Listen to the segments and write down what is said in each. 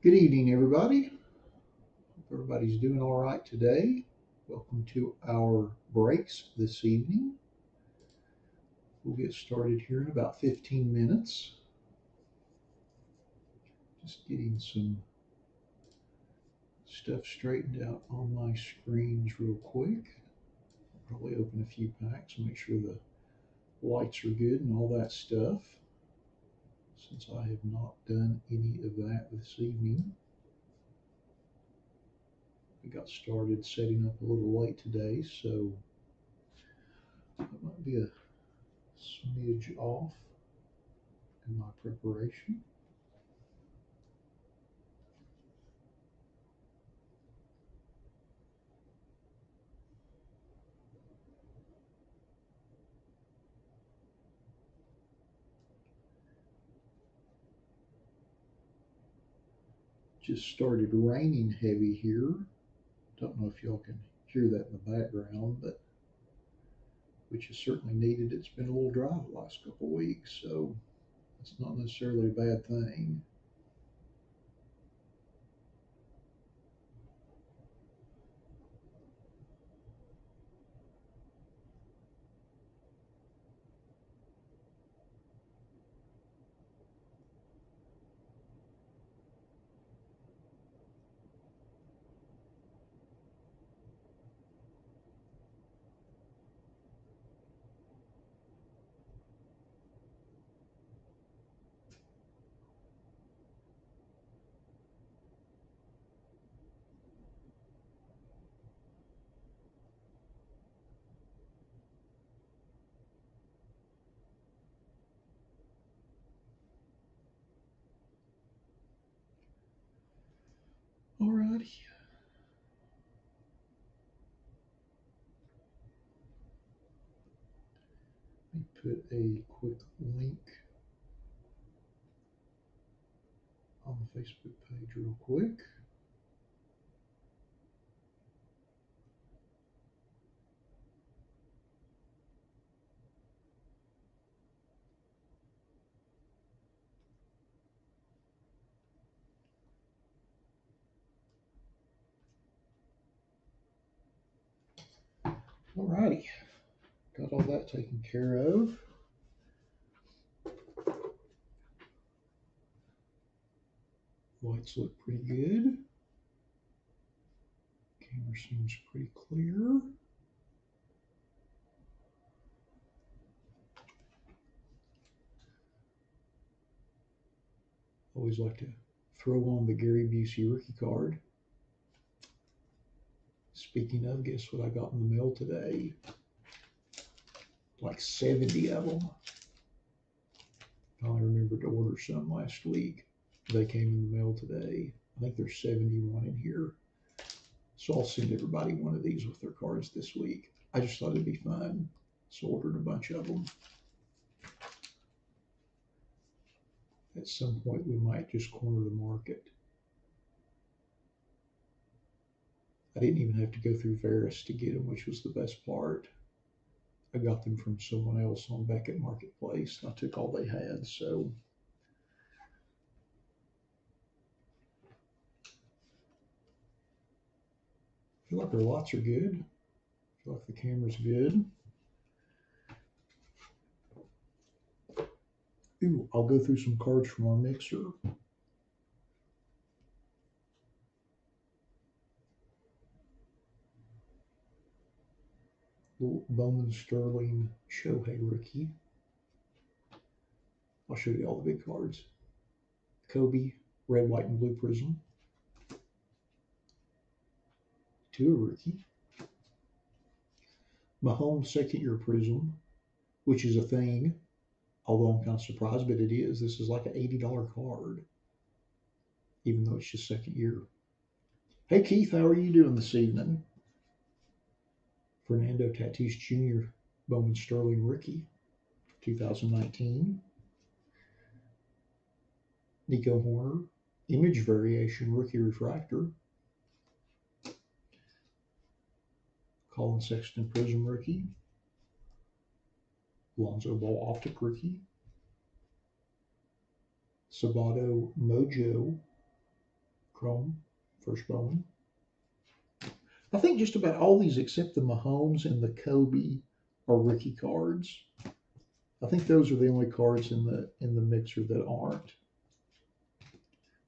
Good evening, everybody. Hope everybody's doing all right today. Welcome to our breaks this evening. We'll get started here in about 15 minutes. Just getting some stuff straightened out on my screens real quick. I'll probably open a few packs and make sure the lights are good and all that stuff, since I have not done any of that this evening. We got started setting up a little late today, so that might be a smidge off in my preparation. Just started raining heavy here. Don't know if y'all can hear that in the background, but which is certainly needed. It's been a little dry the last couple of weeks, so it's not necessarily a bad thing. Alrighty. Let me put a quick link on the Facebook page real quick. Alrighty. Got all that taken care of. Lights look pretty good. Camera seems pretty clear. Always like to throw on the Gary Busey rookie card. Speaking of, guess what I got in the mail today? Like 70 of them. I remembered to order some last week. They came in the mail today. I think there's 71 in here. So I'll send everybody one of these with their cards this week. I just thought it'd be fun. So ordered a bunch of them. At some point we might just corner the market. I didn't even have to go through Varus to get them, which was the best part. I got them from someone else on Beckett Marketplace. I took all they had, so I feel like their lots are good. I feel like the camera's good. Ooh, I'll go through some cards from our mixer. Little Bowman Sterling Shohei rookie. I'll show you all the big cards. Kobe, red, white, and blue prism. To a rookie. Mahomes second year prism, which is a thing, although I'm kind of surprised, but it is. This is like an $80 card, even though it's just second year. Hey Keith, how are you doing this evening? Fernando Tatis Jr. Bowman Sterling rookie, 2019. Nico Horner, image variation rookie refractor. Colin Sexton Prism rookie. Lonzo Ball Optic rookie. Sabato Mojo Chrome, first Bowman. I think just about all these except the Mahomes and the Kobe are rookie cards. I think those are the only cards in the mixer that aren't.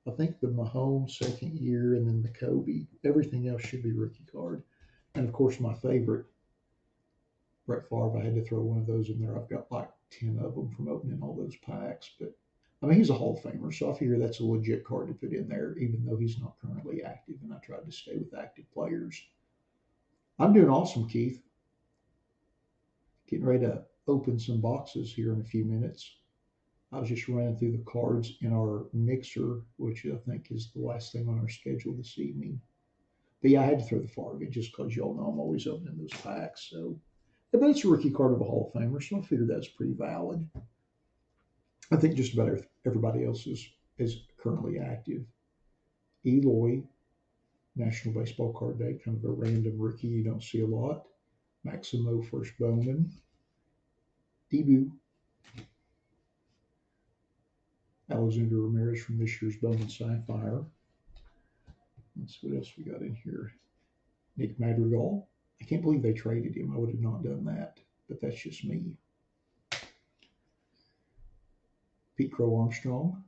I think the Mahomes second year and then the Kobe, everything else should be rookie card. And of course, my favorite, Brett Favre, I had to throw one of those in there. I've got like 10 of them from opening all those packs. But I mean, he's a Hall of Famer, so I figure that's a legit card to put in there, even though he's not currently active. And I tried to stay with active players. I'm doing awesome, Keith. Getting ready to open some boxes here in a few minutes. I was just running through the cards in our mixer, which I think is the last thing on our schedule this evening. But yeah, I had to throw the Favre just because y'all know I'm always opening those packs. So, but it's a rookie card of a Hall of Famer, so I figured that's pretty valid. I think just about everybody else is currently active. Eloy, National Baseball Card Day, kind of a random rookie you don't see a lot. Maximo, first Bowman. Debut, Alexander Ramirez from this year's Bowman Sapphire. Let's see what else we got in here. Nick Madrigal. I can't believe they traded him. I would have not done that, but that's just me. Pete Crow Armstrong.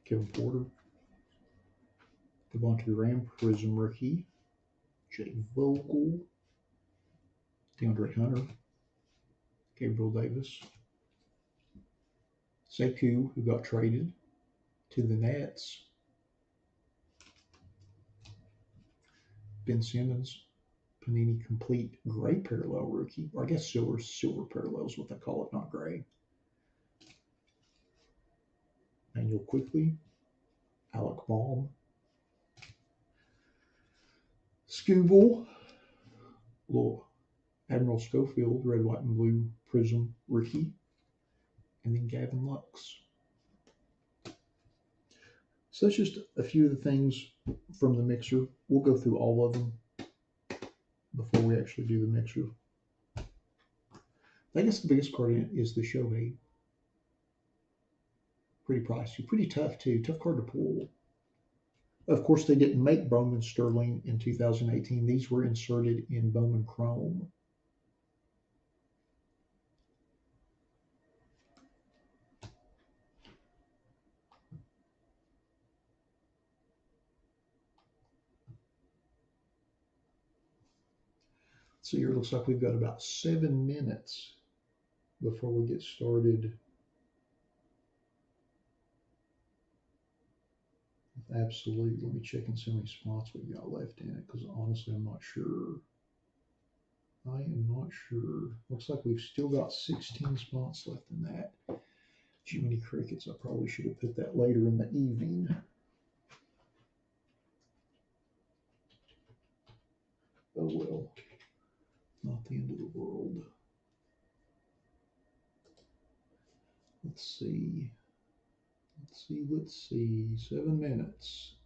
Kevin Porter. Devontae Graham, Prism rookie. Jay Vogel. DeAndre Hunter. Gabriel Davis. Sekou, who got traded to the Nets. Ben Simmons, Panini Complete Gray Parallel rookie, or I guess silver parallel is what they call it, not gray. Manuel Quickly, Alec Baum, Scooble, little Admiral Schofield, red, white, and blue Prism rookie, and then Gavin Lux. So that's just a few of the things from the mixer. We'll go through all of them before we actually do the mixer. I guess the biggest card in it is the Shohei. Pretty pricey, pretty tough too. Tough card to pull. Of course, they didn't make Bowman Sterling in 2018. These were inserted in Bowman Chrome. So here it looks like we've got about 7 minutes before we get started. Absolute. Let me check and see how many spots we've got left in it, because honestly, I'm not sure. I am not sure. Looks like we've still got 16 spots left in that. Jiminy Crickets. I probably should have put that later in the evening. Oh well. Not the end of the world. Let's see. Let's see. 7 minutes.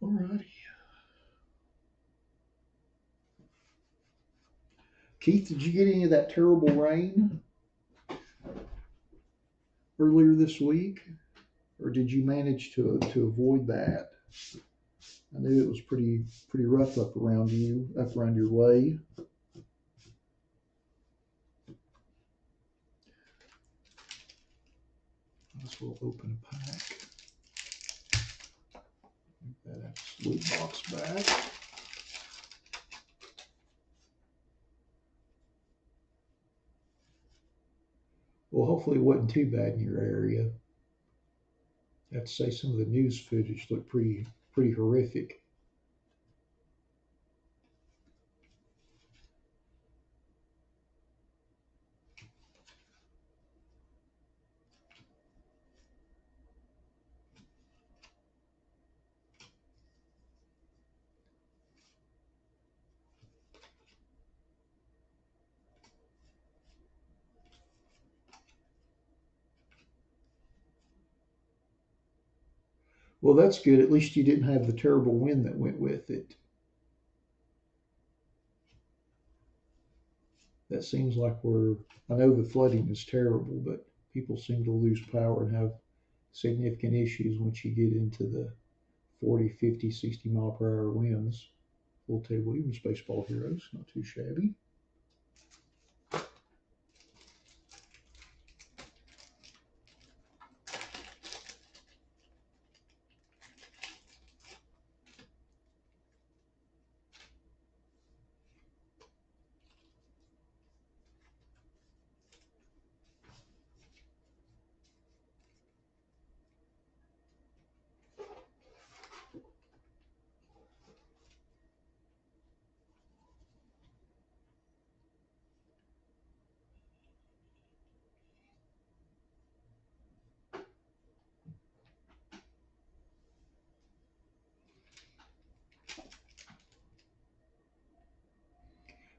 Alrighty. Keith, did you get any of that terrible rain earlier this week? Or did you manage to avoid that? I knew it was pretty rough up around your way. Let's open a pack. Get that absolute box back. Well, hopefully it wasn't too bad in your area. I have to say some of the news footage looked pretty pretty horrific. Well, that's good. At least you didn't have the terrible wind that went with it. That seems like I know the flooding is terrible, but people seem to lose power and have significant issues once you get into the 40, 50, 60 mile per hour winds. Full table, even Baseball Heroes, not too shabby.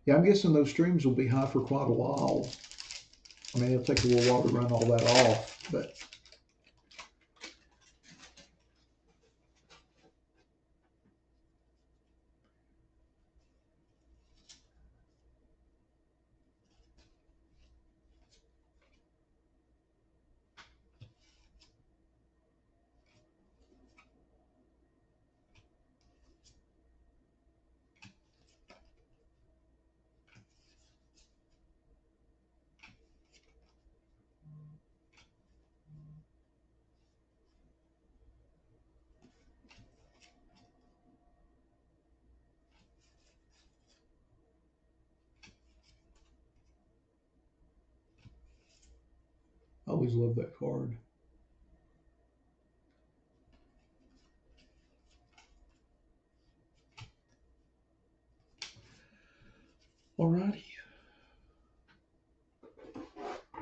Yeah, I'm guessing those streams will be high for quite a while. I mean, it'll take a little while to run all that off, but I always love that card. Alrighty.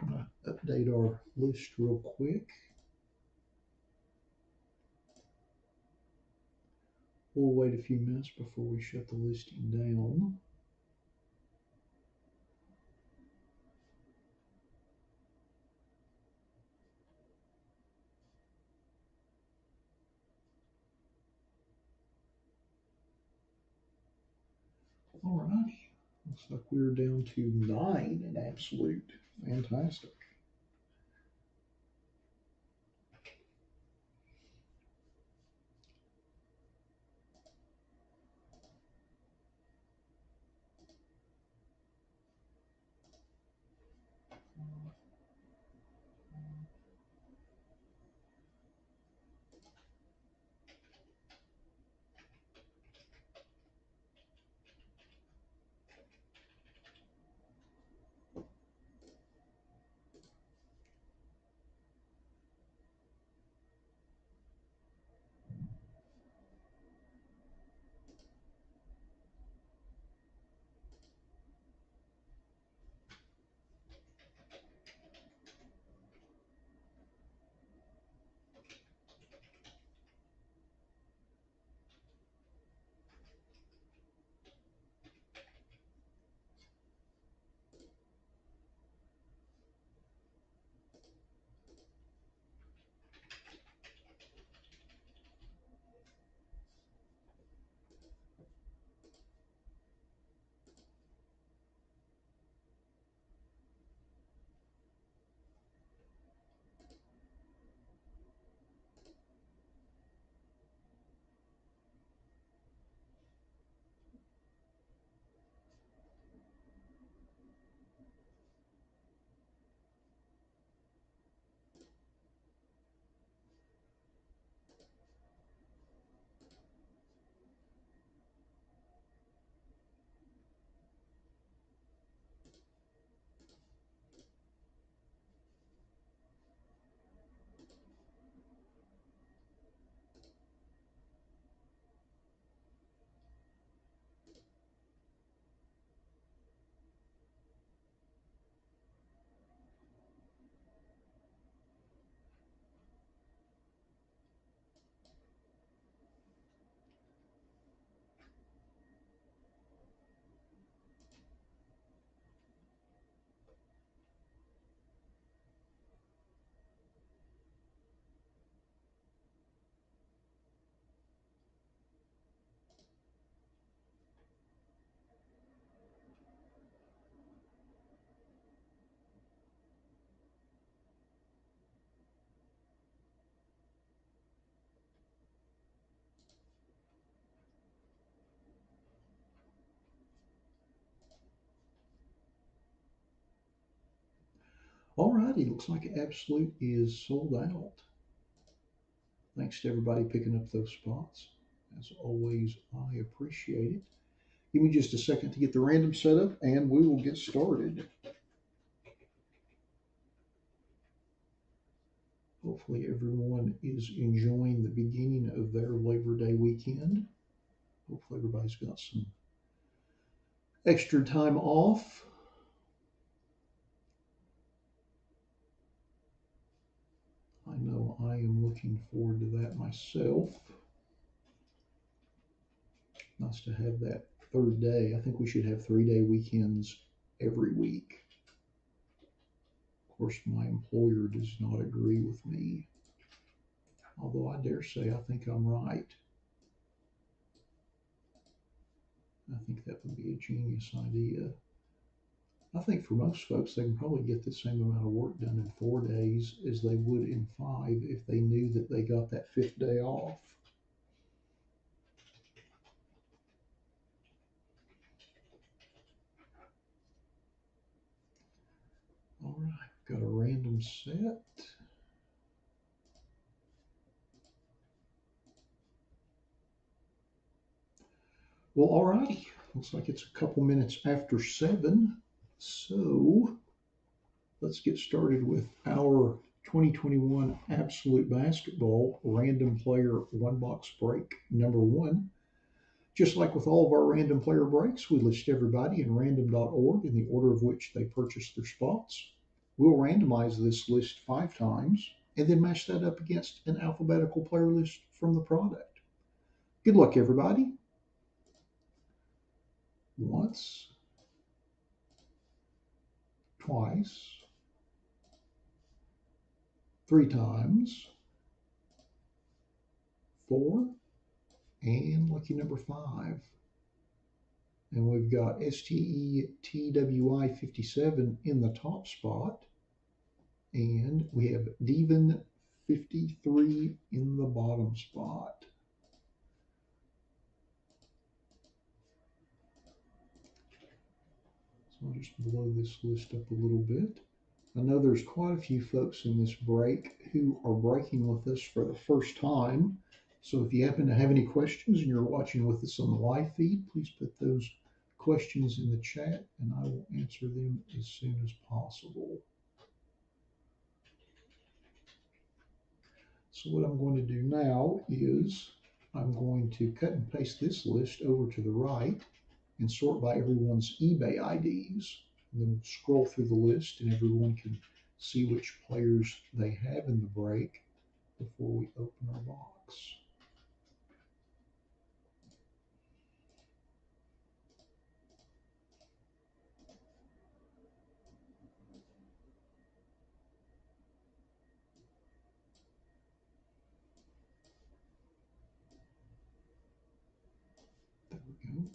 I'm gonna update our list real quick. We'll wait a few minutes before we shut the listing down. Alrighty. Looks like we're down to 9 in absolute. Fantastic. Alrighty, looks like Absolute is sold out. Thanks to everybody picking up those spots. As always, I appreciate it. Give me just a second to get the random set up and we will get started. Hopefully everyone is enjoying the beginning of their Labor Day weekend. Hopefully everybody's got some extra time off. I know I am looking forward to that myself. Nice to have that third day. I think we should have 3-day weekends every week. Of course, my employer does not agree with me, although I dare say I think I'm right. I think that would be a genius idea. I think for most folks, they can probably get the same amount of work done in 4 days as they would in 5 if they knew that they got that 5th day off. All right, got a random set. Well, all righty. Looks like it's a couple minutes after 7. So let's get started with our 2021 Absolute Basketball Random Player One Box Break number 1. Just like with all of our random player breaks, we list everybody in random.org in the order of which they purchased their spots. We'll randomize this list 5 times and then match that up against an alphabetical player list from the product. Good luck, everybody. Once, twice, 3 times, 4, and lucky number 5. And we've got STETWI 57 in the top spot. And we have Devon 53 in the bottom spot. So I'll just blow this list up a little bit. I know there's quite a few folks in this break who are breaking with us for the first time. So if you happen to have any questions and you're watching with us on the live feed, please put those questions in the chat and I will answer them as soon as possible. So what I'm going to do now is I'm going to cut and paste this list over to the right and sort by everyone's eBay IDs. And then scroll through the list and everyone can see which players they have in the break before we open our box. There we go.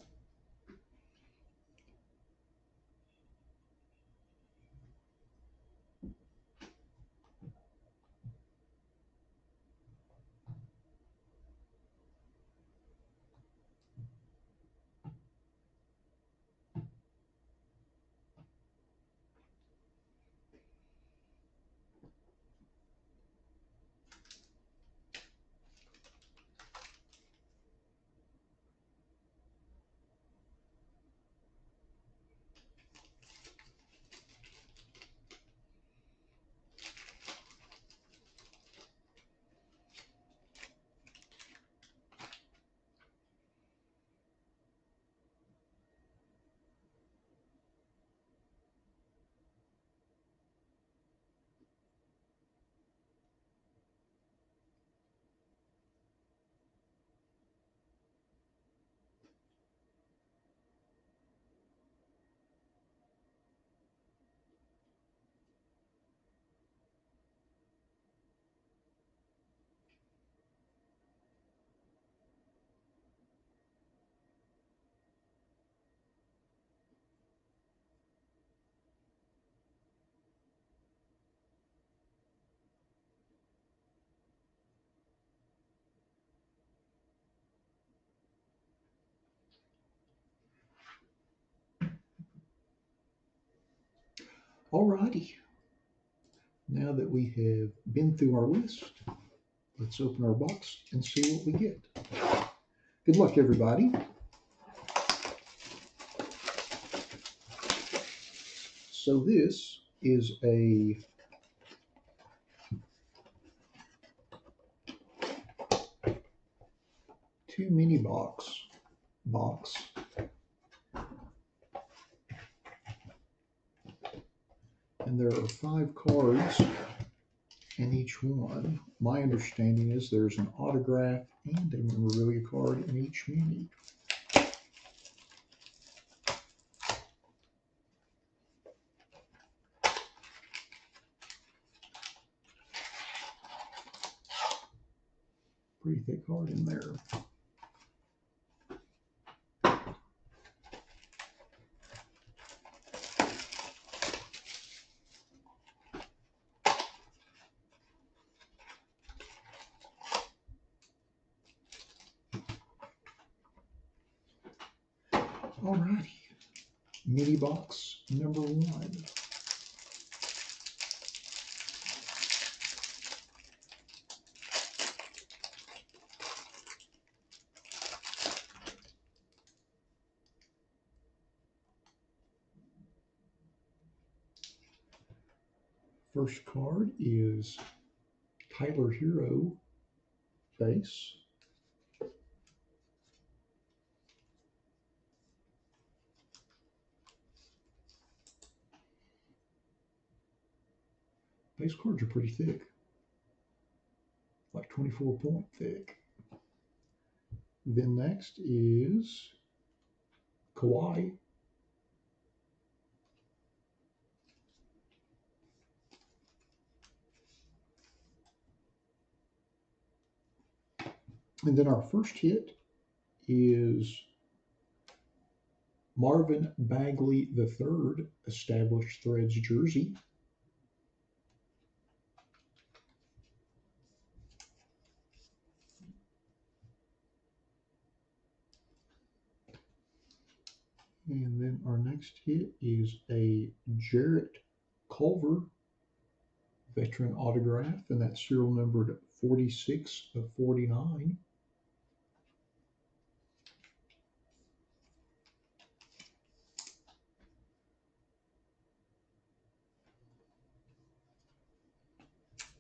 Alrighty. Now that we have been through our list, let's open our box and see what we get. Good luck, everybody. So this is a two mini box. And there are 5 cards in each one. My understanding is there's an autograph and a memorabilia card in each mini. Pretty thick card in there. Alrighty, mini box number 1. First card is Tyler Hero base. Base cards are pretty thick, like 24 point thick. Then next is Kawhi. And then our first hit is Marvin Bagley III, Established Threads jersey. And then our next hit is a Jarrett Culver veteran autograph, and that's serial numbered 46 of 49.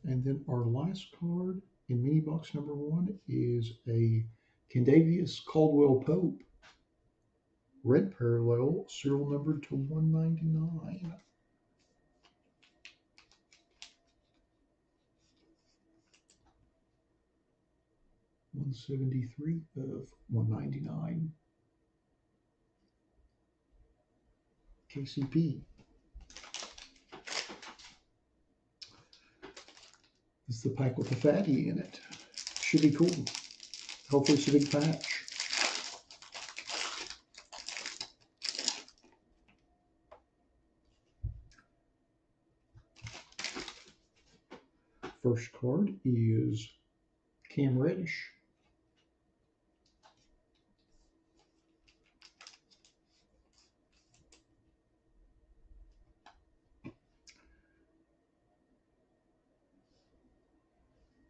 And then our last card in mini box number 1 is a Kendavius Caldwell Pope red parallel, serial numbered to 199. $173 of 199. KCP. This is the pack with the fatty in it. Should be cool. Hopefully it's a big patch. First card is Cam Reddish.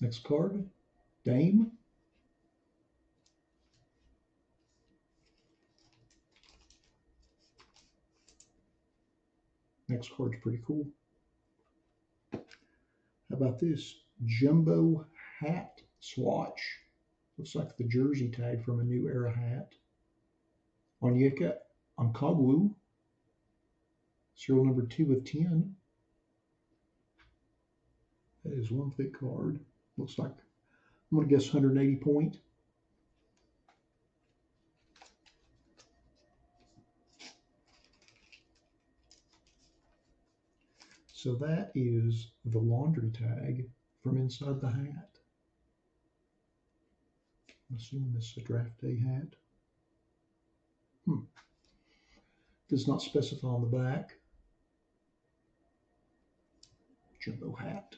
Next card, Dame. Next card's pretty cool. How about this? Jumbo hat swatch. Looks like the jersey tag from a New Era hat. Onyeka Onkogwu, serial number 2 of 10. That is one thick card. Looks like, I'm going to guess 180 point. So that is the laundry tag from inside the hat. I'm assuming this is a draft day hat. Does not specify on the back. Jumbo hat.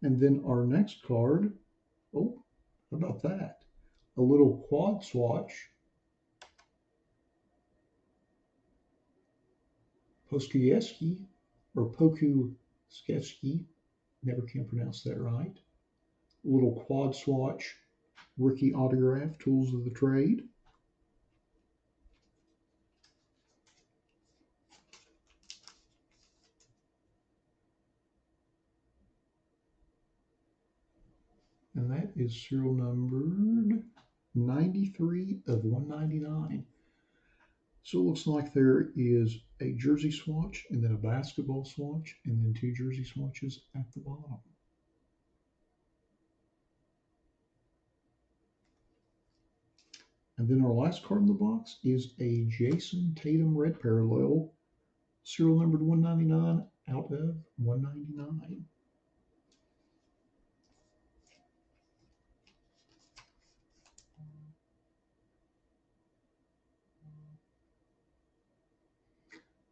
And then our next card, oh, how about that? A little quad swatch. Poskieski or Poku Sketchy, never can pronounce that right. Little quad swatch rookie autograph, tools of the trade. And that is serial numbered 93 of 199. So it looks like there is a jersey swatch and then a basketball swatch and then two jersey swatches at the bottom. And then our last card in the box is a Jason Tatum red parallel, serial numbered 199 out of 199.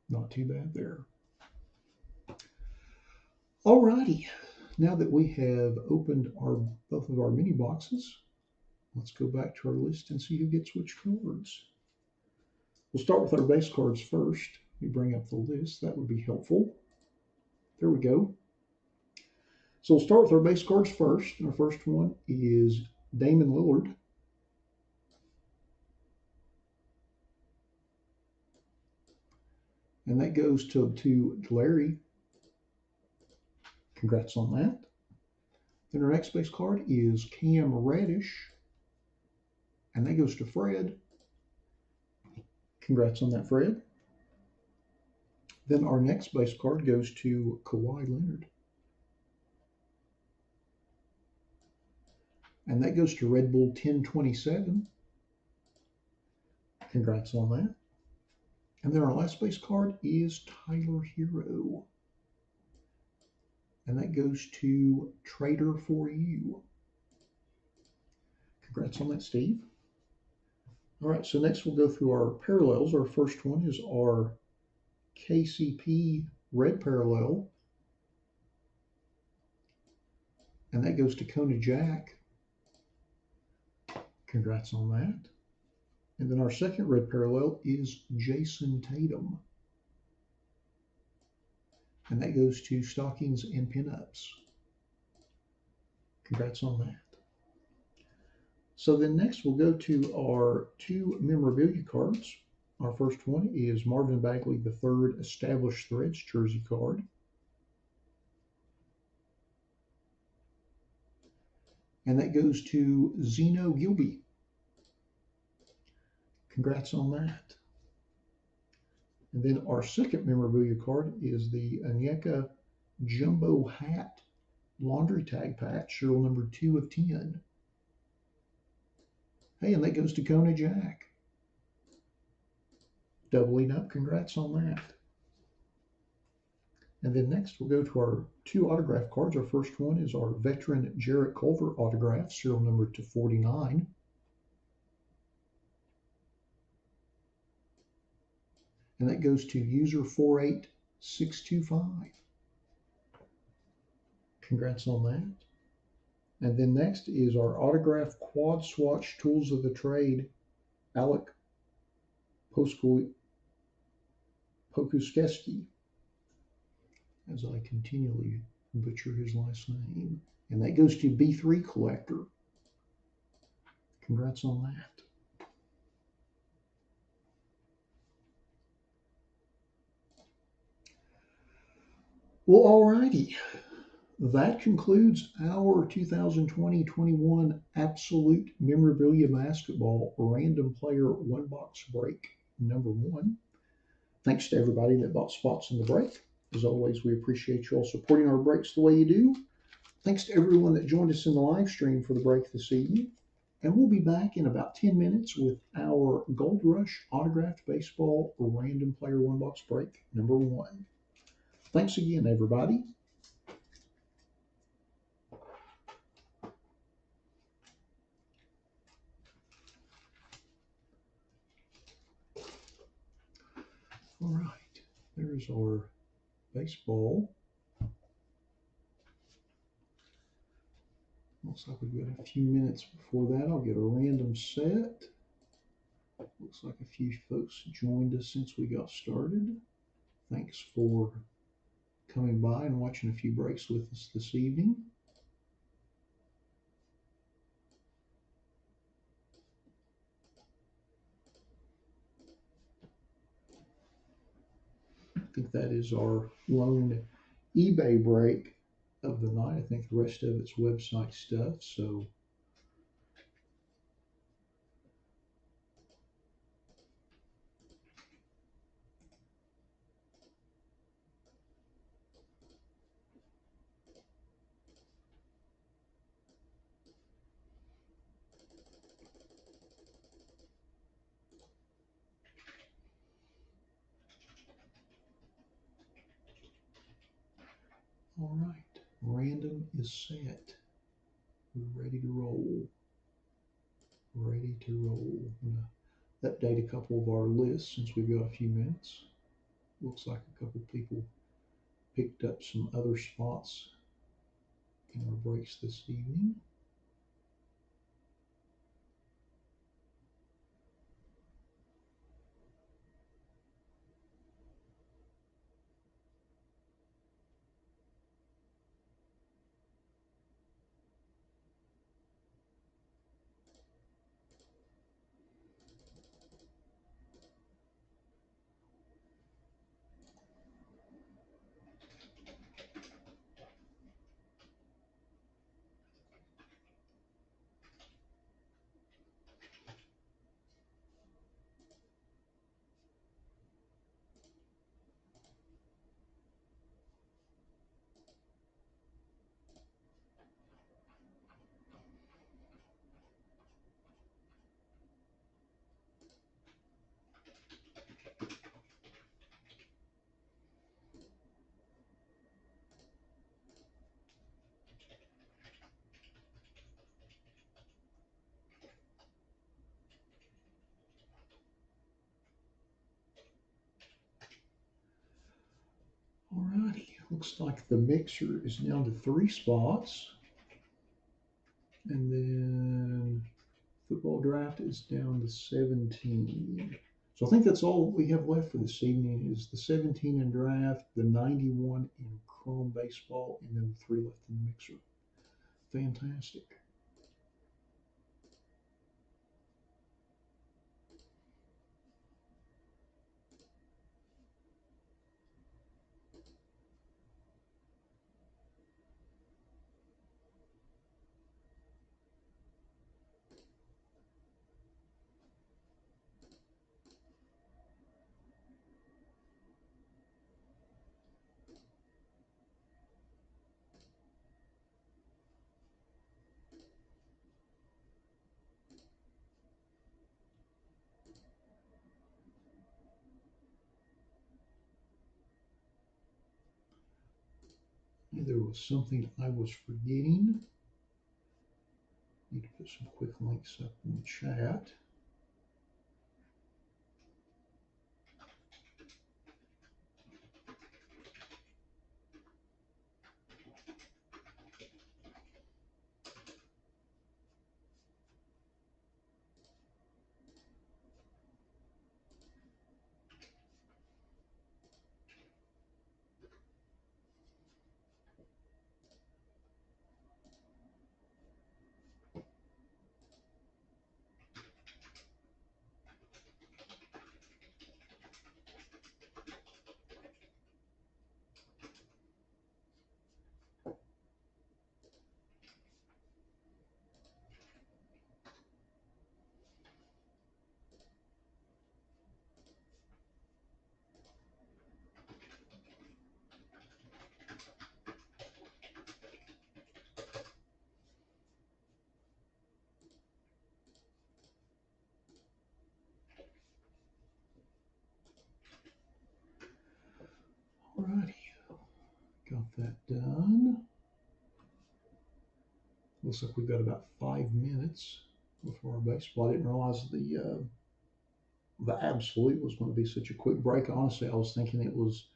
Not too bad there. Alrighty, now that we have opened both of our mini boxes, let's go back to our list and see who gets which cards. We'll start with our base cards first. Let me bring up the list. That would be helpful. There we go. So we'll start with our base cards first. Our first one is Damian Lillard. And that goes to Larry. Congrats on that. Then our next base card is Cam Reddish. And that goes to Fred. Congrats on that, Fred. Then our next base card goes to Kawhi Leonard. And that goes to Red Bull 1027. Congrats on that. And then our last base card is Tyler Hero. And that goes to Trader for You. Congrats on that, Steve. All right, so next we'll go through our parallels. Our first one is our KCP red parallel. And that goes to Kona Jack. Congrats on that. And then our second red parallel is Jason Tatum. And that goes to Stockings and Pinups. Congrats on that. So then next we'll go to our two memorabilia cards. Our first one is Marvin Bagley III Established Threads jersey card. And that goes to Zeno Gilby. Congrats on that. And then our second memorabilia card is the Onyeka Jumbo Hat laundry tag patch, serial number 2 of 10. Hey, and that goes to Kona Jack. Doubling up, congrats on that. And then next we'll go to our two autograph cards. Our first one is our veteran Jarrett Culver autograph, serial number 249. And that goes to user 48625. Congrats on that. And then next is our autograph quad swatch tools of the trade, Alec Pokuskeski, as I continually butcher his last name. And that goes to B3 Collector. Congrats on that. Well, alrighty. That concludes our 2020-21 Absolute Memorabilia Basketball Random Player One Box Break number 1. Thanks to everybody that bought spots in the break. As always, we appreciate you all supporting our breaks the way you do. Thanks to everyone that joined us in the live stream for the break this evening. And we'll be back in about 10 minutes with our Gold Rush Autographed Baseball Random Player One Box Break number 1. Thanks again, everybody. All right, there's our baseball. Looks like we've got a few minutes before that. I'll get a random set. Looks like a few folks joined us since we got started. Thanks for coming by and watching a few breaks with us this evening. I think that is our lone eBay break of the night. I think the rest of it's website stuff. So all right, random is set. We're ready to roll. Ready to roll. I'm gonna update a couple of our lists since we've got a few minutes. Looks like a couple people picked up some other spots in our breaks this evening. Alrighty, looks like the mixer is down to 3 spots. And then football draft is down to 17. So I think that's all we have left for this evening is the 17 in draft, the 91 in Chrome baseball, and then the 3 left in the mixer. Fantastic. There was something I was forgetting. Need to put some quick links up in the chat. Alrighty, got that done. Looks like we've got about 5 minutes before our baseball. I didn't realize the absolute was going to be such a quick break. Honestly, I was thinking it was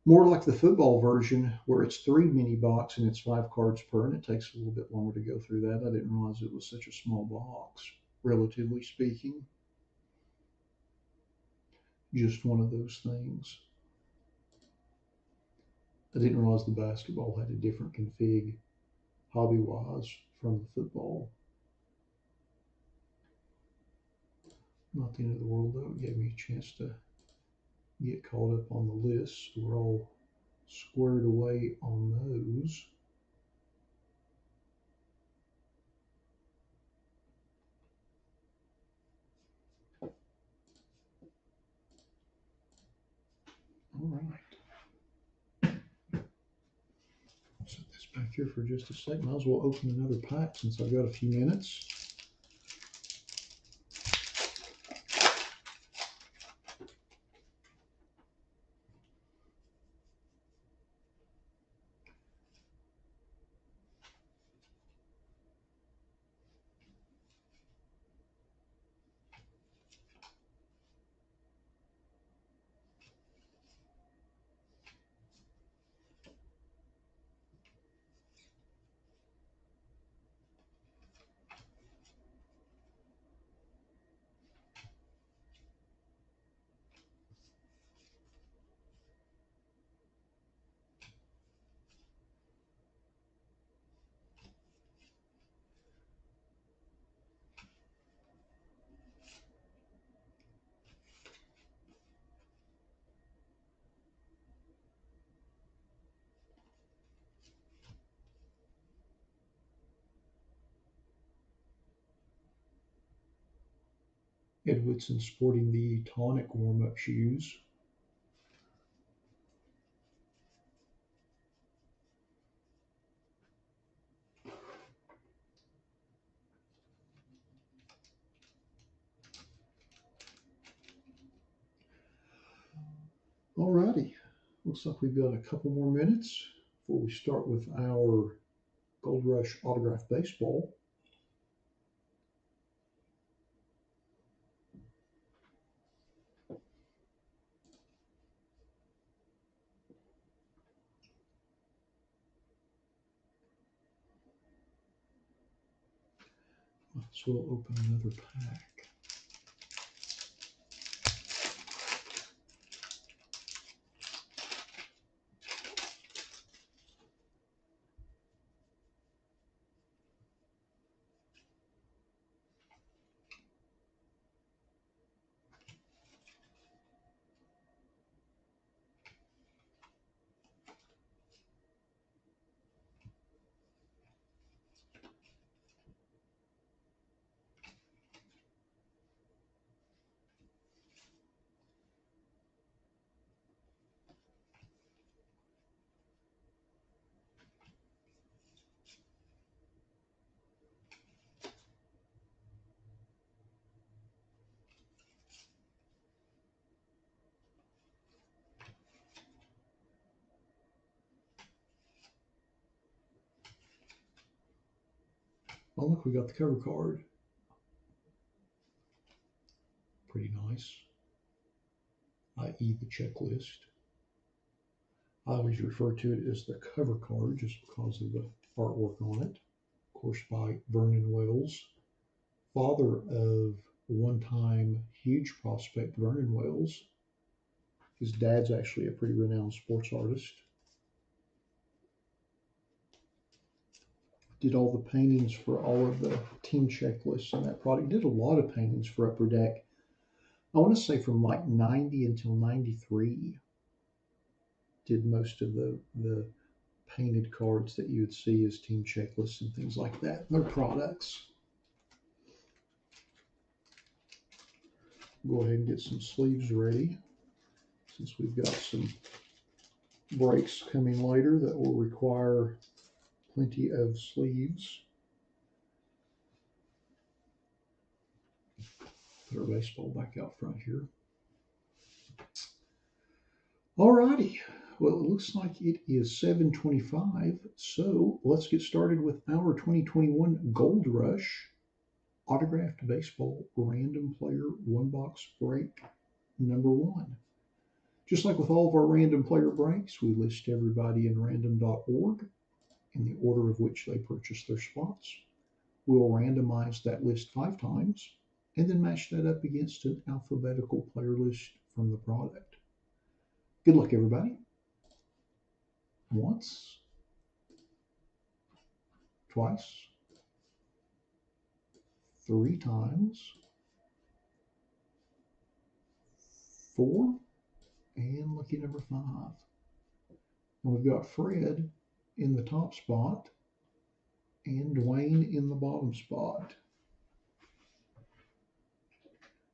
more like the football version where it's 3 mini box and it's 5 cards per, and it takes a little bit longer to go through that. I didn't realize it was such a small box, relatively speaking. Just one of those things. I didn't realize the basketball had a different config hobby-wise from the football. Not the end of the world though. It gave me a chance to get caught up on the list. We're all squared away on those. All right. Set this back here for just a sec. Might as well open another pack since I've got a few minutes. Ed Whitson sporting the Tonic warm-up shoes. Alrighty, looks like we've got a couple more minutes before we start with our Gold Rush autograph baseball. So we'll open another pack. Oh look, we got the cover card. Pretty nice. i.e. the checklist. I always refer to it as the cover card just because of the artwork on it. Of course, by Vernon Wells, father of one-time huge prospect Vernon Wells. His dad's actually a pretty renowned sports artist. Did all the paintings for all of the team checklists on that product. Did a lot of paintings for Upper Deck. I want to say from like 90 until 93. Did most of the painted cards that you would see as team checklists and things like that. Their products. Go ahead and get some sleeves ready since we've got some breaks coming later that will require plenty of sleeves. Put our baseball back out front here. Alrighty, well, it looks like it is 7:25, so let's get started with our 2021 Gold Rush autographed baseball random player one box break number 1. Just like with all of our random player breaks, we list everybody in random.org in the order of which they purchased their spots. We'll randomize that list 5 times and then match that up against an alphabetical player list from the product. Good luck, everybody. once, twice, 3 times, 4, and lucky number 5. And we've got Fred in the top spot and Dwayne in the bottom spot.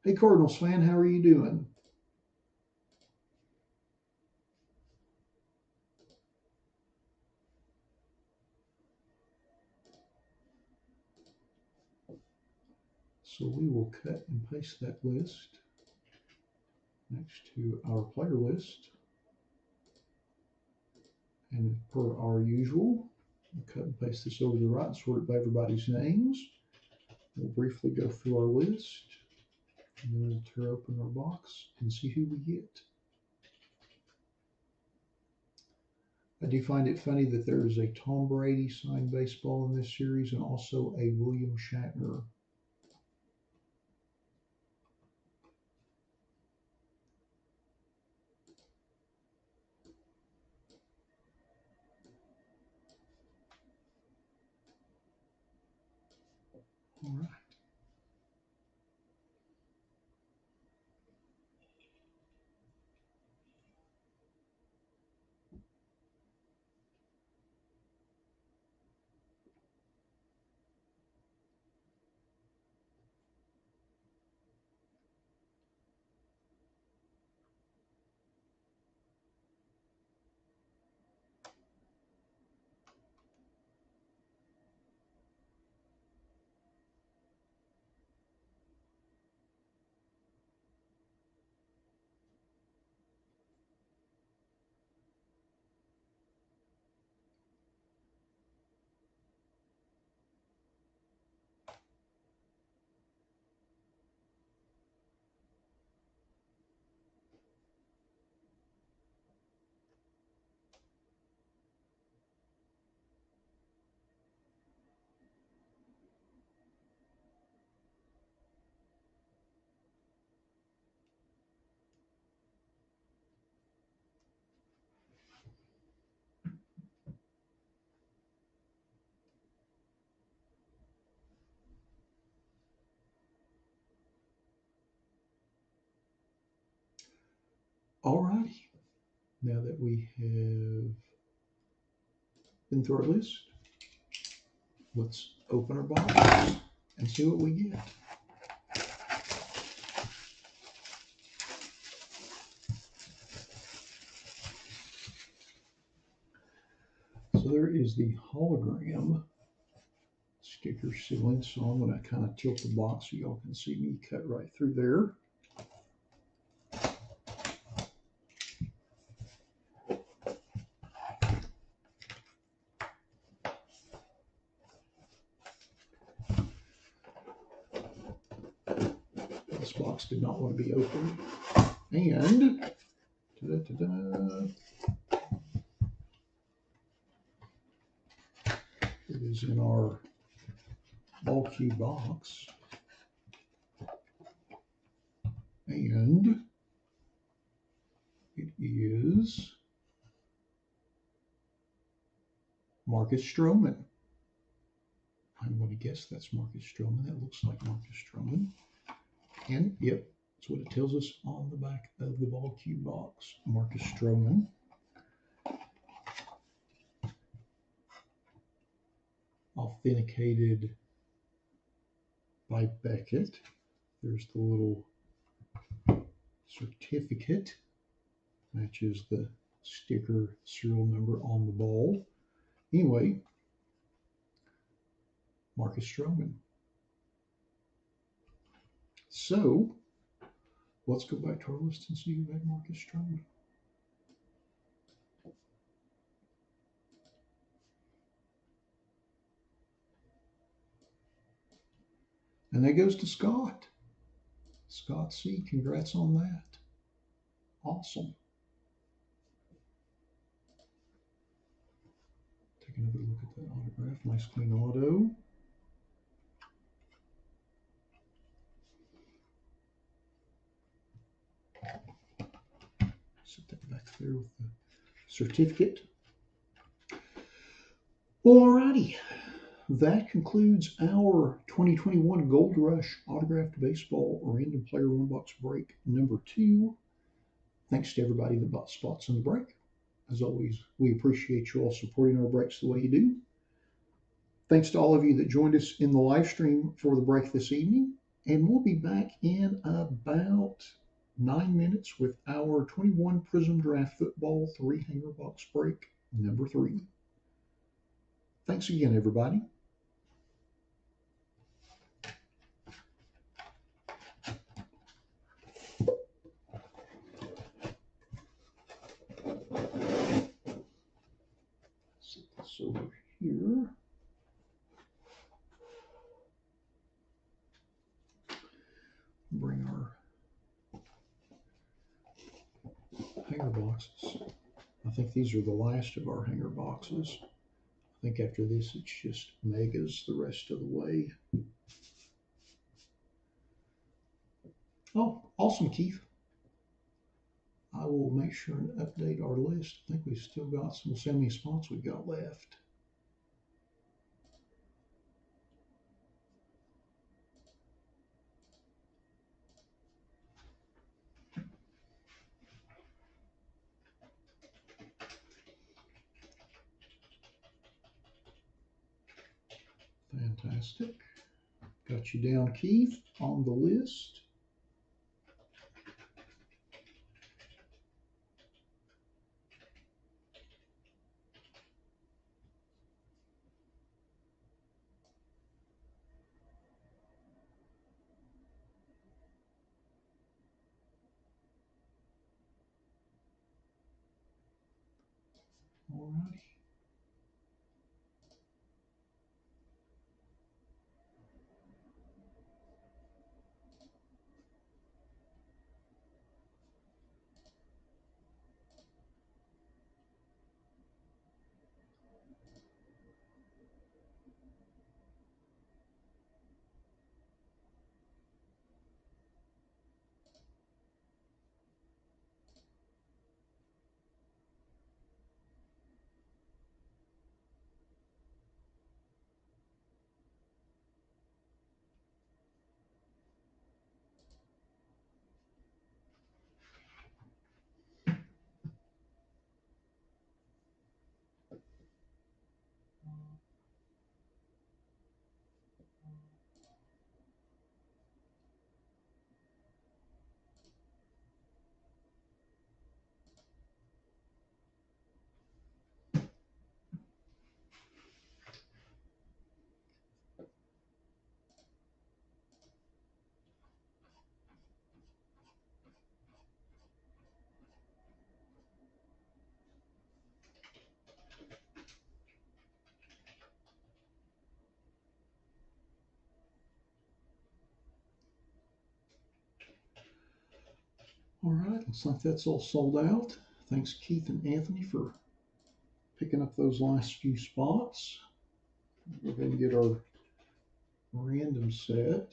Hey Cardinals fan, how are you doing? So we will cut and paste that list next to our player list. And per our usual, we'll cut and paste this over to the right and sort it by everybody's names. We'll briefly go through our list, and then we'll tear open our box and see who we get. I do find it funny that there is a Tom Brady signed baseball in this series and also a William Shatner. All right. All righty. Now that we have been through our list, let's open our box and see what we get. So there is the hologram sticker ceiling, so I'm going to kind of tilt the box so y'all can see me cut right through there. This box did not want to be opened. And it is in our ball cue box. And it is Marcus Stroman. I'm going to guess that's Marcus Stroman. That looks like Marcus Stroman. And yep, that's what it tells us on the back of the ball cue box. Marcus Stroman. Authenticated by Beckett. There's the little certificate. Matches the sticker serial number on the ball. Anyway, Marcus Stroman. So, let's go back to our list and see who had Marcus Stroman. And that goes to Scott. Scott C., congrats on that. Awesome. Take another look at that autograph. Nice clean auto. Set that back there with the certificate. Alrighty, that concludes our 2021 Gold Rush Autographed Baseball Random Player One Box Break number 2. Thanks to everybody that bought spots in the break. As always, we appreciate you all supporting our breaks the way you do. Thanks to all of you that joined us in the live stream for the break this evening. And we'll be back in about 9 minutes with our 21 Prism Draft Football 3-hanger box break number 3. Thanks again, everybody. Set this over here. Bring our hanger boxes. I think these are the last of our hanger boxes. I think after this, it's just megas the rest of the way. Oh, awesome, Keith. I will make sure and update our list. I think we've still got some, see how many spots we've got left. Fantastic. Got you down, Keith, on the list. All righty. All right, looks like that's all sold out. Thanks, Keith and Anthony, for picking up those last few spots. We'll go ahead and get our random set.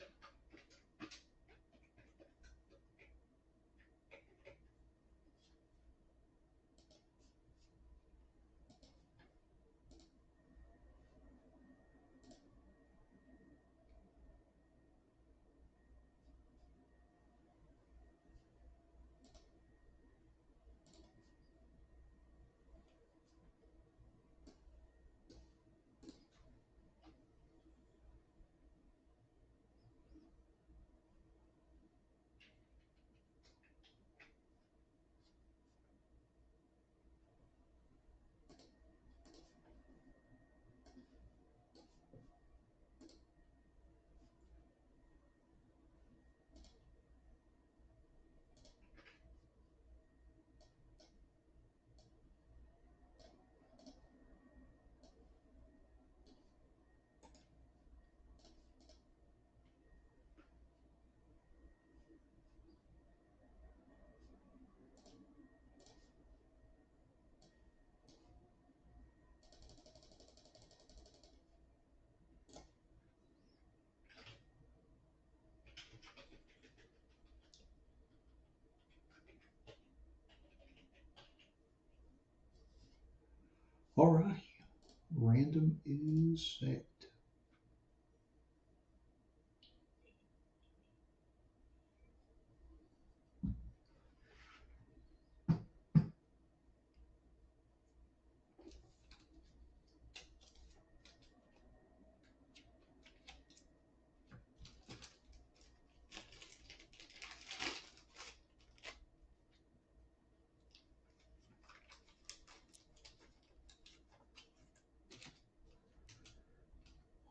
All right, Random is set.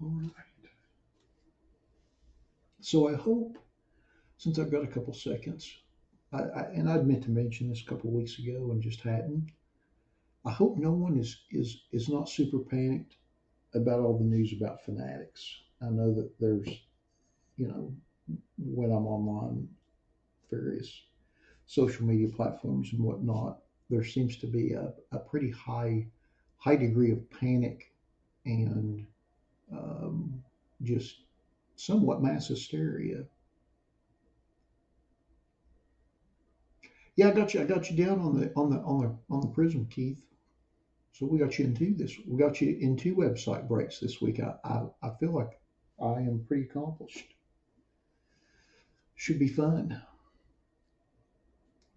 All right. So I hope, since I've got a couple seconds, and I meant to mention this a couple weeks ago and just hadn't. I hope no one is not super panicked about all the news about fanatics. I know that there's, you know, when I'm online, various social media platforms and whatnot, there seems to be a pretty high degree of panic and um, just somewhat mass hysteria. Yeah, I got you down on the Prism, Keith. So we got you into this. We got you into website breaks this week. I feel like I am pretty accomplished. Should be fun.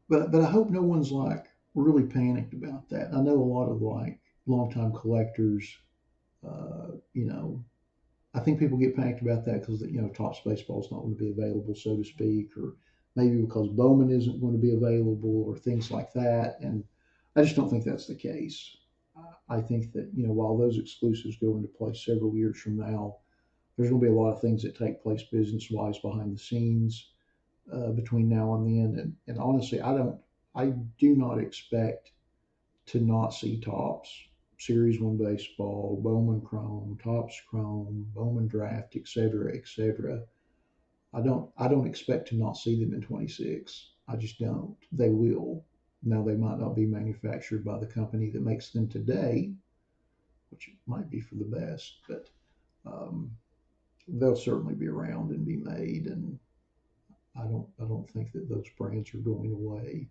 But I hope no one's like really panicked about that. I know a lot of like longtime collectors. You know, I think people get panicked about that because Topps baseball is not going to be available, so to speak, or maybe because Bowman isn't going to be available, or things like that. And I just don't think that's the case. I think that while those exclusives go into place several years from now, there's going to be a lot of things that take place business wise behind the scenes between now and then. And honestly, I do not expect to not see Topps, Series 1 baseball, Bowman Chrome, Topps Chrome, Bowman Draft, etc., etc. I don't expect to not see them in 26. I just don't. They will. Now they might not be manufactured by the company that makes them today, which might be for the best, but um, they'll certainly be around and be made. And I don't think that those brands are going away.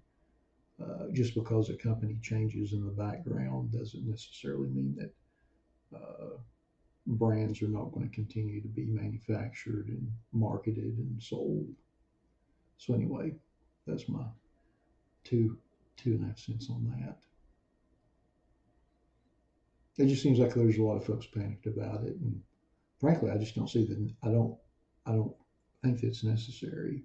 Just because a company changes in the background doesn't necessarily mean that brands are not going to continue to be manufactured and marketed and sold. So anyway, that's my two and a half cents on that. It just seems like there's a lot of folks panicked about it, and frankly, I just don't see that. I don't think that's necessary.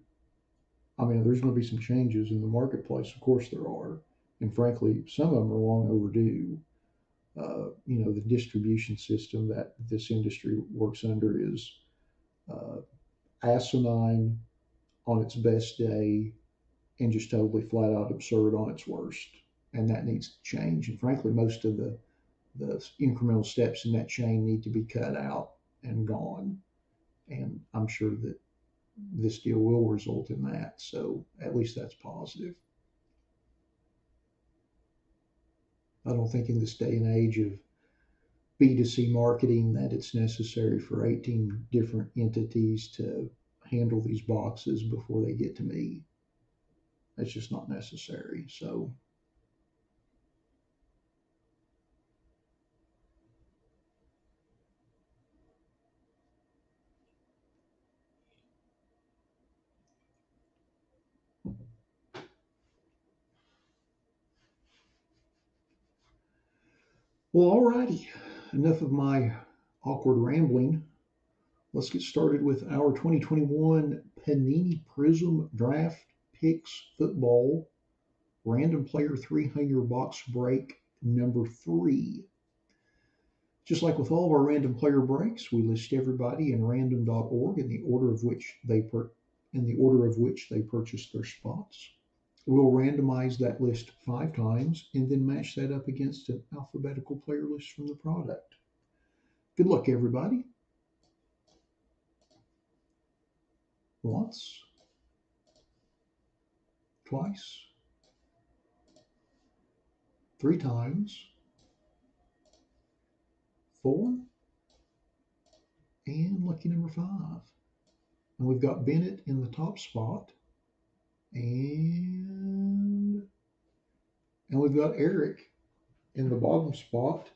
I mean, there's going to be some changes in the marketplace, of course there are, and frankly, some of them are long overdue. The distribution system that this industry works under is uh, asinine on its best day and just totally flat out absurd on its worst. And that needs to change. And frankly, most of the incremental steps in that chain need to be cut out and gone. And I'm sure that this deal will result in that. So at least that's positive. I don't think in this day and age of B2C marketing that it's necessary for 18 different entities to handle these boxes before they get to me. It's just not necessary. So, well, alrighty. Enough of my awkward rambling. Let's get started with our 2021 Panini Prism Draft Picks Football Random Player 300 box break number 3. Just like with all of our random player breaks, we list everybody in random.org in the order of which they purchased their spots. We'll randomize that list 5 times and then match that up against an alphabetical player list from the product. Good luck, everybody. Once, twice, 3 times, 4, and lucky number 5. And we've got Bennett in the top spot, and we've got Eric in the bottom spot.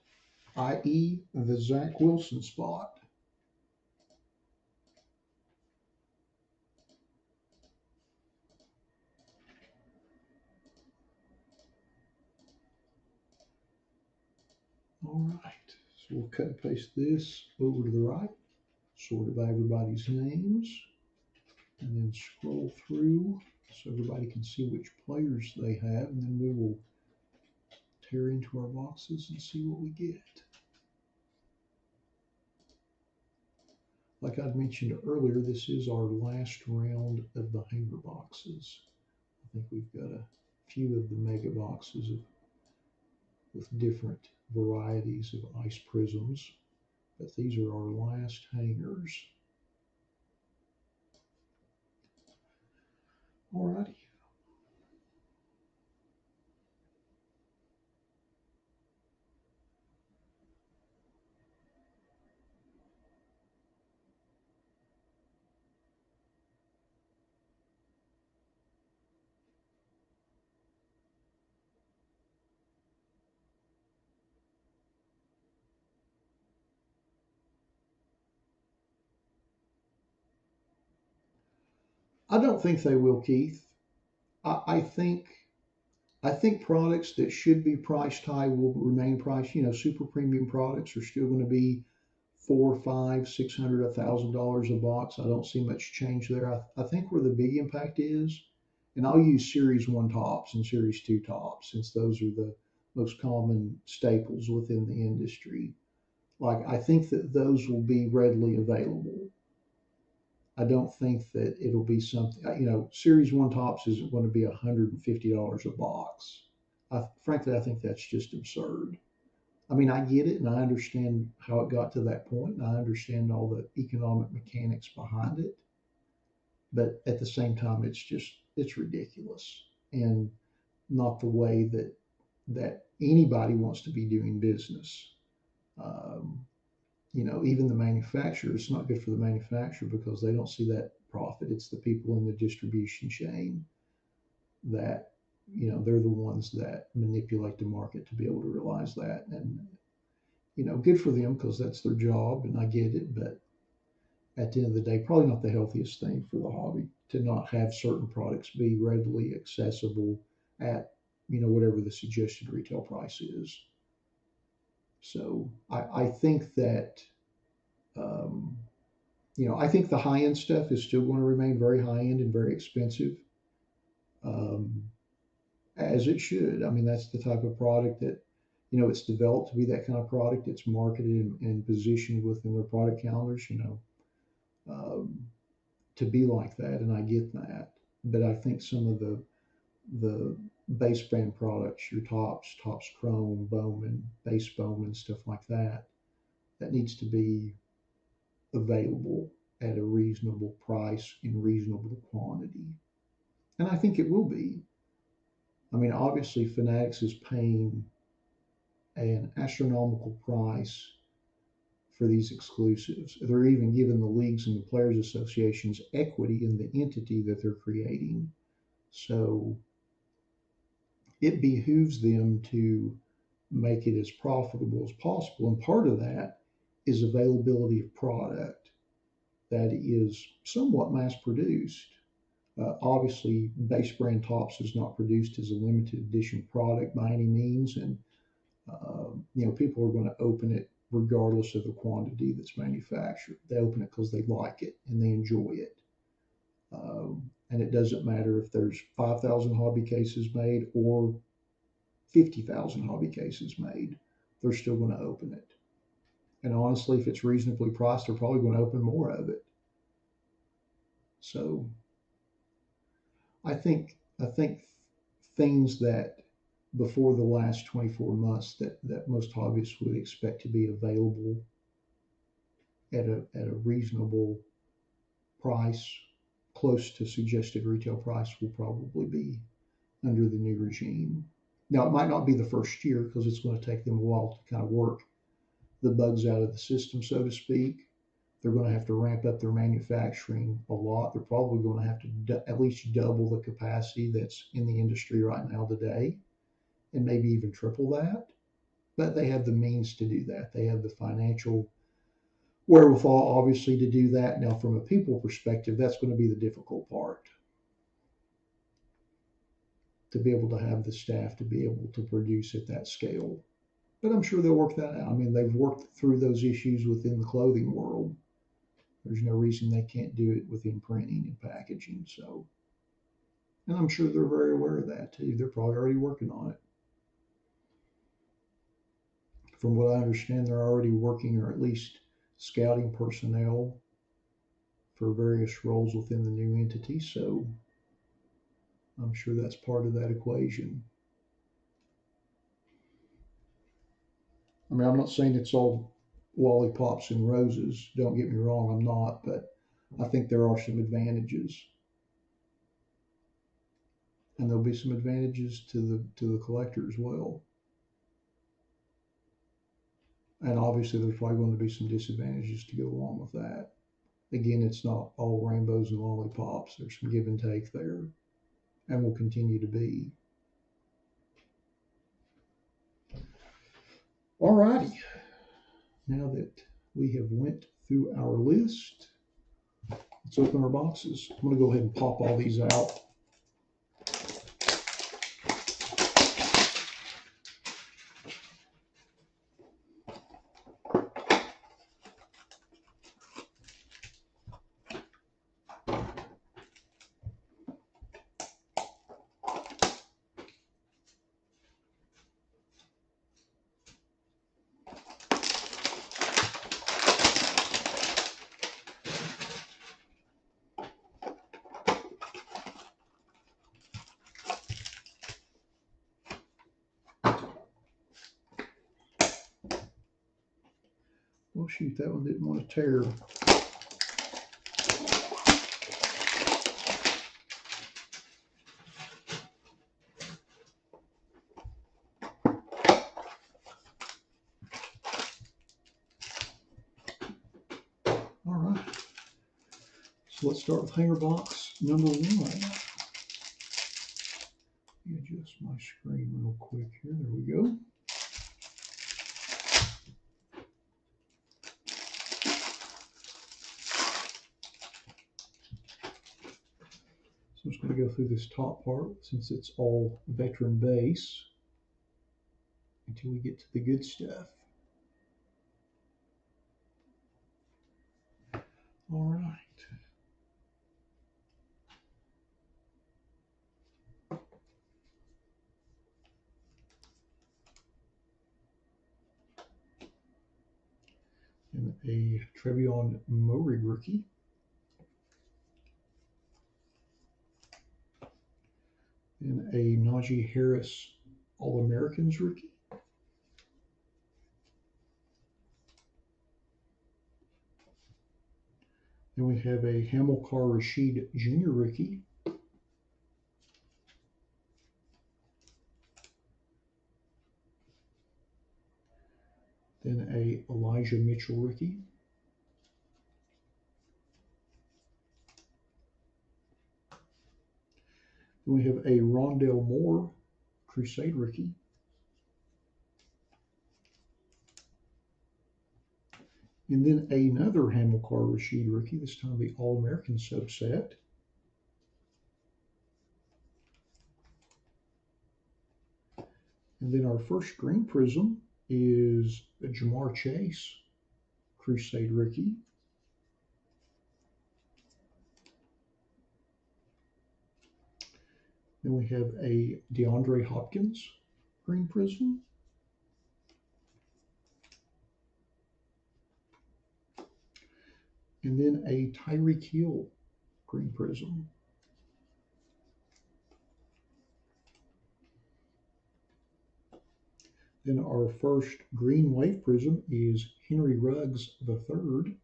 i.e. the Zach Wilson spot. All right, so we'll cut and paste this over to the right, sort of everybody's names, and then scroll through so everybody can see which players they have, and then we will tear into our boxes and see what we get. Like I'd mentioned earlier, this is our last round of the hanger boxes. I think we've got a few of the mega boxes with different varieties of ice prisms, but these are our last hangers. Alrighty. I don't think they will, Keith. I think products that should be priced high will remain priced. You know, super premium products are still going to be $400, $500, $600, $1,000 a box. I don't see much change there. I think where the big impact is, and I'll use Series 1 tops and Series 2 tops since those are the most common staples within the industry. Like, I think that those will be readily available. I don't think that it'll be something, Series 1 tops isn't going to be $150 a box. Frankly, I think that's just absurd. I mean, I get it and I understand how it got to that point and I understand all the economic mechanics behind it. But at the same time, it's ridiculous and not the way that anybody wants to be doing business. Um, even the manufacturer, it's not good for the manufacturer because they don't see that profit. It's the people in the distribution chain that, they're the ones that manipulate the market to be able to realize that. And, good for them because that's their job and I get it. But at the end of the day, probably not the healthiest thing for the hobby to not have certain products be readily accessible at, whatever the suggested retail price is. So I think that, um, I think the high end stuff is still going to remain very high end and very expensive, um, as it should. I mean, that's the type of product that, it's developed to be that kind of product. It's marketed and positioned within their product calendars, um, to be like that. And I get that. But I think some of the base brand products, your Tops Chrome, Bowman, base Bowman, stuff like that, that needs to be available at a reasonable price in reasonable quantity. And I think it will be. I mean, obviously, Fanatics is paying an astronomical price for these exclusives. They're even giving the leagues and the players associations equity in the entity that they're creating. So it behooves them to make it as profitable as possible. And part of that is availability of product that is somewhat mass produced. Obviously, base brand Tops is not produced as a limited edition product by any means, and people are going to open it regardless of the quantity that's manufactured. They open it because they like it and they enjoy it, and it doesn't matter if there's 5,000 hobby cases made or 50,000 hobby cases made. They're still going to open it, and honestly, if it's reasonably priced, they're probably going to open more of it. So I think things that before the last 24 months that most hobbyists would expect to be available at a reasonable price, close to suggested retail price, will probably be under the new regime. Now, it might not be the first year because it's going to take them a while to kind of work the bugs out of the system, so to speak. They're going to have to ramp up their manufacturing a lot. They're probably going to have to at least double the capacity that's in the industry right now today, and maybe even triple that. but they have the means to do that. They have the financial wherewithal, obviously, to do that. Now, from a people perspective, that's going to be the difficult part, to be able to have the staff to be able to produce at that scale. But I'm sure they'll work that out. I mean, they've worked through those issues within the clothing world. There's no reason they can't do it within printing and packaging. So, and I'm sure they're very aware of that too. They're probably already working on it. From what I understand, they're already working, or at least scouting personnel for various roles within the new entity. So I'm sure that's part of that equation. I mean, I'm not saying it's all lollipops and roses. Don't get me wrong, I'm not, but I think there are some advantages. And there'll be some advantages to the collector as well. And obviously there's probably going to be some disadvantages to go along with that. Again, it's not all rainbows and lollipops. There's some give and take there, and will continue to be. Alrighty, now that we have went through our list, let's open our boxes. I'm going to go ahead and pop all these out. Oh shoot, that one didn't want to tear. All right, so let's start with hanger box number 1. Let me adjust my screen real quick here. There we go. I'm just going to go through this top part since it's all veteran base until we get to the good stuff. All right. And a Trevion Morig rookie. And a Najee Harris All-Americans rookie. Then we have a Hamilcar Rashed Jr. rookie. Then a Elijah Mitchell rookie. Then we have a Rondell Moore Crusade rookie. And then another Hamilcar Rashed rookie, this time the All-American subset. And then our first green prism is a Jamar Chase Crusade rookie. Then we have a DeAndre Hopkins green prism. And then a Tyreek Hill green prism. Then our first green wave prism is Henry Ruggs III.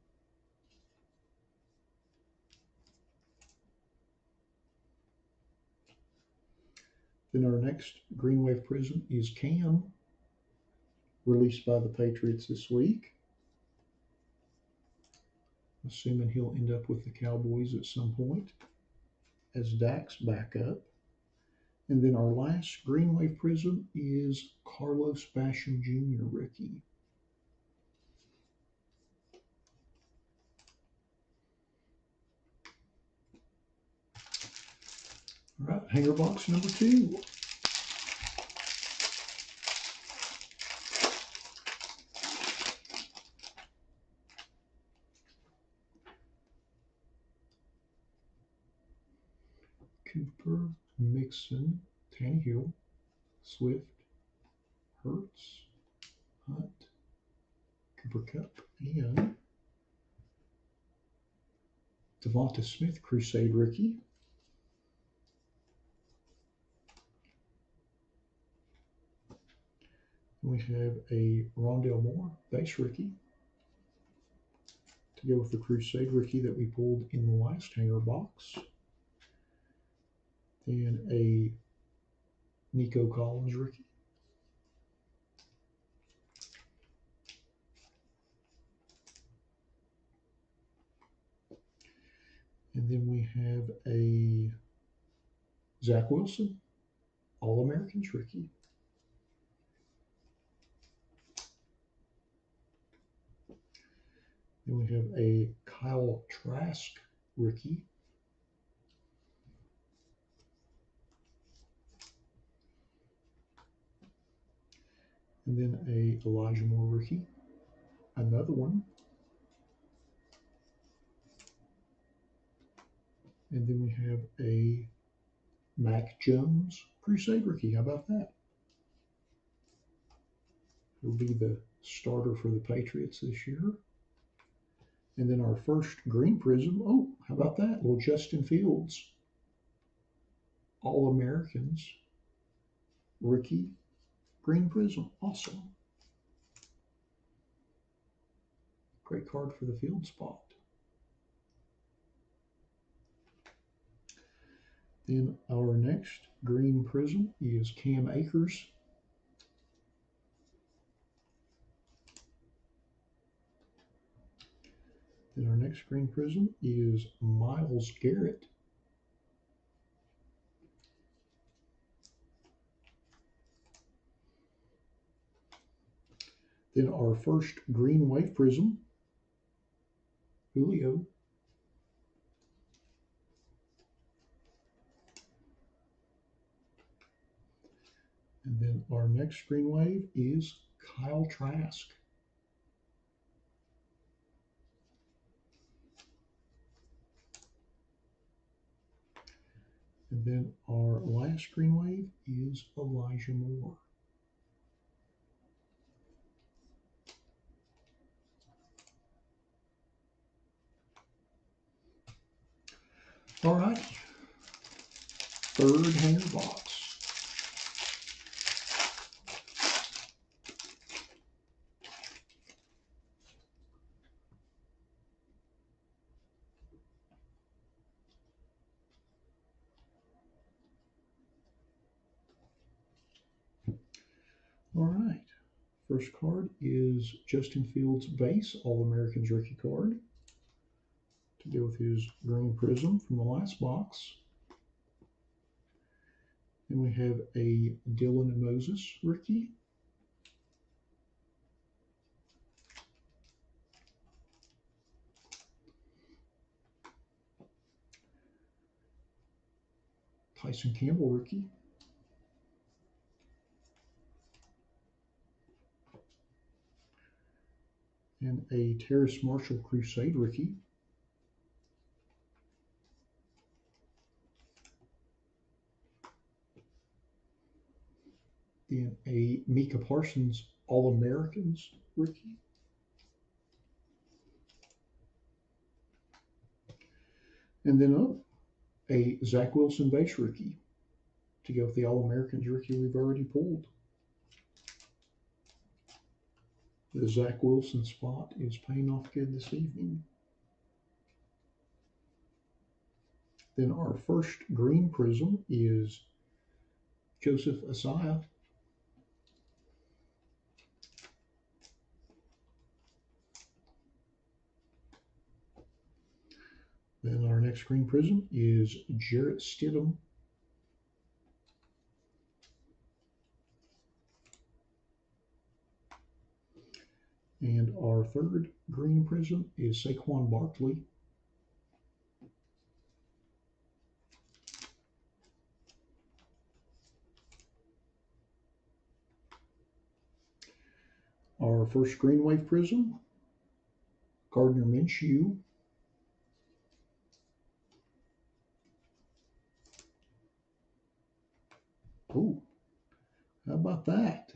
Then our next green wave prism is Cam, released by the Patriots this week. Assuming he'll end up with the Cowboys at some point as Dak's backup. And then our last green wave prism is Carlos Basham Jr. rookie. All right, hanger box number 2. Cooper, Mixon, Tannehill, Swift, Hurts, Hunt, Cooper Cup, and Devonta Smith, Crusade rookie. We have a Rondale Moore, base rookie, to go with the Crusade rookie that we pulled in the last hanger box. Then a Nico Collins rookie. And then we have a Zach Wilson, All-Americans rookie. Then we have a Kyle Trask rookie. And then a Elijah Moore rookie. Another one. And then we have a Mac Jones Crusade rookie. How about that? He'll be the starter for the Patriots this year. And then our first green prism. Oh, how about that? Little Justin Fields. All-Americans rookie green prism. Awesome. Great card for the field spot. Then our next green prism is Cam Akers. Then our next green prism is Myles Garrett. Then our first green wave prism, Julio. And then our next green wave is Kyle Trask. And then our last green wave is Elijah Moore. All right, third hanger box. All right, first card is Justin Fields base All-Americans rookie card to go with his green prism from the last box. Then we have a Dylan Moses rookie. Tyson Campbell rookie. And a Terrace Marshall Crusade rookie. Then a Micah Parsons All-Americans rookie. And then a Zach Wilson base rookie to go with the All-Americans rookie we've already pulled. The Zach Wilson spot is paying off good this evening. Then our first green prism is Joseph Asaya. Then our next green prism is Jarrett Stidham. And our third green prism is Saquon Barkley. Our first green wave prism, Gardner Minshew. Oh, how about that?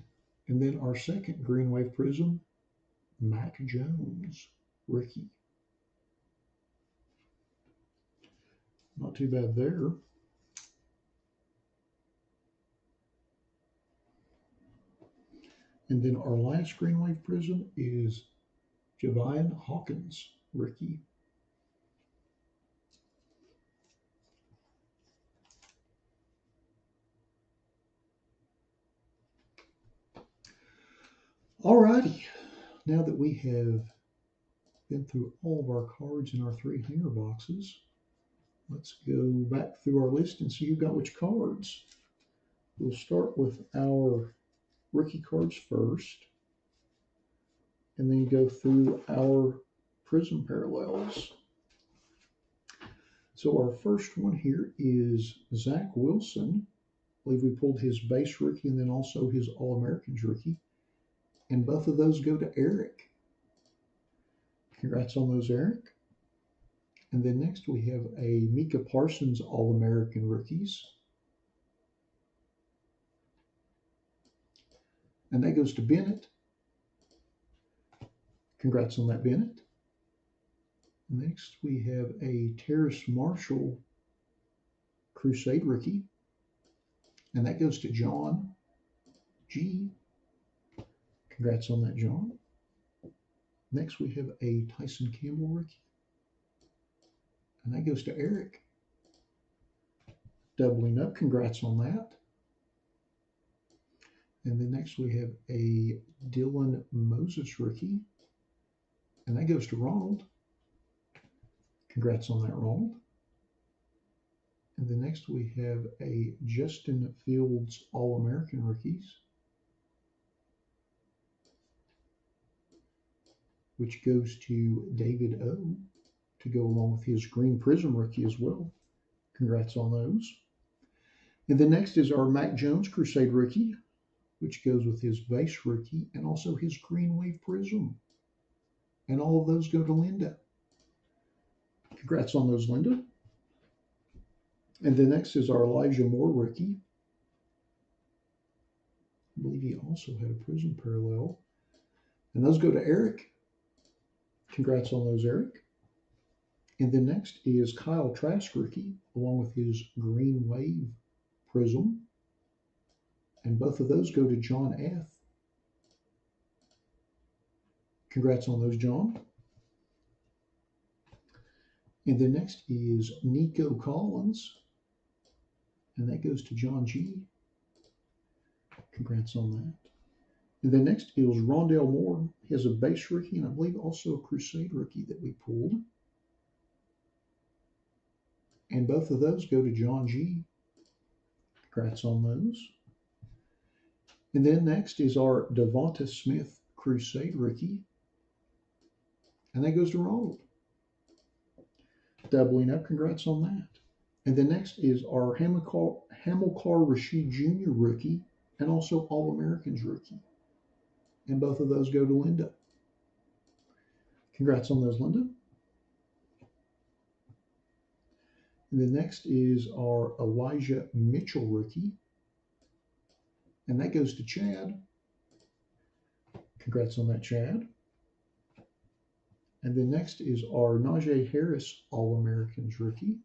And then our second green wave prism, Mac Jones, rookie. Not too bad there. And then our last green wave prism is Javian Hawkins, rookie. Alrighty, now that we have been through all of our cards in our 3 hanger boxes, let's go back through our list and see who got which cards. We'll start with our rookie cards first, and then go through our Prism parallels. So our first one here is Zach Wilson. I believe we pulled his base rookie and then also his All-Americans rookie. And both of those go to Eric. Congrats on those, Eric. And then next we have a Micah Parsons All-American rookies. And that goes to Bennett. Congrats on that, Bennett. Next, we have a Terrace Marshall Crusade rookie. And that goes to John G. Congrats on that, John. Next, we have a Tyson Campbell rookie. And that goes to Eric. Doubling up, congrats on that. And then next we have a Dylan Moses rookie. And that goes to Ronald. Congrats on that, Ronald. And then next we have a Justin Fields All-American rookies, which goes to David O. to go along with his Green Prism rookie as well. Congrats on those. And then next is our Mac Jones Crusade rookie, which goes with his base rookie and also his Green Wave Prism. And all of those go to Linda. Congrats on those, Linda. And then next is our Elijah Moore rookie. I believe he also had a Prism parallel. And those go to Eric. Congrats on those, Eric. And then next is Kyle Trask rookie, along with his Green Wave Prism. And both of those go to John F. Congrats on those, John. And then next is Nico Collins. And that goes to John G. Congrats on that. And then next is Rondale Moore. He has a base rookie and I believe also a Crusade rookie that we pulled. And both of those go to John G. Congrats on those. And then next is our Devonta Smith Crusade rookie. And that goes to Ronald. Doubling up, congrats on that. And then next is our Hamilcar Rashed Jr. rookie and also All-Americans rookie. And both of those go to Linda. Congrats on those, Linda. And then next is our Elijah Mitchell rookie. And that goes to Chad. Congrats on that, Chad. And then next is our Najee Harris All-Americans rookie.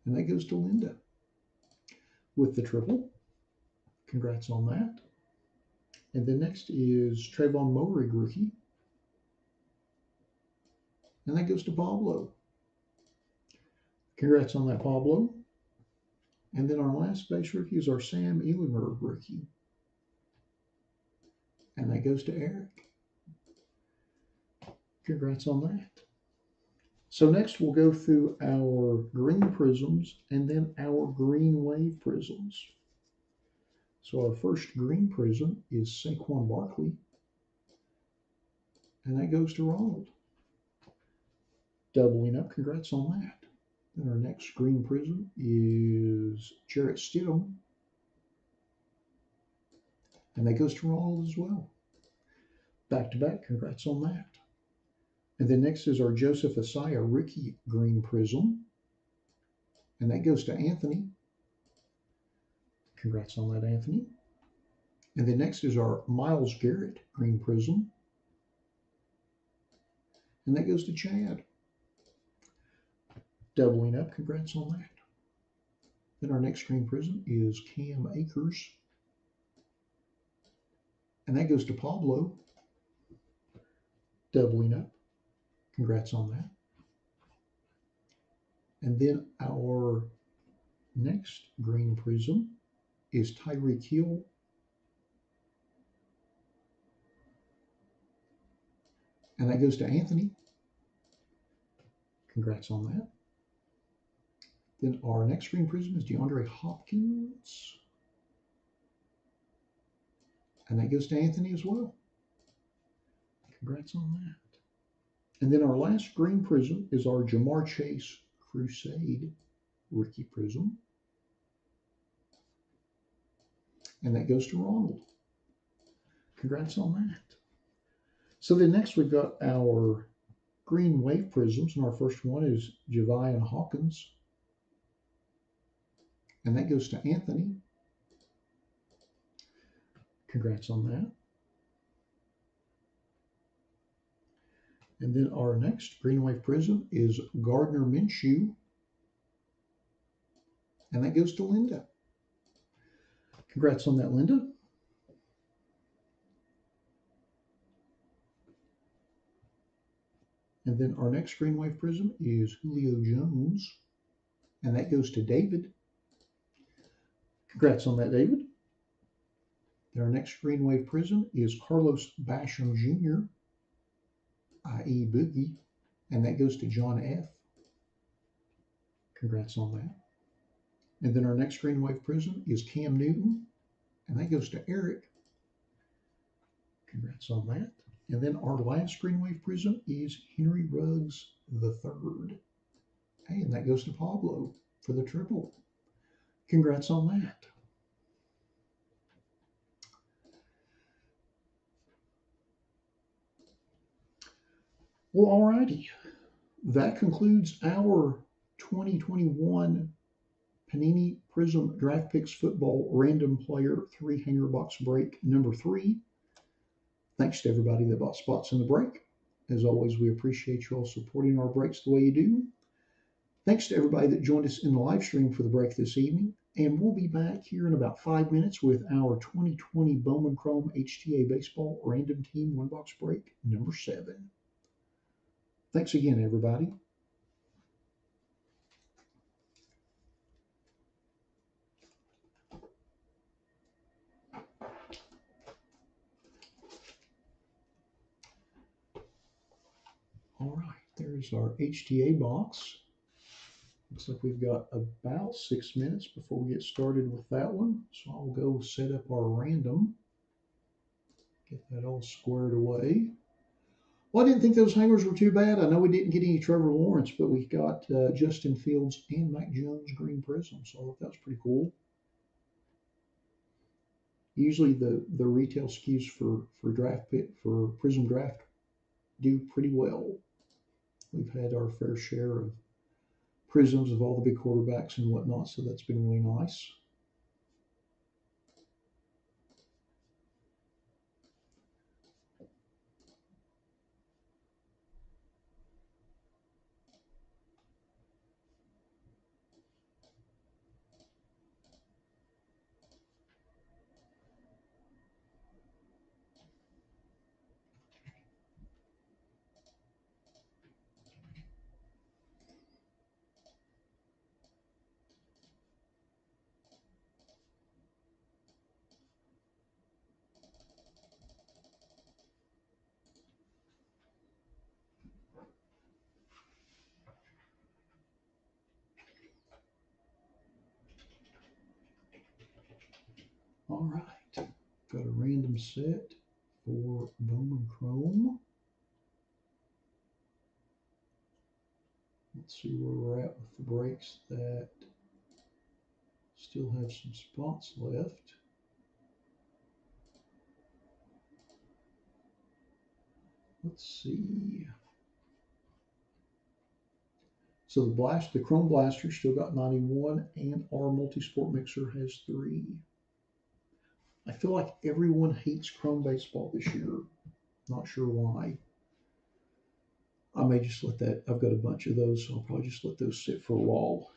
And that goes to Linda with the triple. Congrats on that. And then next is Trayvon Moehrig rookie. And that goes to Pablo. Congrats on that, Pablo. And then our last base rookie is our Sam Ehlinger rookie. And that goes to Eric. Congrats on that. So next we'll go through our green prisms and then our green wave prisms. So our first green prism is Saquon Barkley, and that goes to Ronald. Doubling up, congrats on that. Then our next green prism is Jarrett Stidham, and that goes to Ronald as well. Back to back, congrats on that. And then next is our Joseph Asaya rookie green prism, and that goes to Anthony. Congrats on that, Anthony. And then next is our Myles Garrett green prism, and that goes to Chad. Doubling up, congrats on that. Then our next green prism is Cam Akers, and that goes to Pablo. Doubling up, congrats on that. And then our next green prism is Tyreek Hill, and that goes to Anthony. Congrats on that. Then our next green prism is DeAndre Hopkins, and that goes to Anthony as well. Congrats on that. And then our last green prism is our Jamar Chase Crusade rookie prism, and that goes to Ronald. Congrats on that. So then next we've got our green wave prisms, and our first one is Javian Hawkins, and that goes to Anthony. Congrats on that. And then our next green wave prism is Gardner Minshew, and that goes to Linda. Congrats on that, Linda. And then our next green wave prism is Julio Jones, and that goes to David. Congrats on that, David. Then our next green wave prism is Carlos Basham Jr., i.e. Boogie, and that goes to John F. Congrats on that. And then our next green wave prism is Cam Newton, and that goes to Eric. Congrats on that. And then our last green wave prism is Henry Ruggs III, and that goes to Pablo for the triple. Congrats on that. Well, alrighty. That concludes our 2021 Panini Prism Draft Picks Football Random Player 3-hanger box break number 3. Thanks to everybody that bought spots in the break. As always, we appreciate you all supporting our breaks the way you do. Thanks to everybody that joined us in the live stream for the break this evening. And we'll be back here in about 5 minutes with our 2020 Bowman Chrome HTA Baseball Random Team 1-box break number 7. Thanks again, everybody. All right, there's our HTA box. Looks like we've got about 6 minutes before we get started with that one. So I'll go set up our random, get that all squared away. Well, I didn't think those hangers were too bad. I know we didn't get any Trevor Lawrence, but we got Justin Fields and Mac Jones green prisms. So I thought that was pretty cool. Usually the retail SKUs for Prism Draft do pretty well. We've had our fair share of prisms of all the big quarterbacks and whatnot, so that's been really nice. set for Bowman Chrome. Let's see where we're at with the breaks that still have some spots left. Let's see. So the Chrome Blaster still got 91, and our multi-sport mixer has 3. I feel like everyone hates Chrome baseball this year. Not sure why. I may just let that, I've got a bunch of those, so I'll probably just let those sit for a while.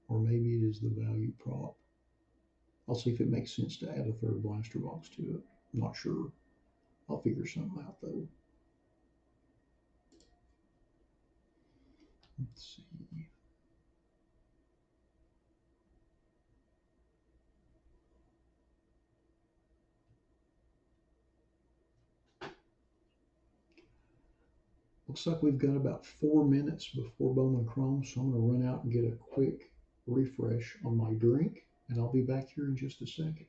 Or maybe it is the value prop. I'll see if it makes sense to add a third blaster box to it. I'm not sure. I'll figure something out though. Let's see. Looks like we've got about 4 minutes before Bowman Chrome, so I'm going to run out and get a quick refresh on my drink, and I'll be back here in just a second.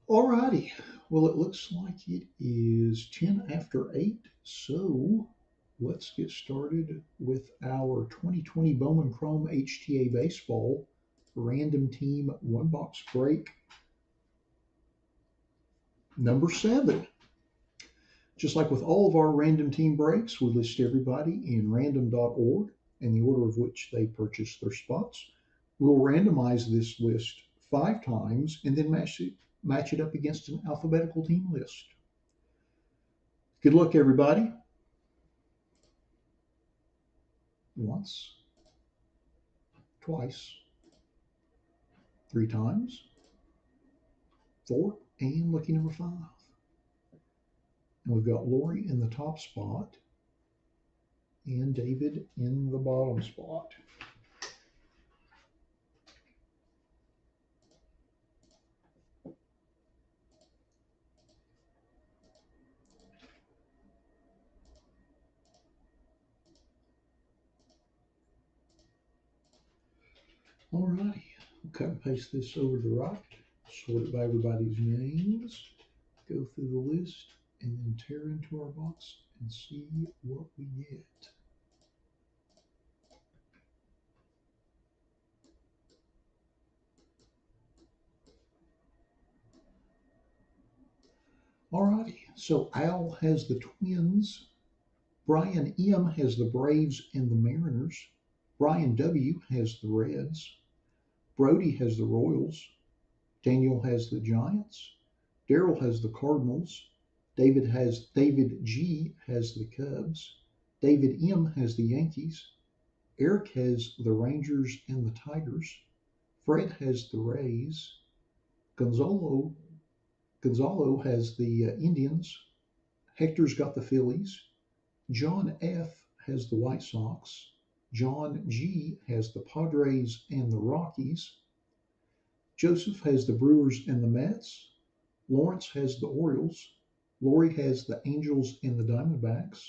Alrighty. Well, it looks like it is 10 after 8, so let's get started with our 2020 Bowman Chrome HTA Baseball Random Team One Box Break number 7. Just like with all of our random team breaks, we list everybody in random.org and the order of which they purchased their spots. We'll randomize this list 5 times and then match it up against an alphabetical team list. Good luck, everybody. Once, twice, 3 times, 4, and lucky number 5. And we've got Lori in the top spot and David in the bottom spot. Alrighty, we'll cut and paste this over to the right, sort it by everybody's names, go through the list, and then tear into our box and see what we get. Alrighty, so Al has the Twins, Brian M has the Braves and the Mariners, Brian W has the Reds, Brody has the Royals, Daniel has the Giants, Daryl has the Cardinals, David G has the Cubs, David M has the Yankees, Eric has the Rangers and the Tigers, Fred has the Rays, Gonzalo has the Indians, Hector's got the Phillies, John F has the White Sox, John G has the Padres and the Rockies, Joseph has the Brewers and the Mets, Lawrence has the Orioles, Lori has the Angels and the Diamondbacks,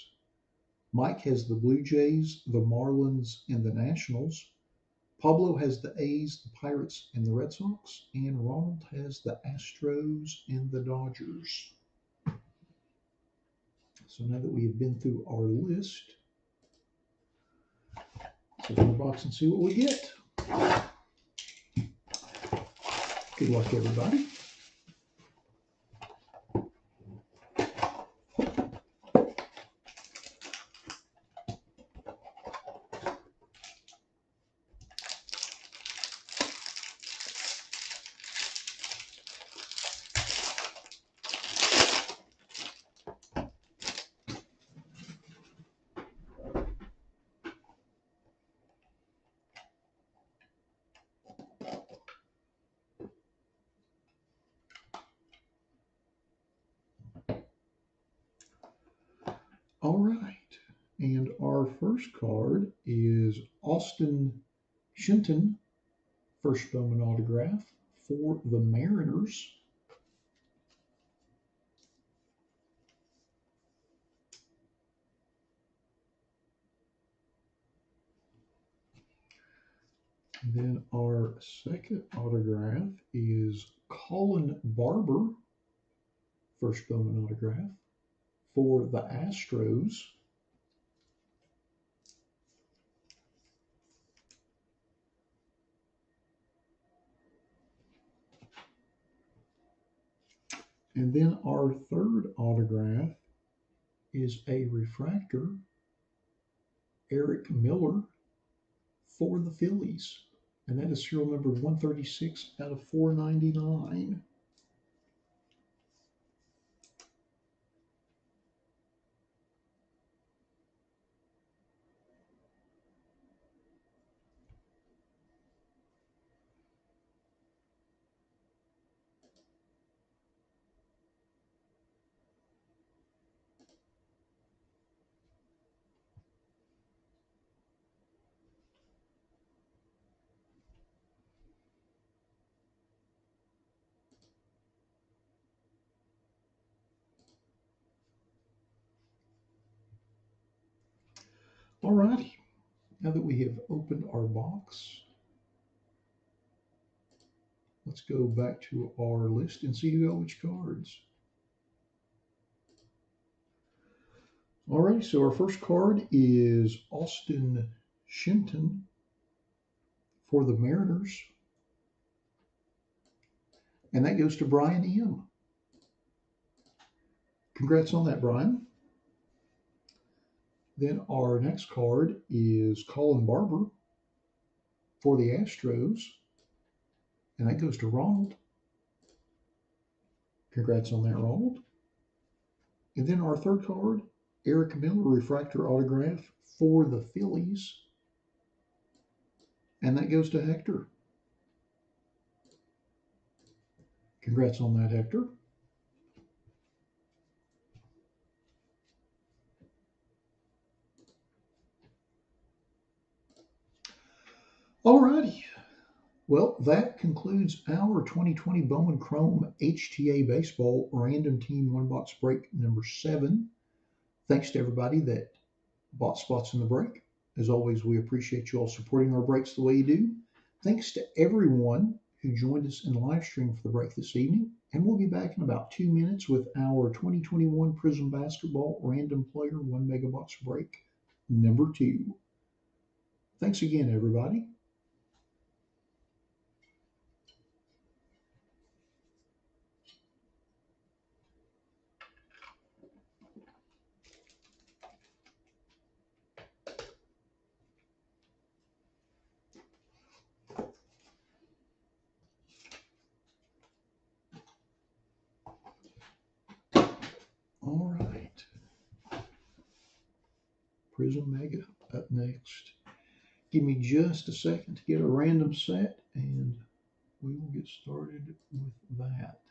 Mike has the Blue Jays, the Marlins, and the Nationals, Pablo has the A's, the Pirates, and the Red Sox, and Ronald has the Astros and the Dodgers. So now that we have been through our list, let's open our box and see what we get. Good luck, everybody. All right, and our first card is Austin Shinton, first Bowman autograph for the Mariners. And then our second autograph is Colin Barber, first Bowman autograph for the Astros. And then our third autograph is a refractor, Eric Miller for the Phillies. And that is serial number 136 out of 499. Alrighty, now that we have opened our box, let's go back to our list and see who got which cards. All right, so our first card is Austin Shenton for the Mariners. And that goes to Brian M. Congrats on that, Brian. Then our next card is Colin Barber for the Astros. And that goes to Ronald. Congrats on that, Ronald. And then our third card, Eric Miller refractor autograph for the Phillies. And that goes to Hector. Congrats on that, Hector. Alrighty. Well, that concludes our 2020 Bowman Chrome HTA Baseball Random Team One Box Break number 7. Thanks to everybody that bought spots in the break. As always, we appreciate you all supporting our breaks the way you do. Thanks to everyone who joined us in the live stream for the break this evening. And we'll be back in about 2 minutes with our 2021 Prism Basketball Random Player 1 Mega Box Break number 2. Thanks again, everybody. All right. Prism Mega up next. Give me just a second to get a random set and we will get started with that.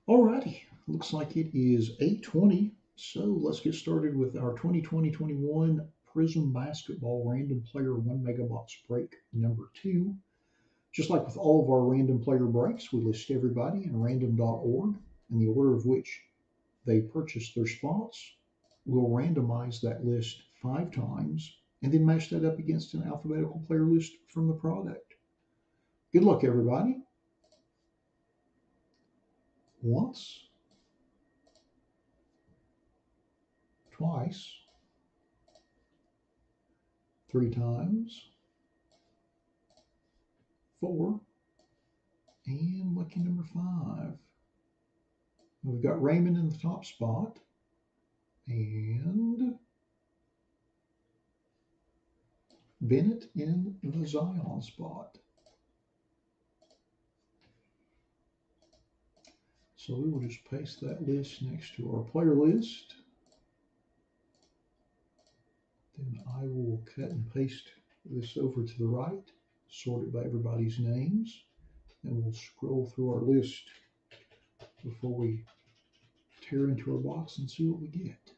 Alrighty, looks like it is 8:20, so let's get started with our 2020-21 Prism Basketball Random Player 1 Mega Box Break number 2. Just like with all of our random player breaks, we list everybody in random.org in the order of which they purchased their spots. We'll randomize that list 5 times and then match that up against an alphabetical player list from the product. Good luck, everybody. Once, twice, 3 times, 4, and lucky number 5. We've got Raymond in the top spot and Bennett in the Zion spot. So we will just paste that list next to our player list. Then I will cut and paste this over to the right, sort it by everybody's names, and we'll scroll through our list before we tear into our box and see what we get.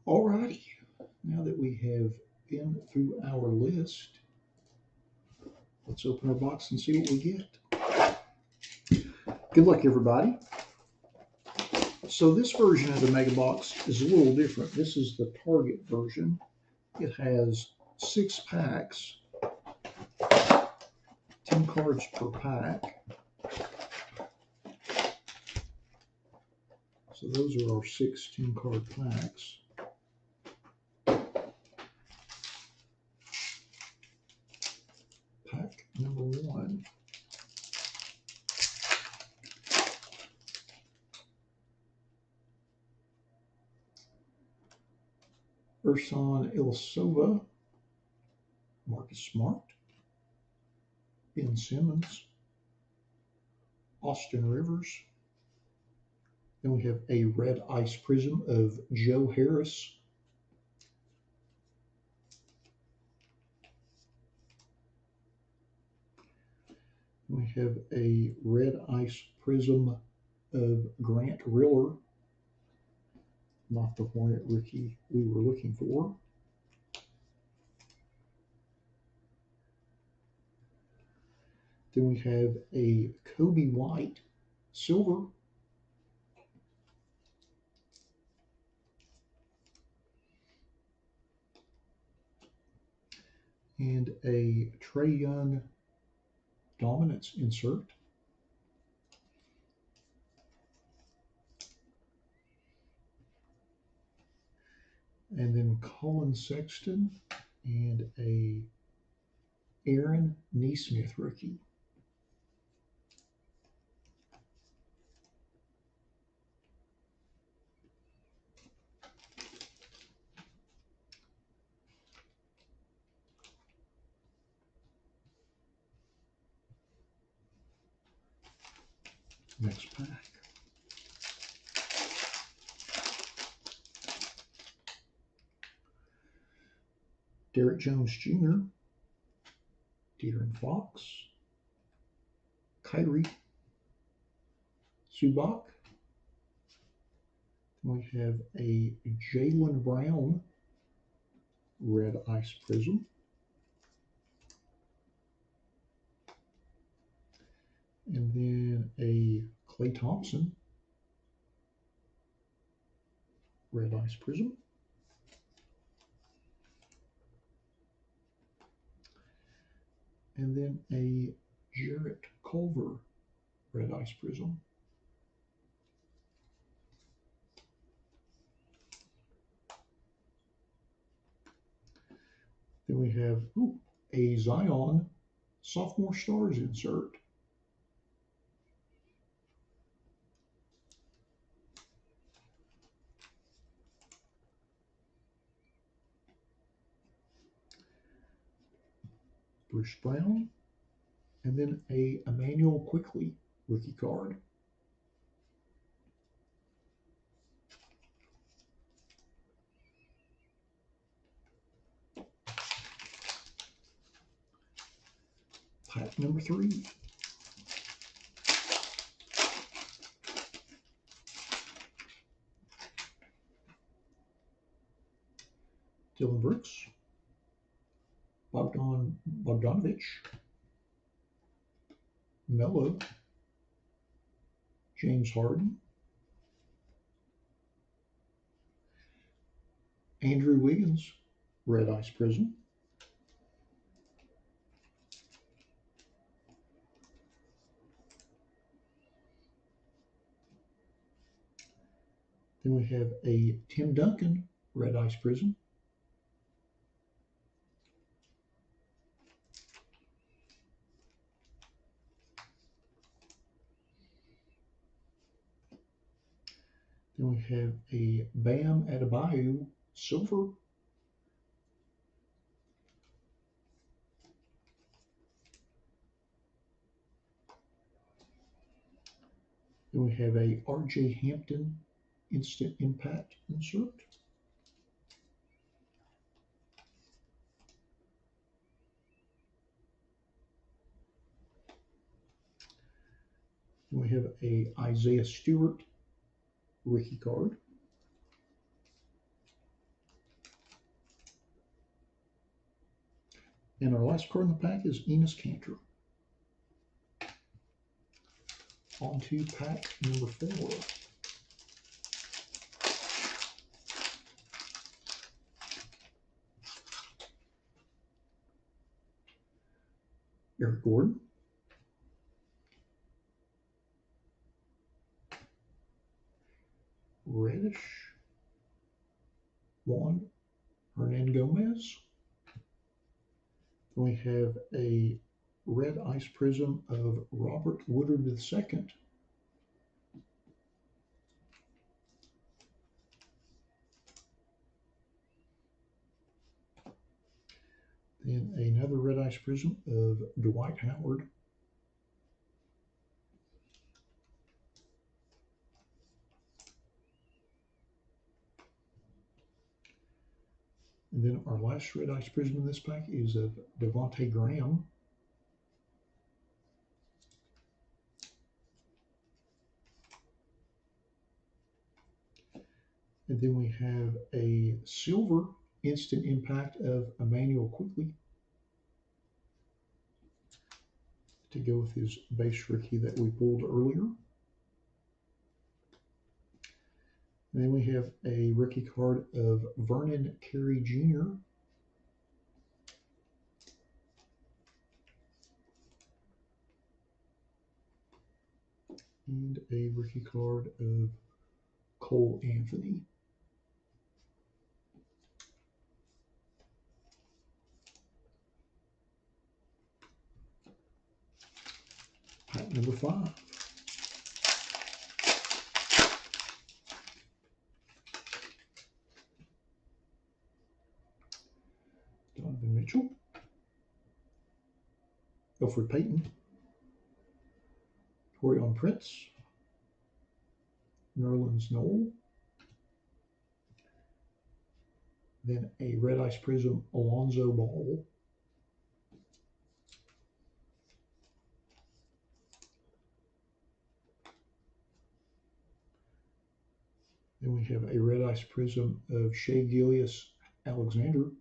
Alrighty, now that we have been through our list, let's open our box and see what we get. Good luck, everybody. So this version of the Mega Box is a little different. This is the Target version. It has 6 packs, 10 cards per pack. So those are our 6 10-card packs. Pack number 1. Urson Ilyasova, Marcus Smart, Ben Simmons, Austin Rivers. Then we have a red Ice Prism of Joe Harris. We have a red Ice Prism of Grant Riller. Not the Hornet rookie we were looking for. Then we have a Kobe White Silver. And a Trae Young Dominance insert. And then Colin Sexton and a Aaron Nesmith rookie. Next pack. Derek Jones Jr., De'Aaron Fox, Kyrie, Zubac. We have a Jaylen Brown red Ice Prism. And then a Klay Thompson red Ice Prism. And then a Jarrett Culver red Ice Prism. Then we have a Zion Sophomore Stars insert. Bruce Brown. And then a Emmanuel Quickly rookie card. Pack number 3. Dylan Brooks, Bogdanovich, Melo, James Harden, Andrew Wiggins, red Ice Prism. Then we have a Tim Duncan red Ice Prism. Then we have a Bam Adebayo silver. Then we have a R.J. Hampton Instant Impact insert. Then we have a Isaiah Stewart rookie card. And our last card in the pack is Enos Cantor. On to pack number 4. Eric Gordon. Reddish. Juan Hernan Gomez. Then we have a red ice prism of Robert Woodard II. Then another red ice prism of Dwight Howard. And then our last red ice prism in this pack is of Devontae Graham. And then we have a silver instant impact of Emmanuel Quigley to go with his base rookie that we pulled earlier. And then we have a rookie card of Vernon Carey Jr. And a rookie card of Cole Anthony. Pack number 5. Donovan Mitchell. Alfred Payton. Torian Prince. Nerlens Noel. Then a red ice prism Alonzo Ball. Then we have a red ice prism of Shai Gilgeous-Alexander.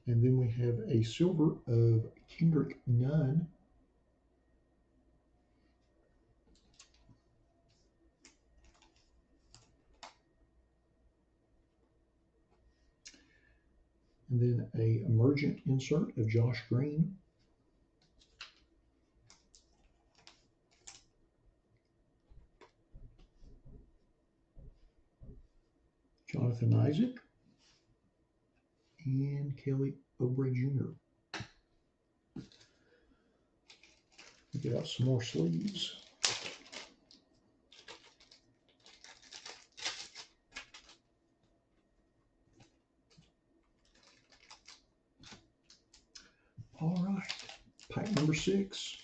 And then we have a silver of Kendrick Nunn. And then a emergent insert of Josh Green. Jonathan Isaac. And Kelly Oubre Jr. Get out some more sleeves. All right, pack number 6.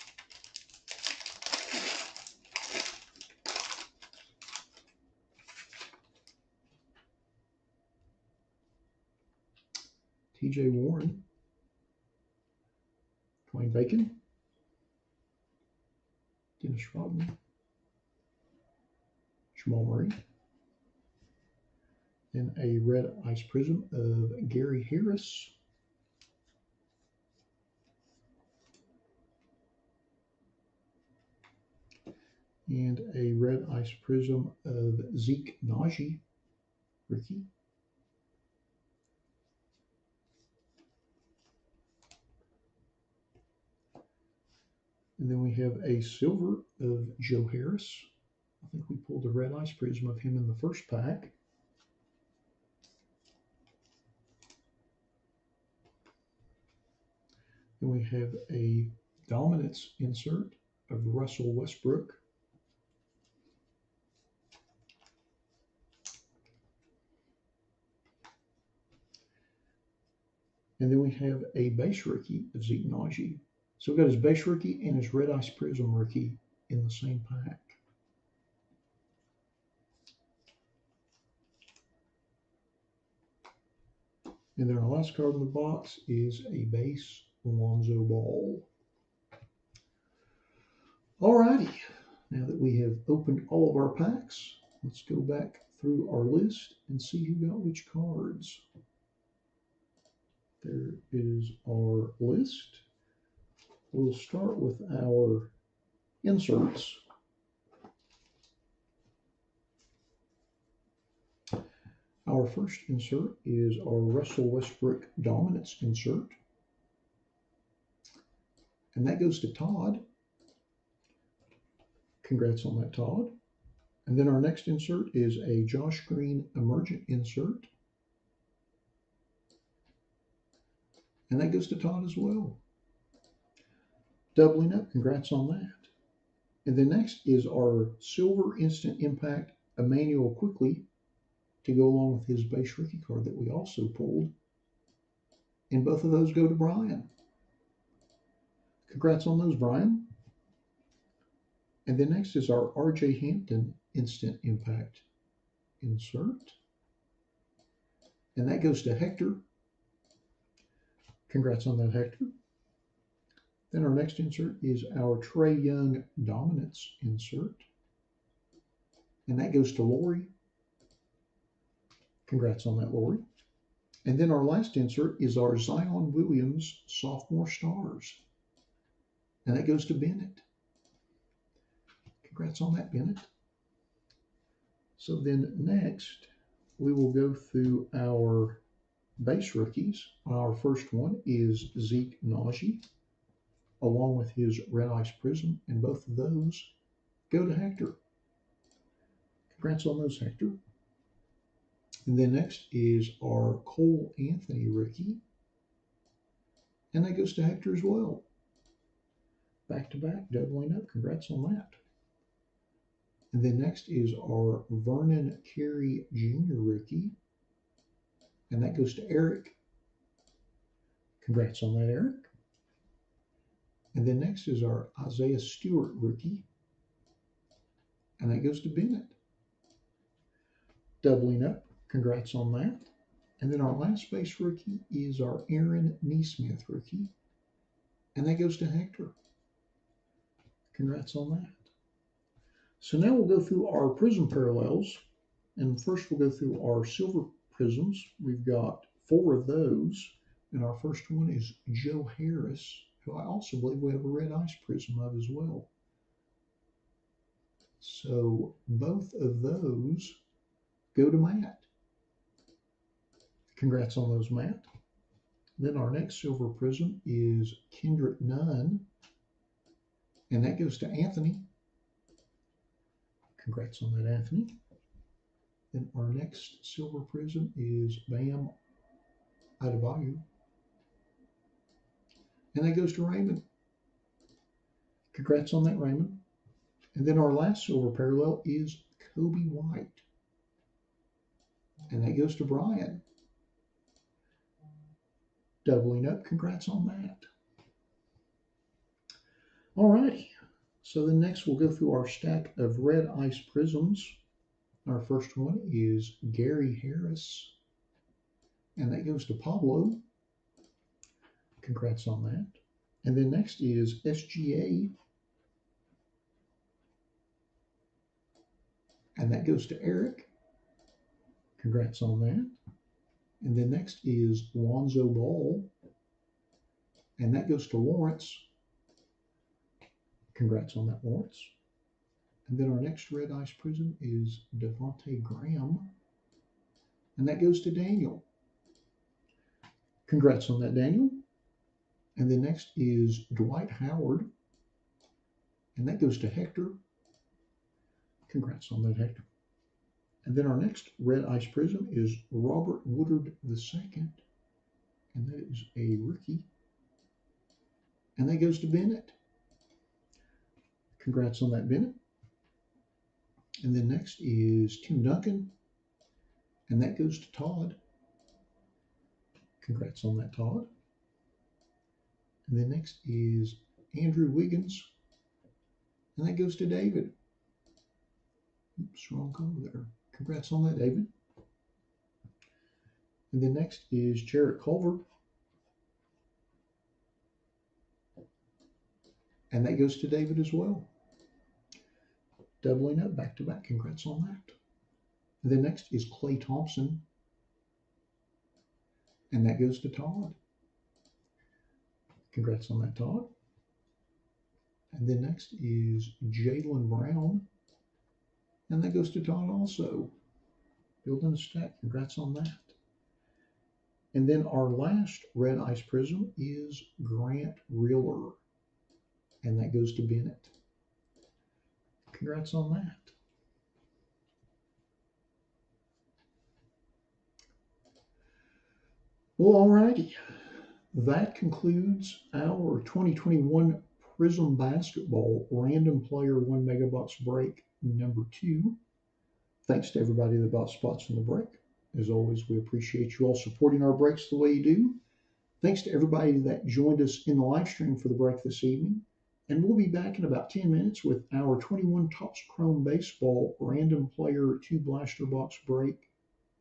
TJ Warren, Dwayne Bacon, Dennis Rodman, Jamal Murray, then a red ice prism of Gary Harris, and a red ice prism of Zeke Naji, rookie. And then we have a silver of Joe Harris. I think we pulled a red ice prism of him in the first pack. Then we have a dominance insert of Russell Westbrook. And then we have a base rookie of Zeke Naji. So we've got his base rookie and his red ice prism rookie in the same pack. And then our last card in the box is a base Alonzo Ball. Alrighty, Now that we have opened all of our packs, let's go back through our list and see who got which cards. There is our list. We'll start with our inserts. Our first insert is our Russell Westbrook Dominance insert. And that goes to Todd. Congrats on that, Todd. And then our next insert is a Josh Green Emergent insert. And that goes to Todd as well. Doubling up, congrats on that. And then next is our Silver Instant Impact Emmanuel Quickly to go along with his base rookie card that we also pulled. And both of those go to Brian. Congrats on those, Brian. And then next is our RJ Hampton Instant Impact insert. And that goes to Hector. Congrats on that, Hector. Then our next insert is our Trae Young Dominance insert. And that goes to Lori. Congrats on that, Lori. And then our last insert is our Zion Williams Sophomore Stars. And that goes to Bennett. Congrats on that, Bennett. So then next, we will go through our base rookies. Our first one is Zeke Najee, along with his Red Ice Prism, and both of those go to Hector. Congrats on those, Hector. And then next is our Cole Anthony rookie, and that goes to Hector as well. Back to back, doubling up. Congrats on that. And then next is our Vernon Carey Jr. rookie, and that goes to Eric. Congrats on that, Eric. And then next is our Isaiah Stewart rookie, and that goes to Bennett. Doubling up. Congrats on that. And then our last base rookie is our Aaron Neesmith rookie, and that goes to Hector. Congrats on that. So now we'll go through our Prism parallels, and first we'll go through our Silver Prisms. We've got 4 of those, and our first one is Joe Harris, who I also believe we have a Red Ice Prism of as well. So both of those go to Matt. Congrats on those, Matt. Then our next Silver Prism is Kendrick Nunn, and that goes to Anthony. Congrats on that, Anthony. Then our next Silver Prism is Bam Adebayo, and that goes to Raymond. Congrats on that, Raymond. And then our last Silver parallel is Kobe White, and that goes to Brian. Doubling up, congrats on that. All righty. So then next we'll go through our stack of Red Ice Prisms. Our first one is Gary Harris, and that goes to Pablo. Congrats on that. And then next is SGA, and that goes to Eric. Congrats on that. And then next is Lonzo Ball, and that goes to Lawrence. Congrats on that, Lawrence. And then our next Red Ice Prism is Devontae Graham, and that goes to Daniel. Congrats on that, Daniel. And then next is Dwight Howard, and that goes to Hector. Congrats on that, Hector. And then our next Red Ice Prism is Robert Woodard II, and that is a rookie, and that goes to Bennett. Congrats on that, Bennett. And then next is Tim Duncan, and that goes to Todd. Congrats on that, Todd. And then next is Andrew Wiggins, and that goes to David. Oops, wrong color there. Congrats on that, David. And then next is Jarrett Culver, and that goes to David as well. doubling up back to back. Congrats on that. And then next is Clay Thompson, and that goes to Todd. Congrats on that, Todd. And then next is Jalen Brown, and that goes to Todd also. Building a stack. Congrats on that. And then our last red ice prism is Grant Reeler, and that goes to Bennett. Congrats on that. Well, alrighty. That concludes our 2021 Prism Basketball Random Player 1 Megabox Break number 2. Thanks to everybody that bought spots in the break. As always, we appreciate you all supporting our breaks the way you do. Thanks to everybody that joined us in the live stream for the break this evening. And we'll be back in about 10 minutes with our 21 Topps Chrome Baseball Random Player 2 Blaster Box Break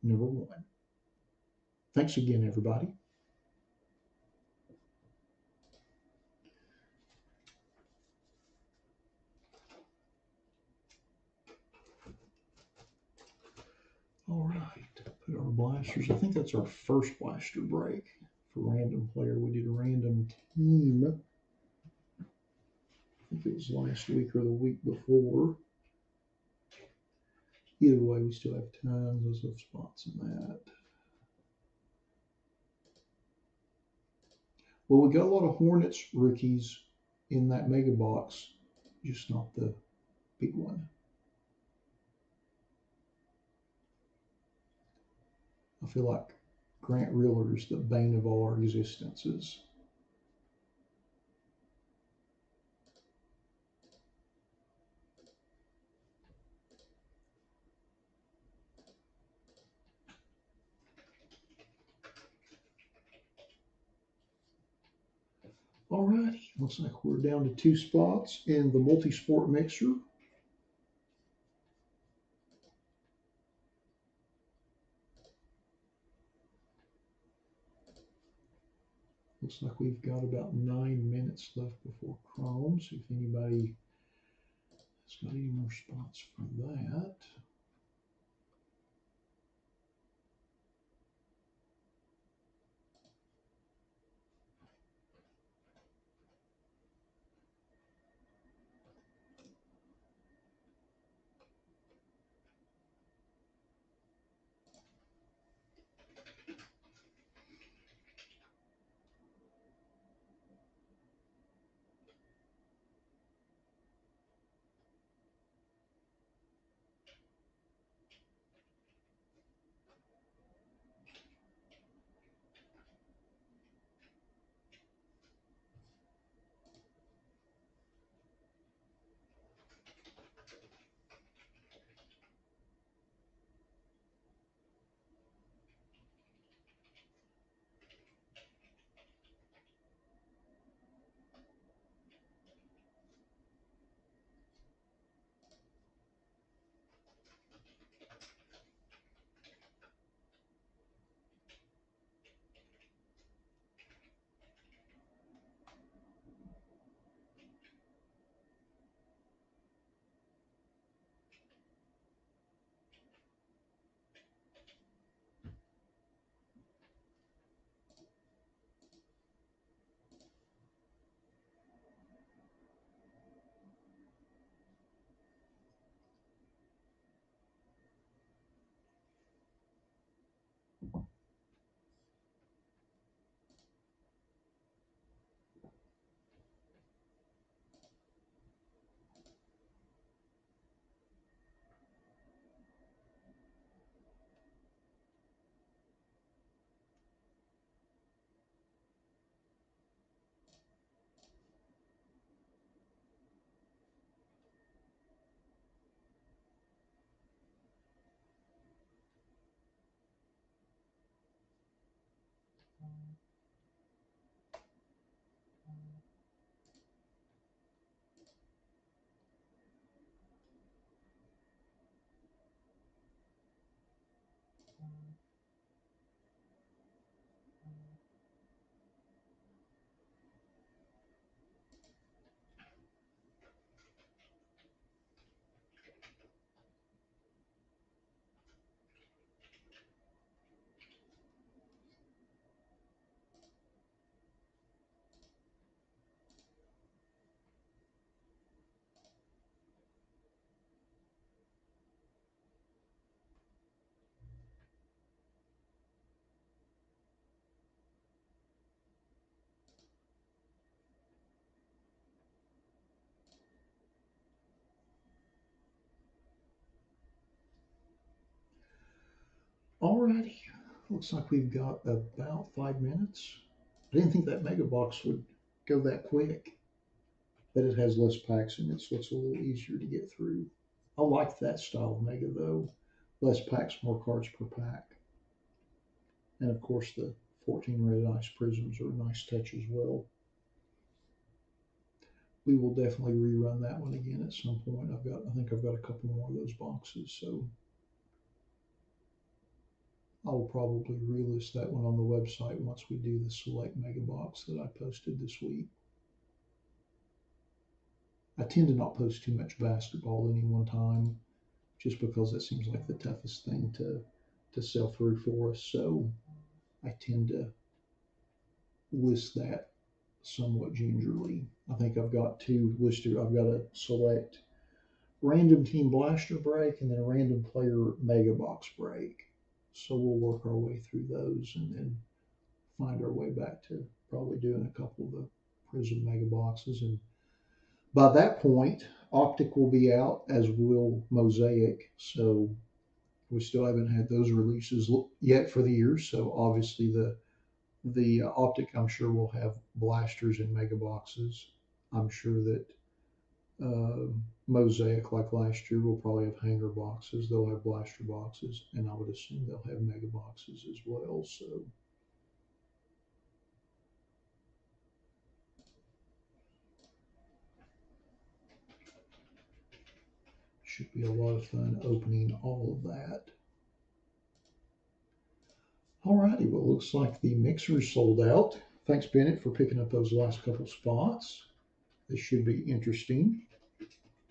number 1. Thanks again, everybody. All right, put our blasters. I think that's our first blaster break for random player. We did a random team. I think it was last week or the week before. Either way, we still have tons of spots in that. Well, we got a lot of Hornets rookies in that mega box, just not the big one. I feel like Grant Reeler is the bane of all our existences. Alrighty, looks like we're down to 2 spots in the multi-sport mixer. Looks like we've got about 9 minutes left before Chrome. See if anybody has got any more spots from that. Alrighty, looks like we've got about 5 minutes. I didn't think that mega box would go that quick, but it has less packs in it, so it's a little easier to get through. I like that style of mega though. Less packs, more cards per pack. And of course, the 14 red ice prisms are a nice touch as well. We will definitely rerun that one again at some point. I think I've got a couple more of those boxes, so I will probably relist that one on the website once we do the select mega box that I posted this week. I tend to not post too much basketball at any one time, just because that seems like the toughest thing to sell through for us. So I tend to list that somewhat gingerly. I think I've got two listed. I've got a select random team blaster break and then a random player mega box break. So we'll work our way through those and then find our way back to probably doing a couple of the Prism mega boxes. And by that point, Optic will be out, as will Mosaic. So we still haven't had those releases yet for the year. So obviously the Optic, I'm sure, will have blasters and mega boxes. I'm sure that Mosaic, like last year, will probably have hanger boxes. They'll have blaster boxes, and I would assume they'll have mega boxes as well. So should be a lot of fun opening all of that. Alrighty, well, looks like the mixer is sold out. Thanks, Bennett, for picking up those last couple spots. This should be interesting.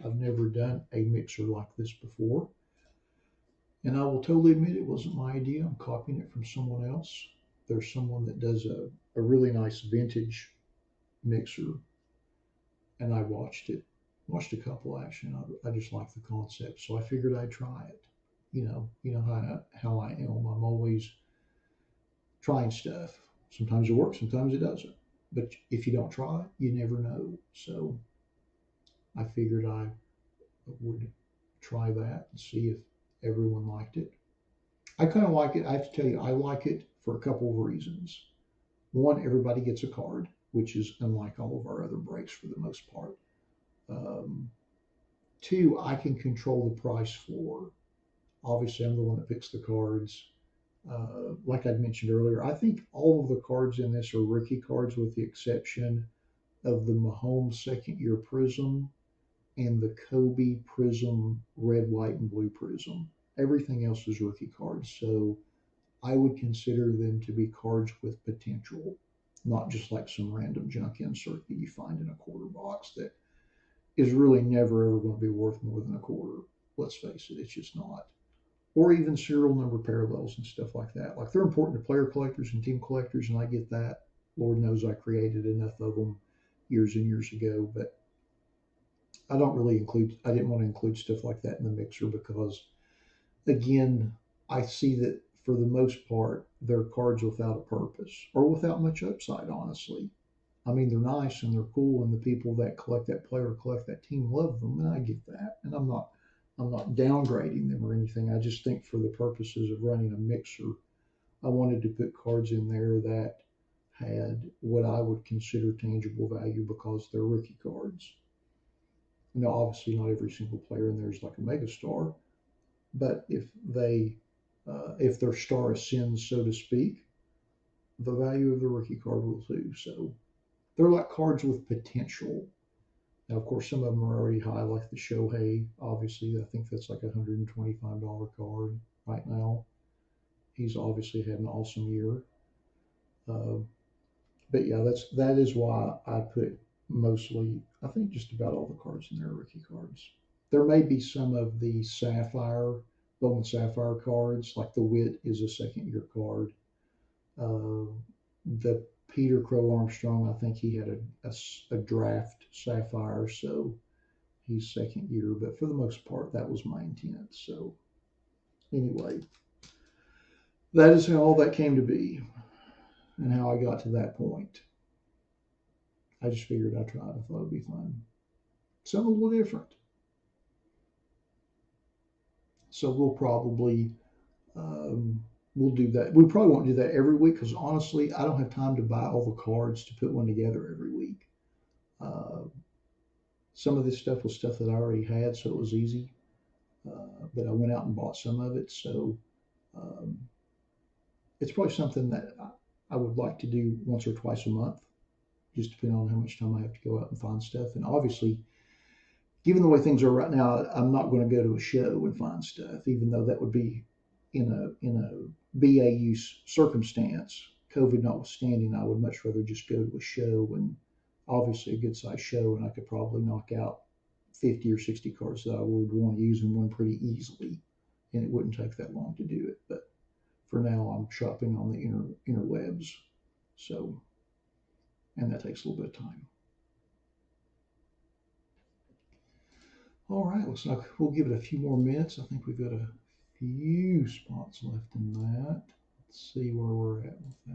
I've never done a mixer like this before. And I will totally admit it wasn't my idea. I'm copying it from someone else. There's someone that does a really nice vintage mixer, and I watched a couple actually, and I just like the concept, so I figured I'd try it. You know how I am. I'm always trying stuff. Sometimes it works, sometimes it doesn't. But if you don't try, you never know. So I figured I would try that and see if everyone liked it. I kind of like it. I have to tell you, I like it for a couple of reasons. One, everybody gets a card, which is unlike all of our other breaks for the most part. Um, Two, I can control the price floor. Obviously, I'm the one that picks the cards. Like I'd mentioned earlier, I think all of the cards in this are rookie cards with the exception of the Mahomes second year Prism and the Kobe Prism red, white, and blue Prism. Everything else is rookie cards. So I would consider them to be cards with potential, not just like some random junk insert that you find in a quarter box that is really never ever going to be worth more than a quarter. Let's face it, it's just not. Or even serial number parallels and stuff like that. Like they're important to player collectors and team collectors, and I get that. Lord knows I created enough of them years and years ago, but I didn't want to include stuff like that in the mixer because, again, I see that for the most part, they're cards without a purpose or without much upside, honestly. I mean, they're nice and they're cool, and the people that collect that player, collect that team, love them, and I get that. And I'm not downgrading them or anything. I just think for the purposes of running a mixer, I wanted to put cards in there that had what I would consider tangible value because they're rookie cards. Now, obviously, not every single player in there is like a megastar, but if their star ascends, so to speak, the value of the rookie card will too. So they're like cards with potential. Now, of course, some of them are already high, like the Shohei. Obviously, I think that's like a $125 card right now. He's obviously had an awesome year. Uh, but yeah, that is why I put mostly, I think just about all the cards in there are rookie cards. There may be some of the Bowman Sapphire cards, like the Wit is a second year card. Uh, the Peter Crow Armstrong, I think he had a draft Sapphire, so he's second year. But for the most part, that was my intent. So anyway, that is how all that came to be and how I got to that point. I just figured I'd try it. I thought it'd be fun. Something a little different. So we'll probably we'll do that. We probably won't do that every week because honestly, I don't have time to buy all the cards to put one together every week. Uh, some of this stuff was stuff that I already had, so it was easy. But I went out and bought some of it, so um, it's probably something that I would like to do once or twice a month, just depending on how much time I have to go out and find stuff. And obviously, given the way things are right now, I'm not going to go to a show and find stuff, even though that would be in a BAU circumstance, COVID notwithstanding. I would much rather just go to a show, and obviously a good sized show, and I could probably knock out 50 or 60 cards that I would want to use in one pretty easily, and it wouldn't take that long to do it. But for now, I'm shopping on the interwebs, so and that takes a little bit of time. All right, looks like we'll give it a few more minutes. I think we've got a few spots left in that. Let's see where we're at with that.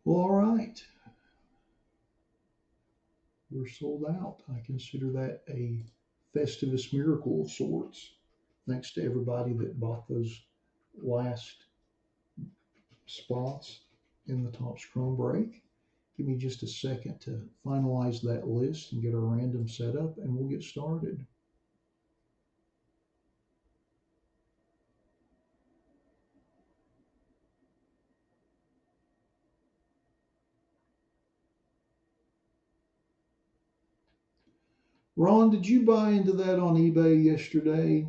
Well, all right. We're sold out. I consider that a Festivus miracle of sorts. Thanks to everybody that bought those last spots in the Topps Chrome break. Give me just a second to finalize that list and get our random set up, and we'll get started. Ron, did you buy into that on eBay yesterday?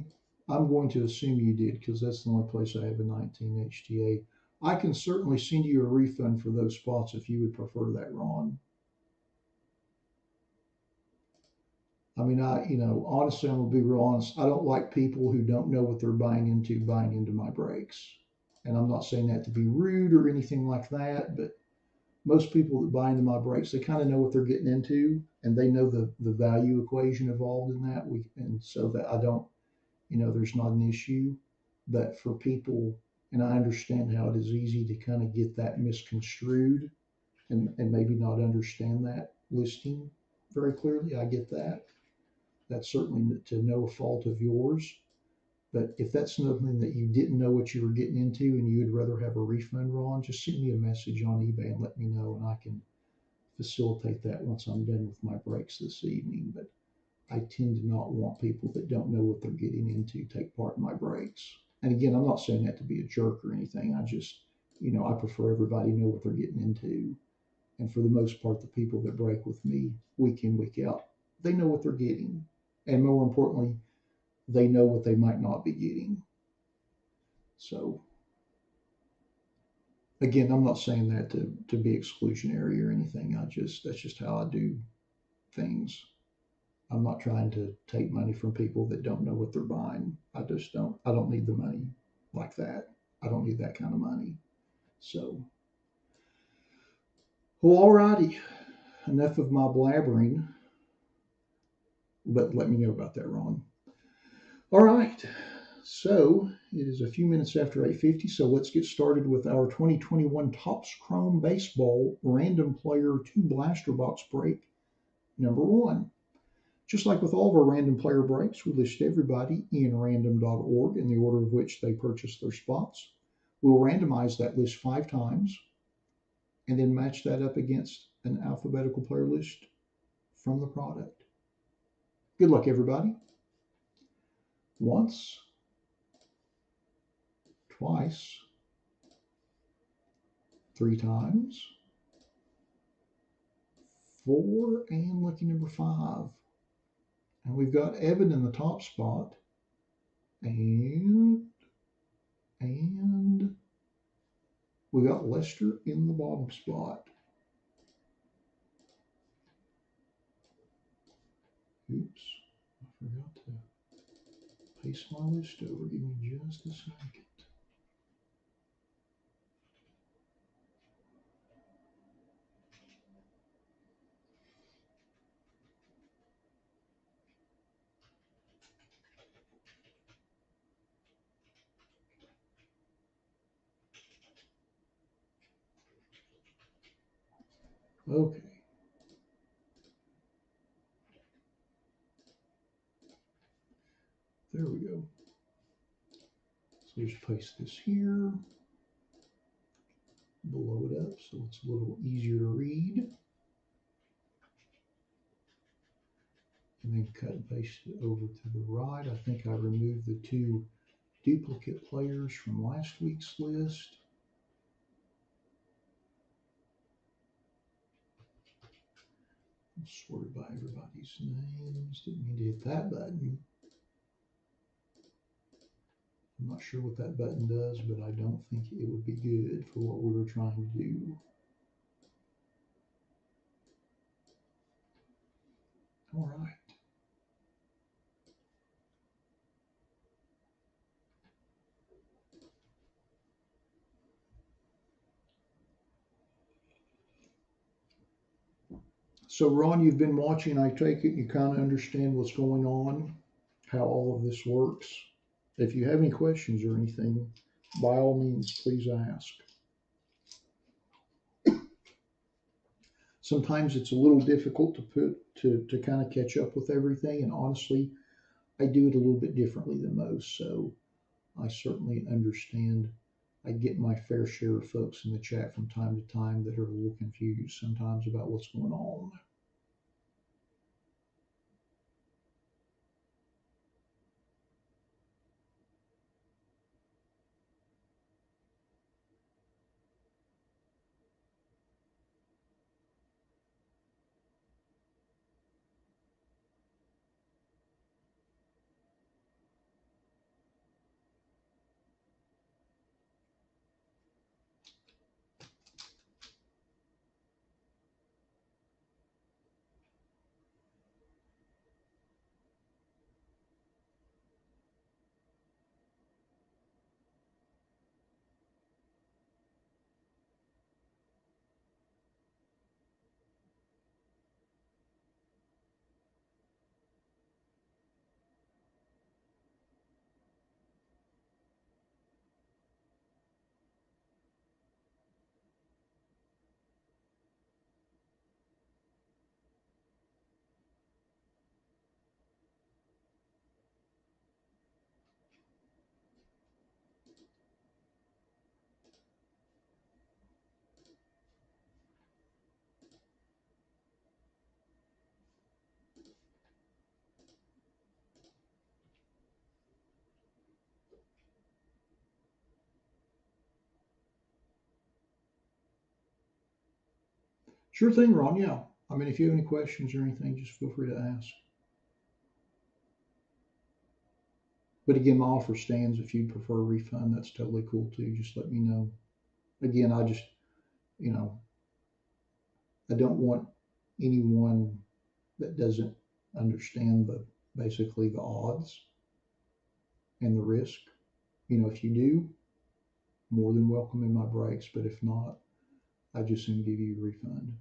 I'm going to assume you did because that's the only place I have a 19 HTA. I can certainly send you a refund for those spots if you would prefer that, Ron. I mean, honestly, I'm gonna be real honest. I don't like people who don't know what they're buying into my breaks. And I'm not saying that to be rude or anything like that, but most people that buy into my breaks, they kind of know what they're getting into, and they know the value equation involved in that. And so that I don't, there's not an issue. But for people, and I understand how it is easy to kind of get that misconstrued and maybe not understand that listing very clearly. I get that. That's certainly to no fault of yours. But if that's something that you didn't know what you were getting into and you would rather have a refund, Ron, just send me a message on eBay and let me know, and I can facilitate that once I'm done with my breaks this evening. But I tend to not want people that don't know what they're getting into take part in my breaks. And again, I'm not saying that to be a jerk or anything. I just, I prefer everybody know what they're getting into. And for the most part, the people that break with me week in, week out, they know what they're getting. And more importantly, they know what they might not be getting. So again, I'm not saying that to be exclusionary or anything. That's just how I do things. I'm not trying to take money from people that don't know what they're buying. I don't need the money like that. I don't need that kind of money. So, well, alrighty. Enough of my blabbering. But let me know about that, Ron. All right. So it is a few minutes after 8:50, so let's get started with our 2021 Topps Chrome Baseball Random Player 2 Blaster Box break number 1. Just like with all of our random player breaks, we list everybody in random.org in the order of which they purchased their spots. We'll randomize that list 5 times and then match that up against an alphabetical player list from the product. Good luck, everybody. Once, twice, 3 times, 4, and lucky number 5. And we've got Evan in the top spot. And we got Lester in the bottom spot. Oops, I forgot to paste my list over. Give me just a second. Okay. There we go. So just paste this here, blow it up so it's a little easier to read. And then cut and paste it over to the right. I think I removed the two duplicate players from last week's list. Sort by everybody's names. Didn't mean to hit that button. I'm not sure what that button does, but I don't think it would be good for what we were trying to do. All right. So Ron, you've been watching, I take it you kind of understand what's going on, how all of this works. If you have any questions or anything, by all means, please ask. Sometimes it's a little difficult to kind of catch up with everything, and honestly, I do it a little bit differently than most, so I certainly understand. I get my fair share of folks in the chat from time to time that are a little confused sometimes about what's going on. Sure thing, Ron. Yeah. I mean, if you have any questions or anything, just feel free to ask. But again, my offer stands. If you prefer a refund, that's totally cool too. Just let me know. Again, I just, you know, I don't want anyone that doesn't understand basically the odds and the risk. You know, if you do, more than welcome in my breaks. But if not, I just soon give you a refund.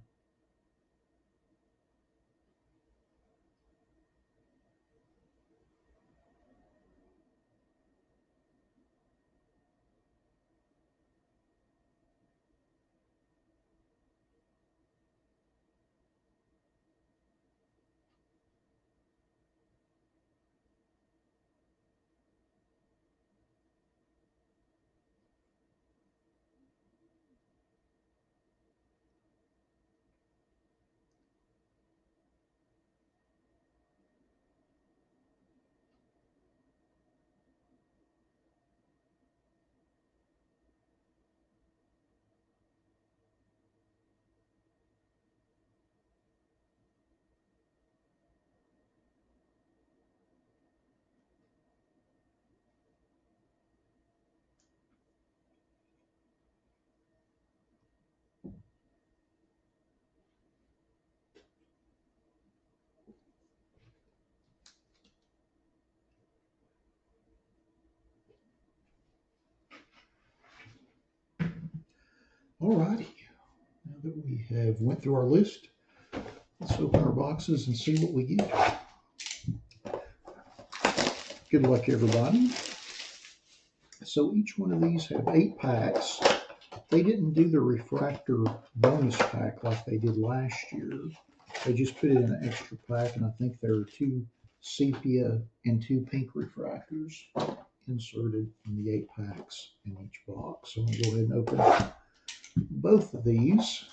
All righty. Now that we have went through our list, let's open our boxes and see what we get. Good luck, everybody. So each one of these have 8 packs. They didn't do the refractor bonus pack like they did last year. They just put it in an extra pack, and I think there are 2 sepia and 2 pink refractors inserted in the 8 packs in each box. So I'm going to go ahead and open both of these.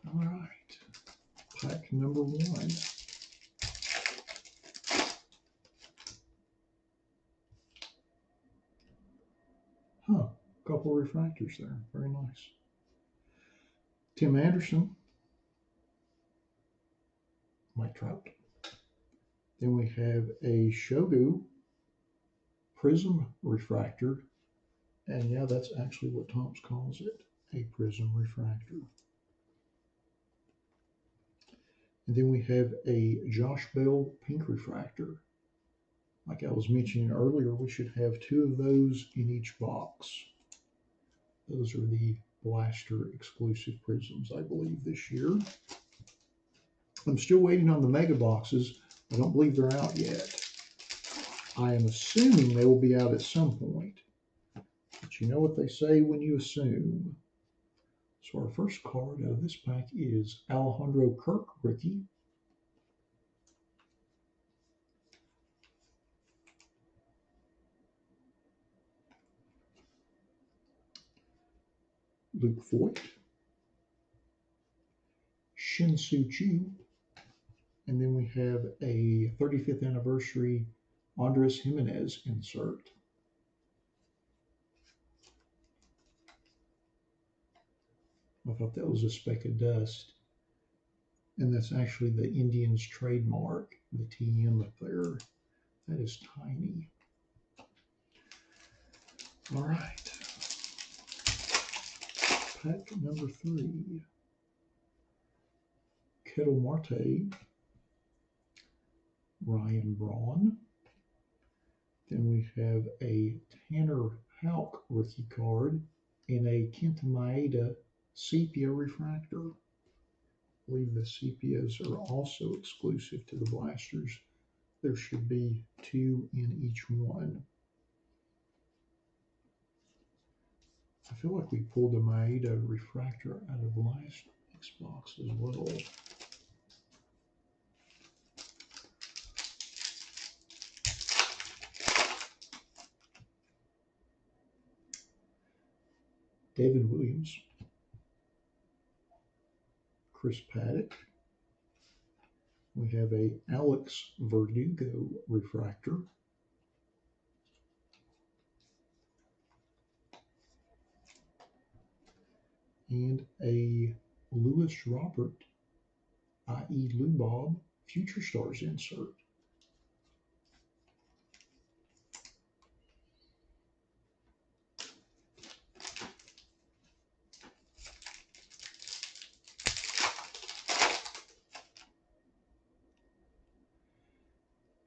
All right, pack number 1. Huh, a couple of refractors there. Very nice. Tim Anderson, Mike Trout. Then we have a Shogu Prism refractor. And yeah, that's actually what Tom's calls it, a prism refractor. And then we have a Josh Bell pink refractor. Like I was mentioning earlier, we should have 2 of those in each box. Those are the Blaster exclusive prisms, I believe, this year. I'm still waiting on the mega boxes. I don't believe they're out yet. I am assuming they will be out at some point. But you know what they say when you assume. So our first card out of this pack is Alejandro Kirk rookie. Luke Voigt, Shin-Soo Choo, and then we have a 35th anniversary Andres Jimenez insert. I thought that was a speck of dust, and that's actually the Indians trademark, the TM up there. That is tiny. All right. Pack number 3. Kettle Marte, Ryan Braun. Then we have a Tanner Houck rookie card and a Kenta Maeda sepia refractor. I believe the sepias are also exclusive to the blasters. There should be 2 in each one. I feel like we pulled the Maeda refractor out of last week's box as well. David Williams, Chris Paddock. We have a Alex Verdugo refractor. And a Lewis Robert, i.e. Lou Bob, Future Stars insert.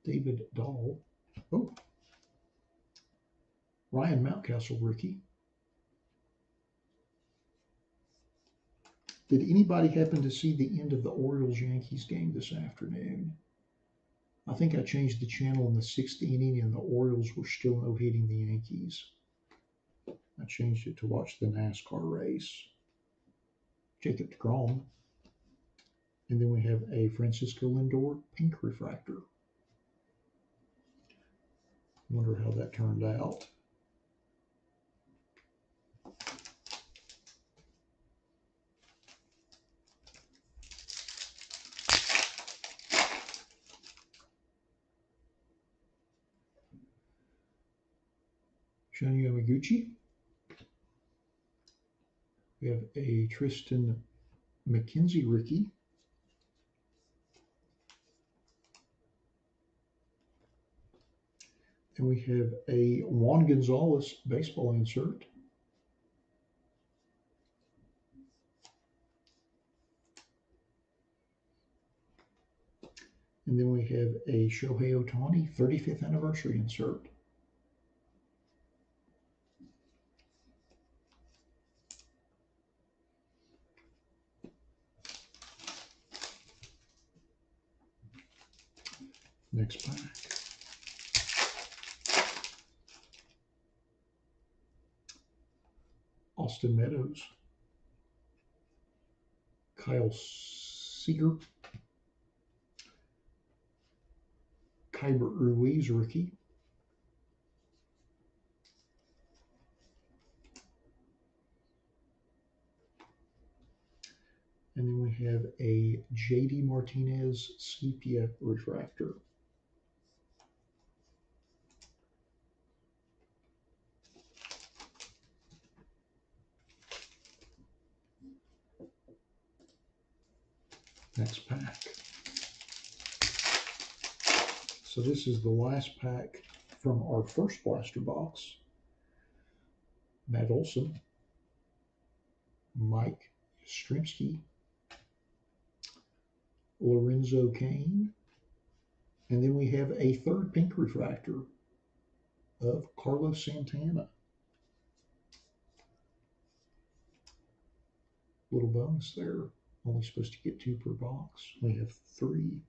David Dahl. Oh. Ryan Mountcastle rookie. Did anybody happen to see the end of the Orioles-Yankees game this afternoon? I think I changed the channel in the 6th inning and the Orioles were still no-hitting the Yankees. I changed it to watch the NASCAR race. Jacob deGrom. And then we have a Francisco Lindor pink refractor. Wonder how that turned out. Shun Yamaguchi. We have a Tristan McKenzie rookie. And we have a Juan Gonzalez baseball insert. And then we have a Shohei Ohtani 35th anniversary insert. Next pack. Austin Meadows. Kyle Seager. Kyber Ruiz, rookie. And then we have a JD Martinez Sepia refractor. Next pack. So this is the last pack from our first blaster box. Matt Olson, Mike Yastrzemski, Lorenzo Cain, and then we have a third pink refractor of Carlos Santana. Little bonus there. Only supposed to get 2 per box. We have 3.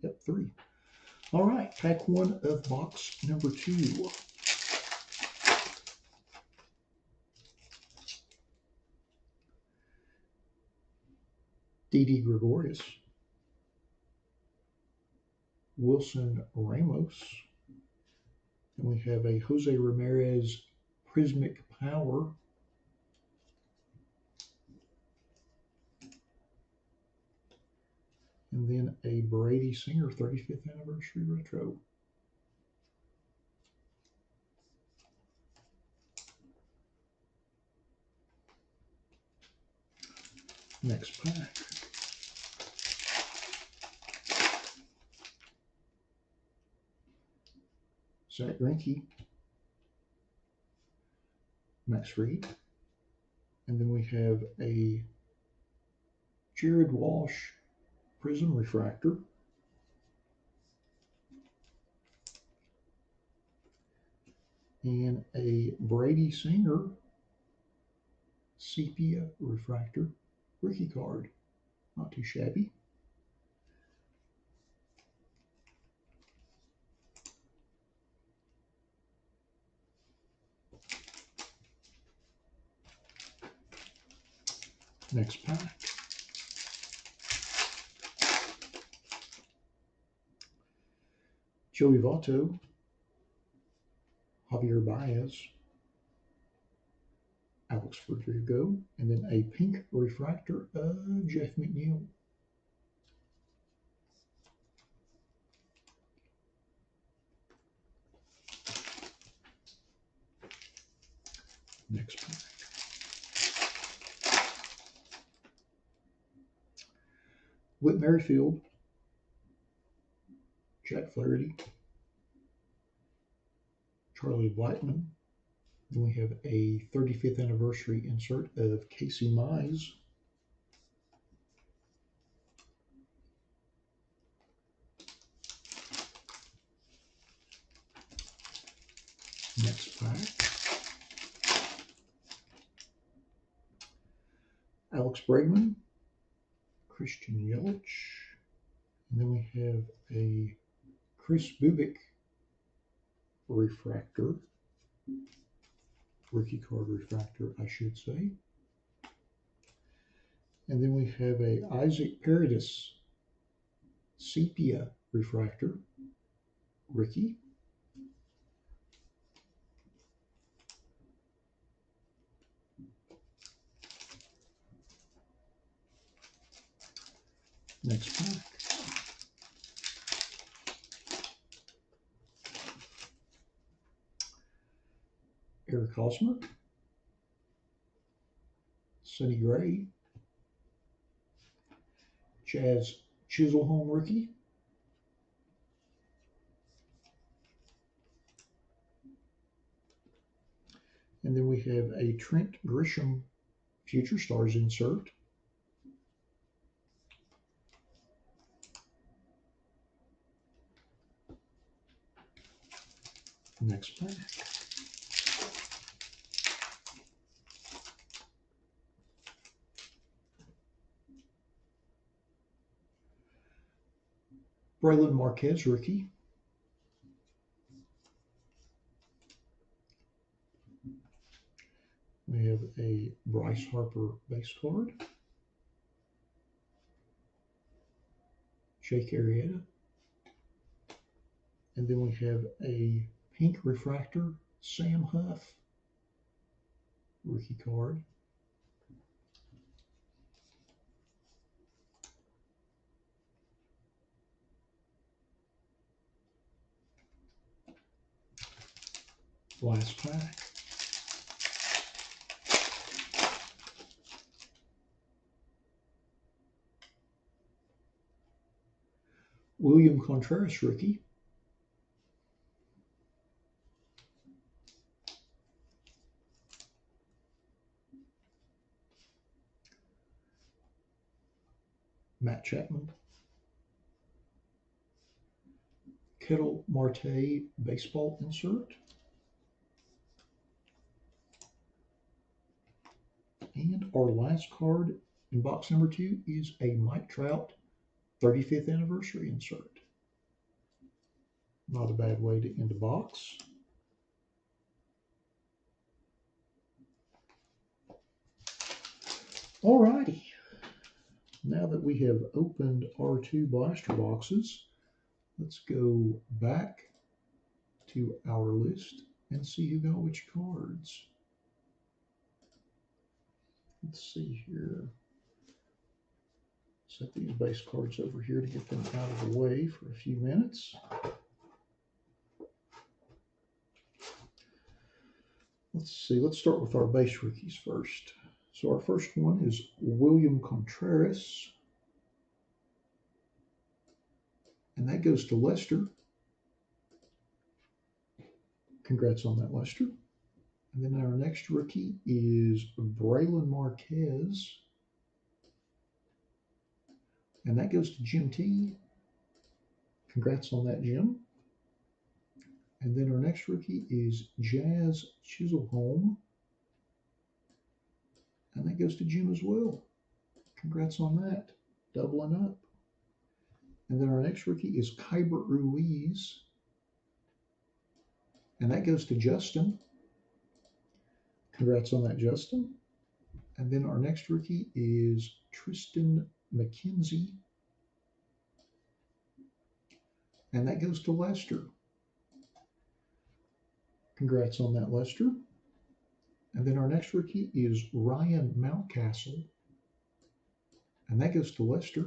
Yep, 3. All right, pack 1 of box number 2. Didi Gregorius, Wilson Ramos, and we have a Jose Ramirez Prismic Power, and then a Brady Singer 35th Anniversary Retro. Next pack. Zach Greinke, Max Reed, and then we have a Jared Walsh Prism refractor, and a Brady Singer Sepia refractor rookie card. Not too shabby. Next pack. Joey Votto, Javier Baez, Alex Verdugo, and then a pink refractor of Jeff McNeil. Next pack. Whit Merrifield, Jack Flaherty, Charlie Blackmon. Then we have a 35th anniversary insert of Casey Mize. Next pack. Alex Bregman, Christian Yelich. And then we have a Chris Bubik refractor. Rookie card refractor, I should say. And then we have a Isaac Paredes Sepia refractor, rookie. Next pack. Eric Hosmer, Sonny Gray, Chaz Chiselholm rookie, and then we have a Trent Grisham Future Stars insert. Next pack. Braylon Marquez rookie, We have a Bryce Harper base card. Jake Arrieta. And then we have a pink refractor, Sam Huff, rookie card. Last pack. William Contreras, rookie. Matt Chapman. Kettle Marte baseball insert. And our last card in box number 2 is a Mike Trout 35th anniversary insert. Not a bad way to end a box. Alrighty. Now that we have opened our 2 blaster boxes, let's go back to our list and see who got which cards. Let's see here. Set these base cards over here to get them out of the way for a few minutes. Let's see, let's start with our base rookies first. So our first one is William Contreras. And that goes to Lester. Congrats on that, Lester. And then our next rookie is Braylon Marquez. And that goes to Jim T. Congrats on that, Jim. And then our next rookie is Jazz Chiselholm. And that goes to Jim as well. Congrats on that. Doubling up. And then our next rookie is Kyber Ruiz. And that goes to Justin. Congrats on that, Justin. And then our next rookie is Tristan McKenzie. And that goes to Lester. Congrats on that, Lester. And then our next rookie is Ryan Mountcastle. And that goes to Lester.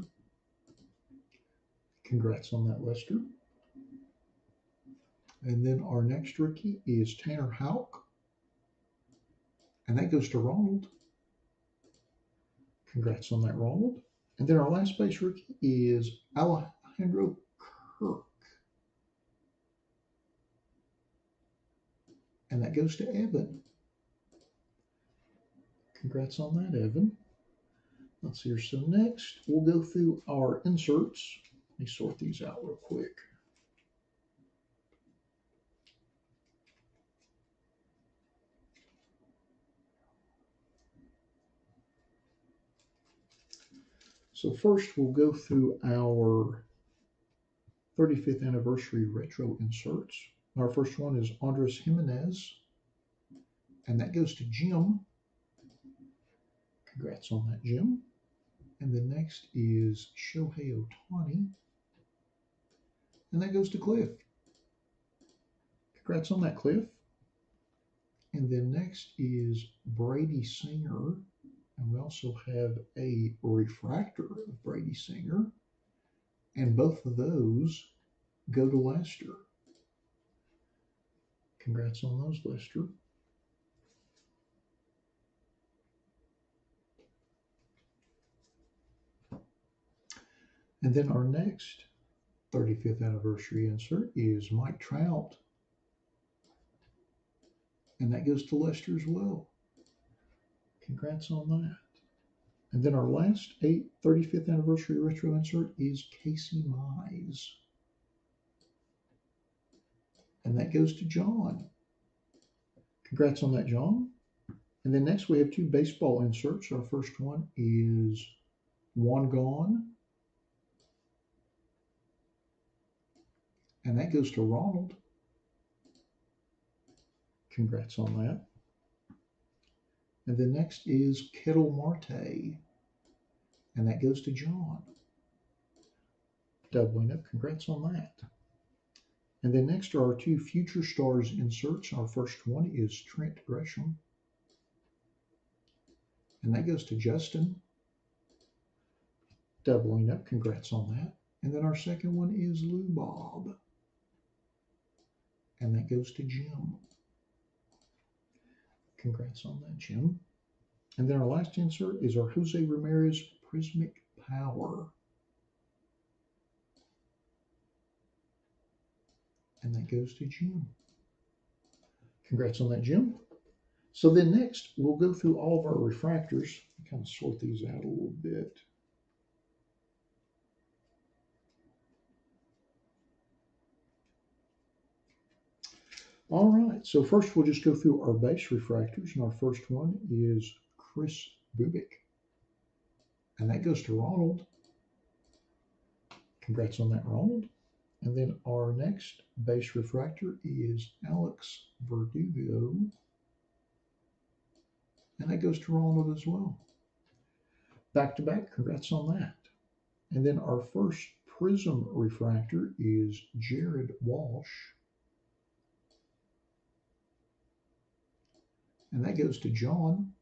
Congrats on that, Lester. And then our next rookie is Tanner Houck. And that goes to Ronald. Congrats on that, Ronald. And then our last base rookie is Alejandro Kirk. And that goes to Evan. Congrats on that, Evan. Let's see here. So next, we'll go through our inserts. Let me sort these out real quick. So first, we'll go through our 35th anniversary retro inserts. Our first one is Andres Jimenez, and that goes to Jim. Congrats on that, Jim. And the next is Shohei Ohtani, and that goes to Cliff. Congrats on that, Cliff. And then next is Brady Singer, and we also have a refractor of Brady Singer, and both of those go to Lester. Congrats on those, Lester. And then our next 35th anniversary insert is Mike Trout. And that goes to Lester as well. Congrats on that. And then our last 35th anniversary retro insert is Casey Mize. And that goes to John. Congrats on that, John. And then next we have 2 baseball inserts. Our first one is Juan Gone. And that goes to Ronald. Congrats on that. And then next is Kettle Marte, and that goes to John. Doubling up, congrats on that. And then next are our two Future Stars inserts. Our first one is Trent Gresham, and that goes to Justin. Doubling up, congrats on that. And then our second one is Lou Bob, and that goes to Jim. Congrats on that, Jim. And then our last insert is our Jose Ramirez Prismic Power, and that goes to Jim. Congrats on that, Jim. So then next, we'll go through all of our refractors. Kind of sort these out a little bit. All right, so first we'll just go through our base refractors, and our first one is Chris Bubik, and that goes to Ronald. Congrats on that, Ronald. And then our next base refractor is Alex Verdugo, and that goes to Ronald as well. Back to back, congrats on that. And then our first Prism refractor is Jared Walsh, and that goes to John.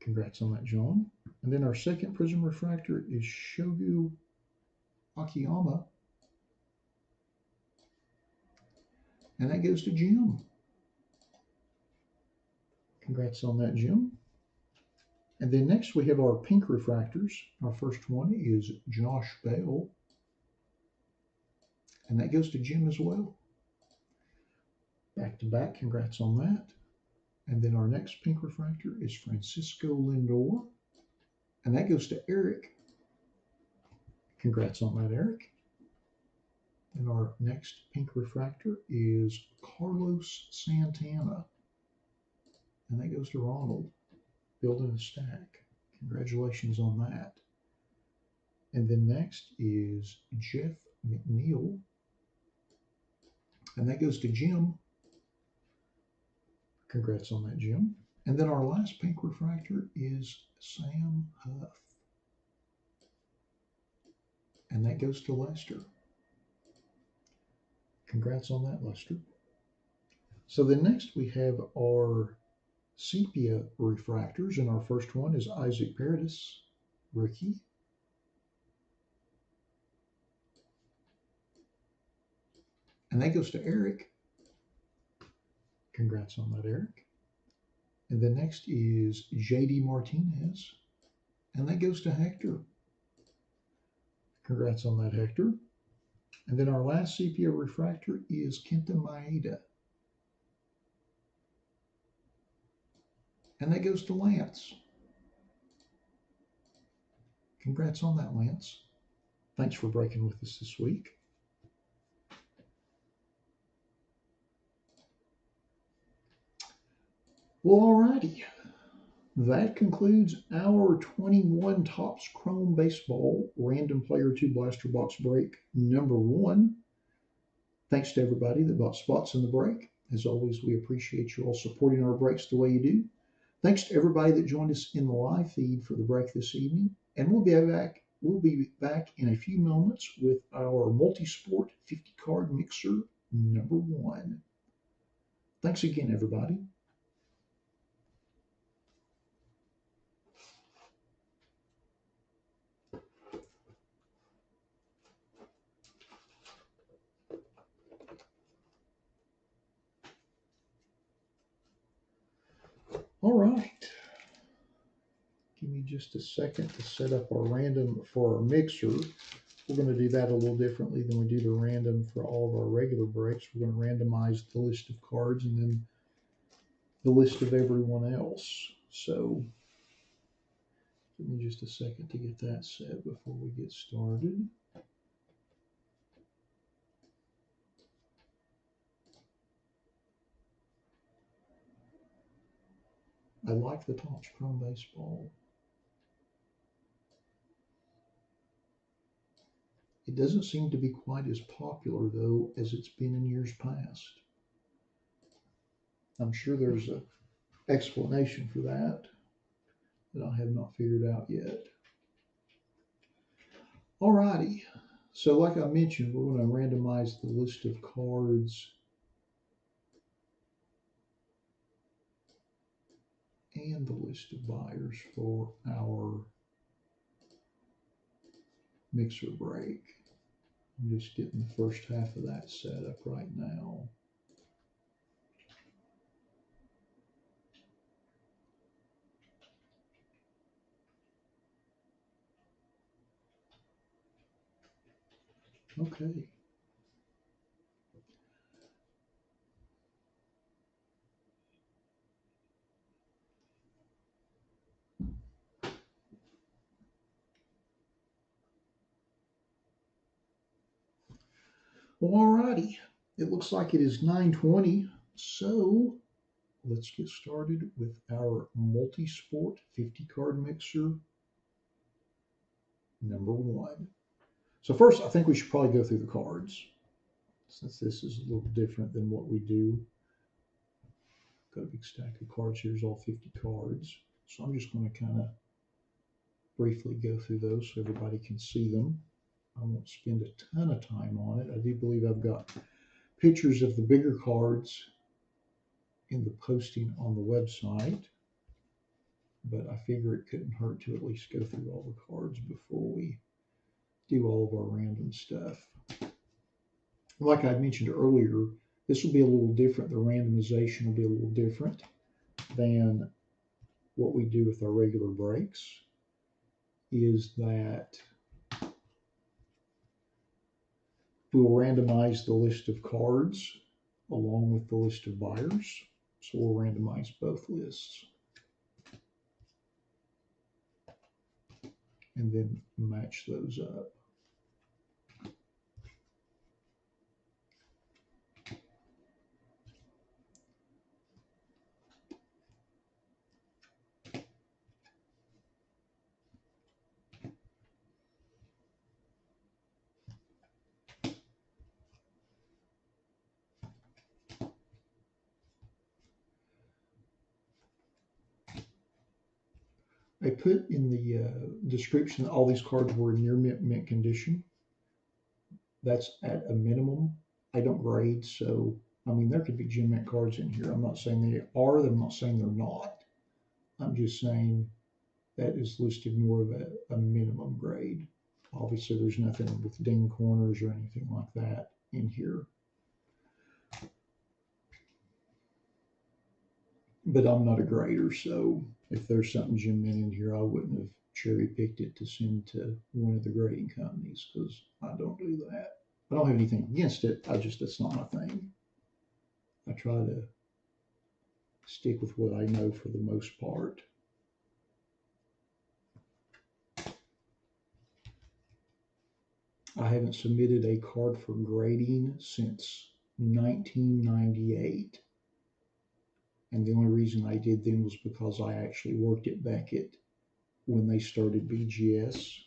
Congrats on that, John. And then our second Prism refractor is Shogu Akiyama, and that goes to Jim. Congrats on that, Jim. And then next we have our pink refractors. Our first one is Josh Bell, and that goes to Jim as well. Back to back, congrats on that. And then our next pink refractor is Francisco Lindor, and that goes to Eric. Congrats on that, Eric. And our next pink refractor is Carlos Santana, and that goes to Ronald. Building a stack. Congratulations on that. And then next is Jeff McNeil, and that goes to Jim. Congrats on that, Jim. And then our last pink refractor is Sam Huff, and that goes to Lester. Congrats on that, Lester. So then next we have our sepia refractors, and our first one is Isaac Paredes, rookie. And that goes to Eric. Congrats on that, Eric. And the next is JD Martinez, and that goes to Hector. Congrats on that, Hector. And then our last sepia refractor is Kenta Maeda, and that goes to Lance. Congrats on that, Lance. Thanks for breaking with us this week. Well, alrighty. That concludes our 21 Topps Chrome Baseball Random Player 2 Blaster Box Break number 1. Thanks to everybody that bought spots in the break. As always, we appreciate you all supporting our breaks the way you do. Thanks to everybody that joined us in the live feed for the break this evening. And we'll be back in a few moments with our multi-sport 50 card mixer number 1. Thanks again, everybody. All right. Give me just a second to set up our random for our mixer. We're going to do that a little differently than we do the random for all of our regular breaks. We're going to randomize the list of cards and then the list of everyone else. So give me just a second to get that set before we get started. I like the Topps Chrome Baseball. It doesn't seem to be quite as popular, though, as it's been in years past. I'm sure there's a explanation for that I have not figured out yet. Alrighty, so like I mentioned, we're going to randomize the list of cards and the list of buyers for our mixer break. I'm just getting the first half of that set up right now. Okay. Well, alrighty. It looks like it is 9:20, so let's get started with our multi-sport 50 card mixer number 1. So first, I think we should probably go through the cards, since this is a little different than what we do. Got a big stack of cards. Here's all 50 cards. So I'm just going to kind of briefly go through those so everybody can see them. I won't spend a ton of time on it. I do believe I've got pictures of the bigger cards in the posting on the website, but I figure it couldn't hurt to at least go through all the cards before we do all of our random stuff. Like I mentioned earlier, this will be a little different. The randomization will be a little different than what we do with our regular breaks, is that we will randomize the list of cards along with the list of buyers. So we'll randomize both lists and then match those up. I put in the description that all these cards were in near mint condition. That's at a minimum. I don't grade, so I mean there could be gem mint cards in here. I'm not saying they are. I'm not saying they're not. I'm just saying that is listed more of a minimum grade. Obviously, there's nothing with ding corners or anything like that in here. But I'm not a grader, so if there's something gem mint in here, I wouldn't have cherry picked it to send to one of the grading companies because I don't do that. I don't have anything against it. That's not my thing. I try to stick with what I know for the most part. I haven't submitted a card for grading since 1998. And the only reason I did then was because I actually worked at Beckett when they started BGS.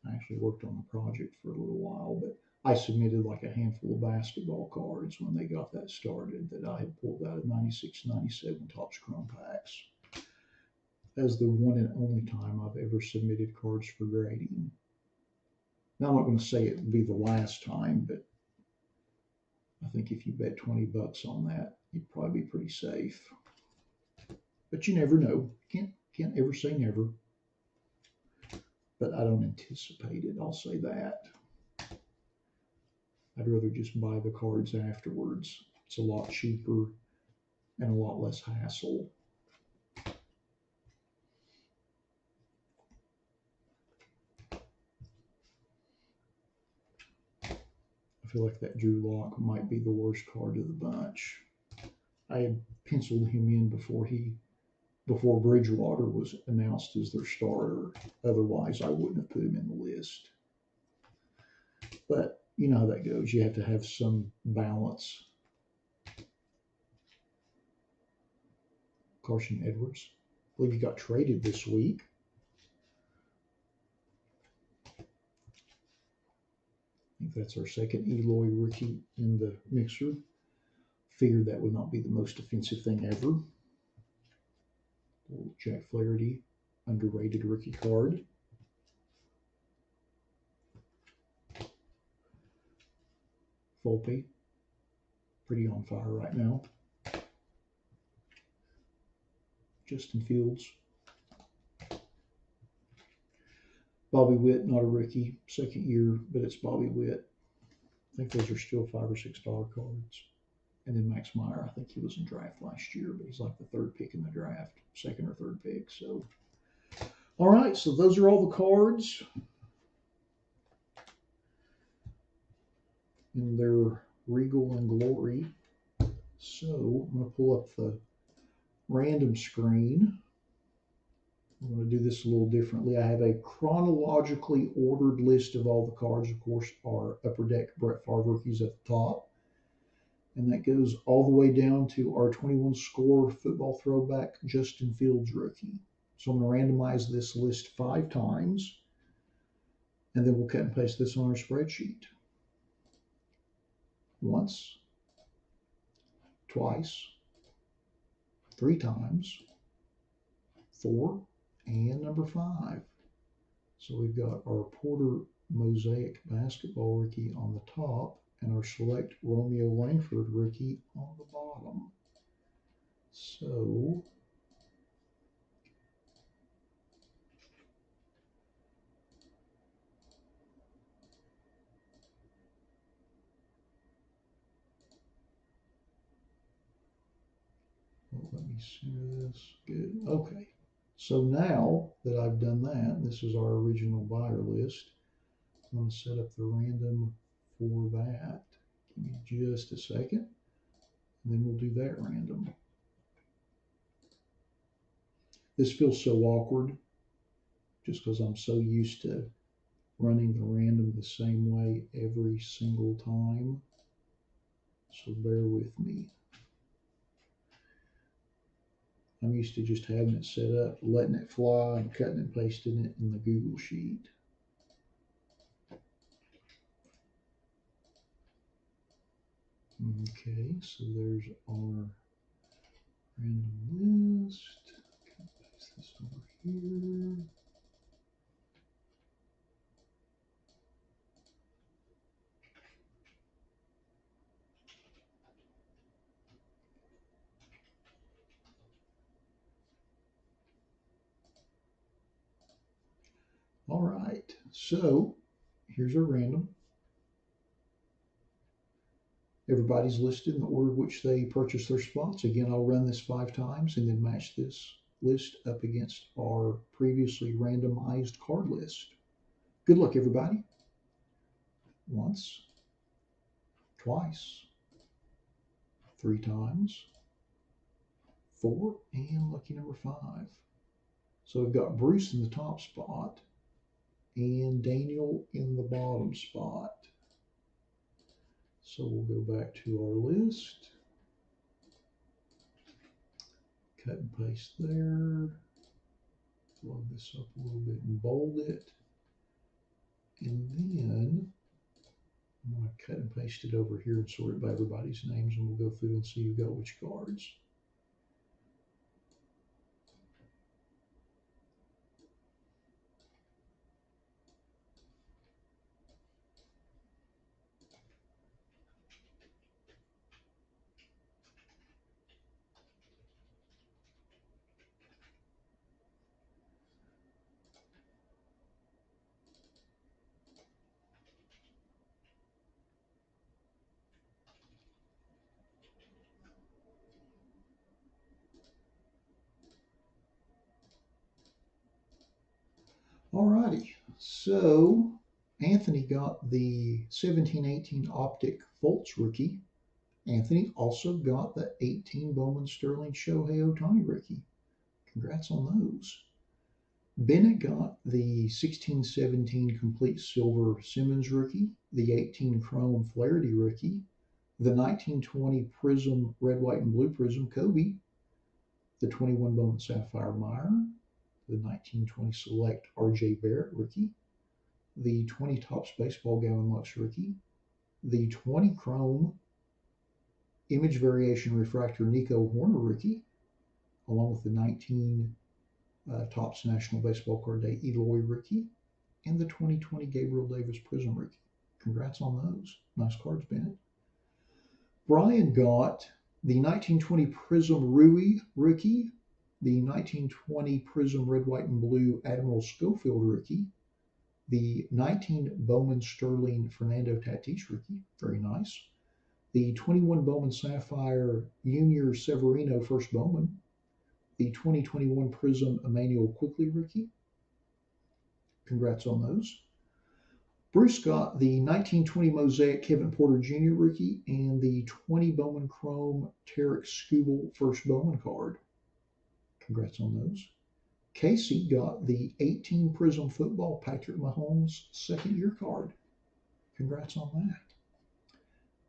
I actually worked on the project for a little while, but I submitted like a handful of basketball cards when they got that started that I had pulled out of 96, 97 Topps Chrome packs. That's the one and only time I've ever submitted cards for grading. Now, I'm not going to say it would be the last time, but I think if you bet 20 bucks on that, you'd probably be pretty safe. But you never know. Can't ever say never. But I don't anticipate it, I'll say that. I'd rather just buy the cards afterwards. It's a lot cheaper and a lot less hassle. I feel like that Drew Lock might be the worst card of the bunch. I had penciled him in before Bridgewater was announced as their starter. Otherwise, I wouldn't have put him in the list. But you know how that goes. You have to have some balance. Carson Edwards, I believe he got traded this week. I think that's our second Eloy rookie in the mixer. Figured that would not be the most offensive thing ever. Little Jack Flaherty, underrated rookie card. Volpe, pretty on fire right now. Justin Fields. Bobby Witt, not a rookie, second year, but it's Bobby Witt. I think those are still $5 or $6 cards. And then Max Meyer, I think he was in draft last year, but he's like the third pick in the draft, second or third pick. So, all right, so those are all the cards in their regal and glory. So I'm going to pull up the random screen. I'm going to do this a little differently. I have a chronologically ordered list of all the cards. Of course, our Upper Deck Brett Favre rookies at the top. And that goes all the way down to our 21 score football throwback Justin Fields rookie. So I'm going to randomize this list 5 times. And then we'll cut and paste this on our spreadsheet. Once, twice, 3 times, 4, and number 5. So we've got our Porter Mosaic basketball rookie on the top and our select Romeo Langford rookie on the bottom. So let me center this. Good. Okay. So now that I've done that, this is our original buyer list. I'm going to set up the random for that. Give me just a second, and then we'll do that random. This feels so awkward just because I'm so used to running the random the same way every single time. So bear with me. I'm used to just having it set up, letting it fly, and cutting and pasting it in the Google Sheet. Okay, so there's our random list. Paste this over here. All right, so here's our random. Everybody's listed in the order which they purchased their spots. Again, I'll run this 5 times and then match this list up against our previously randomized card list. Good luck, everybody. Once, twice, 3 times, 4, and lucky number 5. So we've got Bruce in the top spot and Daniel in the bottom spot. So we'll go back to our list, cut and paste there, load this up a little bit and bold it, and then I'm going to cut and paste it over here and sort it by everybody's names, and we'll go through and see who got which cards. Alrighty, so Anthony got the 17-18 Optic Fultz rookie. Anthony also got the 18 Bowman Sterling Shohei Ohtani rookie. Congrats on those. Bennett got the 16-17 Complete Silver Simmons rookie, the 18 Chrome Flaherty rookie, the 1920 Prism Red, White, and Blue Prism Kobe, the 21 Bowman Sapphire Meyer, the 1920 Select R.J. Barrett rookie, the 20 Topps Baseball Gavin Lux rookie, the 20 Chrome Image Variation Refractor Nico Horner rookie, along with the 19 Topps National Baseball Card Day Eloy rookie, and the 2020 Gabriel Davis Prism rookie. Congrats on those. Nice cards, Bennett. Brian got the 1920 Prism Rui rookie, the 1920 Prism Red, White, and Blue Admiral Schofield rookie, the 19 Bowman Sterling Fernando Tatis rookie, very nice, the 21 Bowman Sapphire Junior Severino First Bowman, the 2021 Prism Emmanuel Quickly rookie. Congrats on those. Bruce got the 1920 Mosaic Kevin Porter Jr. rookie and the 20 Bowman Chrome Tarek Skubal First Bowman card. Congrats on those. Casey got the 18 Prism Football Patrick Mahomes second year card. Congrats on that.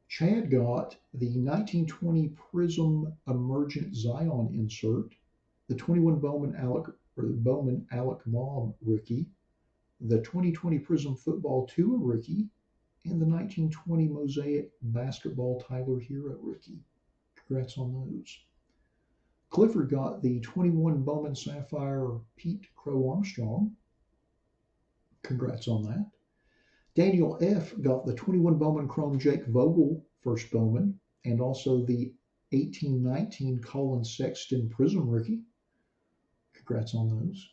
Chad got the 1920 Prism Emergent Zion insert, the 21 Bowman Alec Mom rookie, the 2020 Prism Football Tua rookie, and the 1920 Mosaic Basketball Tyler Hero rookie. Congrats on those. Clifford got the 21 Bowman Sapphire Pete Crow Armstrong. Congrats on that. Daniel F. got the 21 Bowman Chrome Jake Vogel First Bowman, and also the 1819 Colin Sexton Prism rookie. Congrats on those.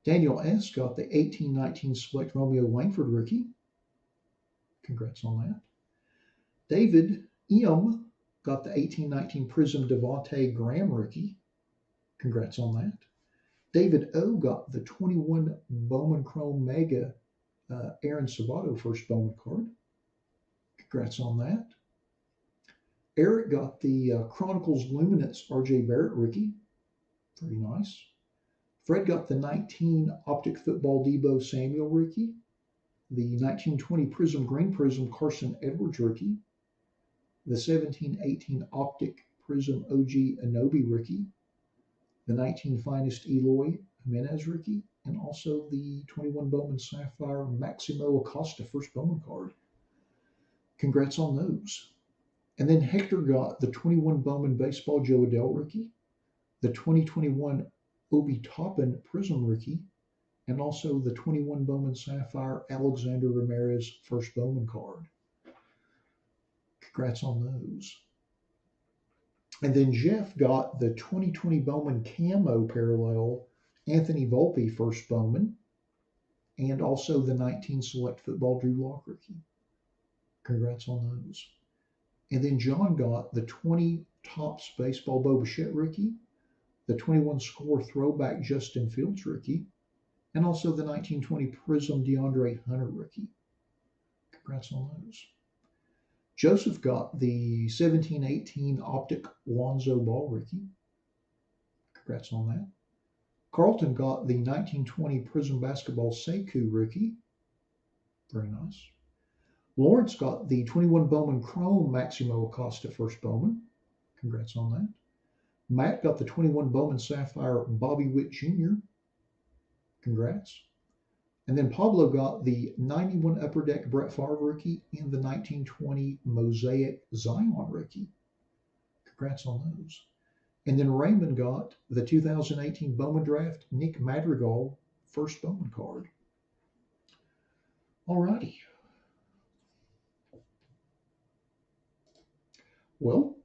Daniel S. got the 1819 Select Romeo Langford rookie. Congrats on that. David M. got the 1819 Prism Devontae Graham rookie. Congrats on that. David O. got the 21 Bowman Chrome Mega Aaron Sabato First Bowman card. Congrats on that. Eric got the Chronicles Luminance RJ Barrett rookie. Very nice. Fred got the 19 Optic Football Debo Samuel rookie, the 1920 Prism Green Prism Carson Edwards rookie, the 1718 Optic Prism OG Anobi rookie, the 19 Finest Eloy Jimenez rookie, and also the 21 Bowman Sapphire Maximo Acosta First Bowman card. Congrats on those. And then Hector got the 21 Bowman Baseball Joe Adele rookie, the 2021 Obi Toppin Prism rookie, and also the 21 Bowman Sapphire Alexander Ramirez First Bowman card. Congrats on those. And then Jeff got the 2020 Bowman Camo Parallel Anthony Volpe First Bowman, and also the 19 Select Football Drew Lock rookie. Congrats on those. And then John got the 20 Topps Baseball Bo Bichette rookie, the 21 Score Throwback Justin Fields rookie, and also the 1920 Prism DeAndre Hunter rookie. Congrats on those. Joseph got the 1718 Optic Lonzo Ball rookie. Congrats on that. Carlton got the 1920 Prism Basketball Sekou rookie. Very nice. Lawrence got the 21 Bowman Chrome Maximo Acosta First Bowman. Congrats on that. Matt got the 21 Bowman Sapphire Bobby Witt Jr. Congrats. And then Pablo got the 91 Upper Deck Brett Favre rookie and the 1920 Mosaic Zion rookie. Congrats on those. And then Raymond got the 2018 Bowman Draft Nick Madrigal First Bowman card. All righty. Well,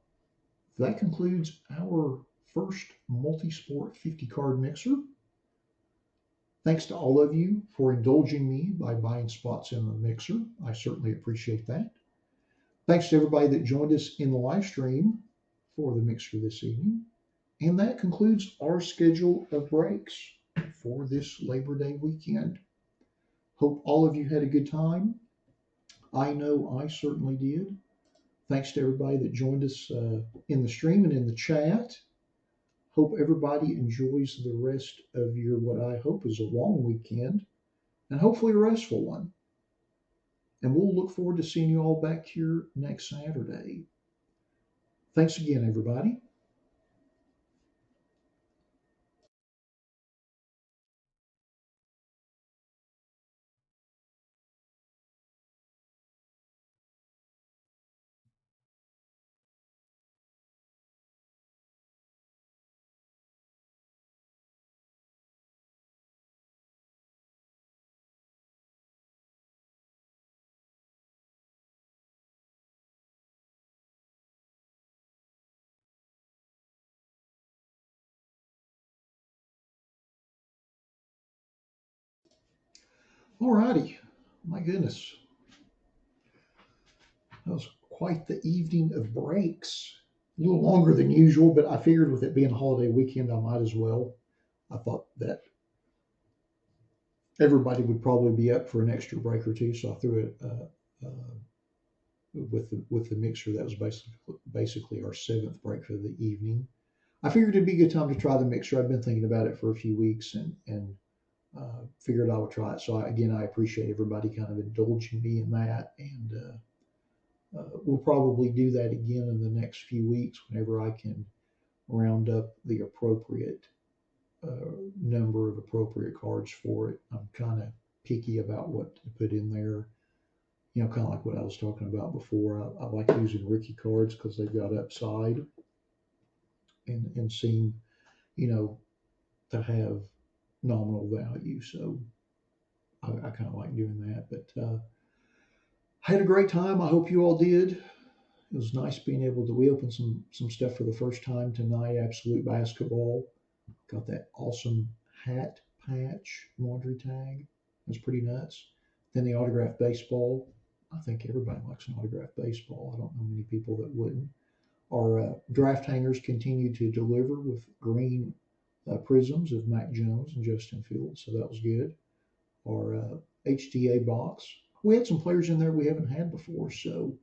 that concludes our first multi-sport 50 card mixer. Thanks to all of you for indulging me by buying spots in the mixer. I certainly appreciate that. Thanks to everybody that joined us in the live stream for the mixer this evening. And that concludes our schedule of breaks for this Labor Day weekend. Hope all of you had a good time. I know I certainly did. Thanks to everybody that joined us in the stream and in the chat. Hope everybody enjoys the rest of your, what I hope is a long weekend, and hopefully a restful one. And we'll look forward to seeing you all back here next Saturday. Thanks again, everybody. Alrighty, my goodness, that was quite the evening of breaks. A little longer than usual, but I figured with it being a holiday weekend, I might as well. I thought that everybody would probably be up for an extra break or two, so I threw it with the mixer. That was basically our seventh break for the evening. I figured it'd be a good time to try the mixer. I've been thinking about it for a few weeks and figured I would try it. So I appreciate everybody kind of indulging me in that, and we'll probably do that again in the next few weeks whenever I can round up the appropriate number of appropriate cards for it. I'm kind of picky about what to put in there. You know, kind of like what I was talking about before. I like using rookie cards because they've got upside and seem, you know, to have nominal value. So I kind of like doing that. But I had a great time. I hope you all did. It was nice being able to. We opened some stuff for the first time tonight. Absolute Basketball. Got that awesome hat patch laundry tag. That's pretty nuts. Then the autographed baseball. I think everybody likes an autographed baseball. I don't know many people that wouldn't. Our draft hangers continue to deliver with green prisms of Mac Jones and Justin Fields, so that was good. Our HTA box. We had some players in there we haven't had before, so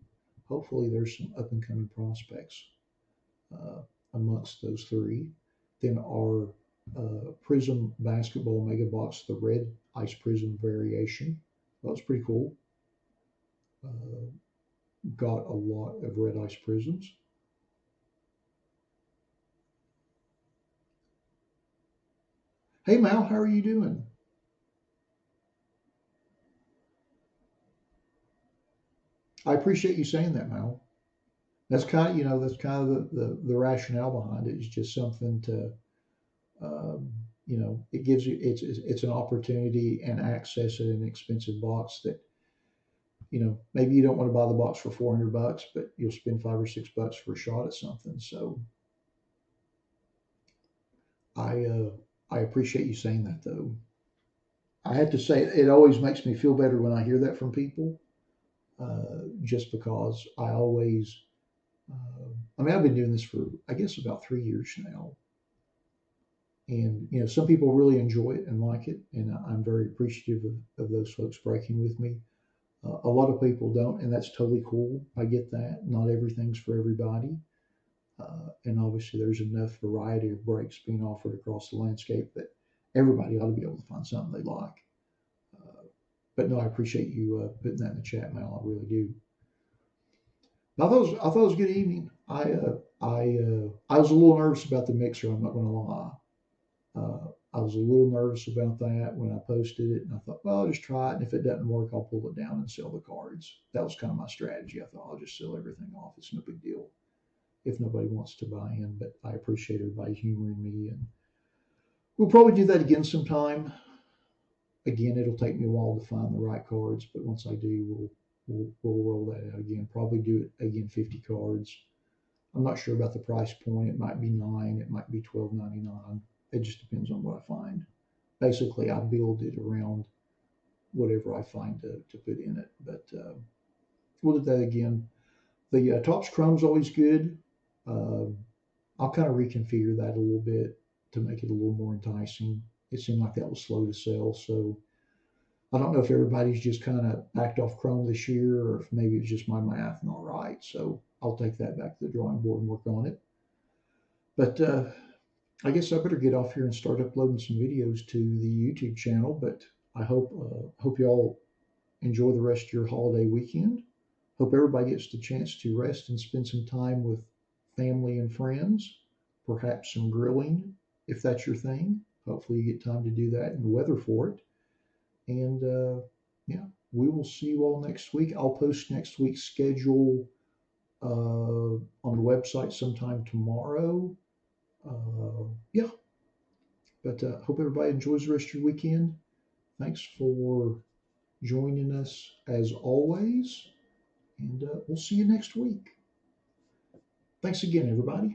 hopefully there's some up and coming prospects amongst those three. Then our Prism Basketball Mega Box, the red Ice Prism variation. That was pretty cool. Got a lot of red Ice Prisms. Hey Mal, how are you doing? I appreciate you saying that, Mal. That's kind of that's kind of the rationale behind it. It's just something to it gives you it's an opportunity and access at an expensive box that maybe you don't want to buy the box for $400, but you'll spend $5 or $6 for a shot at something. So I appreciate you saying that though. I have to say it always makes me feel better when I hear that from people, just because I always. I mean, I've been doing this for I guess about 3 years now, and some people really enjoy it and like it, and I'm very appreciative of those folks breaking with me. A lot of people don't, and that's totally cool. I get that. Not everything's for everybody, and obviously there's enough variety of breaks being offered across the landscape that everybody ought to be able to find something they like. But no, I appreciate you putting that in the chat, Mal. I really do. I thought it was a good evening. I was a little nervous about the mixer. I'm not going to lie. I was a little nervous about that when I posted it, and I thought, well, I'll just try it, and if it doesn't work, I'll pull it down and sell the cards. That was kind of my strategy. I thought I'll just sell everything off. It's no big deal if nobody wants to buy in, but I appreciate everybody humoring me, and we'll probably do that again sometime. Again, it'll take me a while to find the right cards, but once I do, we'll roll that out again. Probably do it again, 50 cards. I'm not sure about the price point. It might be $9. It might be $12.99. It just depends on what I find. Basically, I build it around whatever I find to put in it. But we'll do that again. The Topps Chrome's always good. I'll kind of reconfigure that a little bit to make it a little more enticing. It seemed like that was slow to sell, so I don't know if everybody's just kind of backed off Chrome this year, or if maybe it's just my math not right. So I'll take that back to the drawing board and work on it. But I guess I better get off here and start uploading some videos to the YouTube channel. But I hope you all enjoy the rest of your holiday weekend. Hope everybody gets the chance to rest and spend some time with family and friends, perhaps some grilling if that's your thing. Hopefully you get time to do that and the weather for it. And yeah, we will see you all next week. I'll post next week's schedule on the website sometime tomorrow. Yeah, but hope everybody enjoys the rest of your weekend. Thanks for joining us as always, and we'll see you next week. Thanks again, everybody.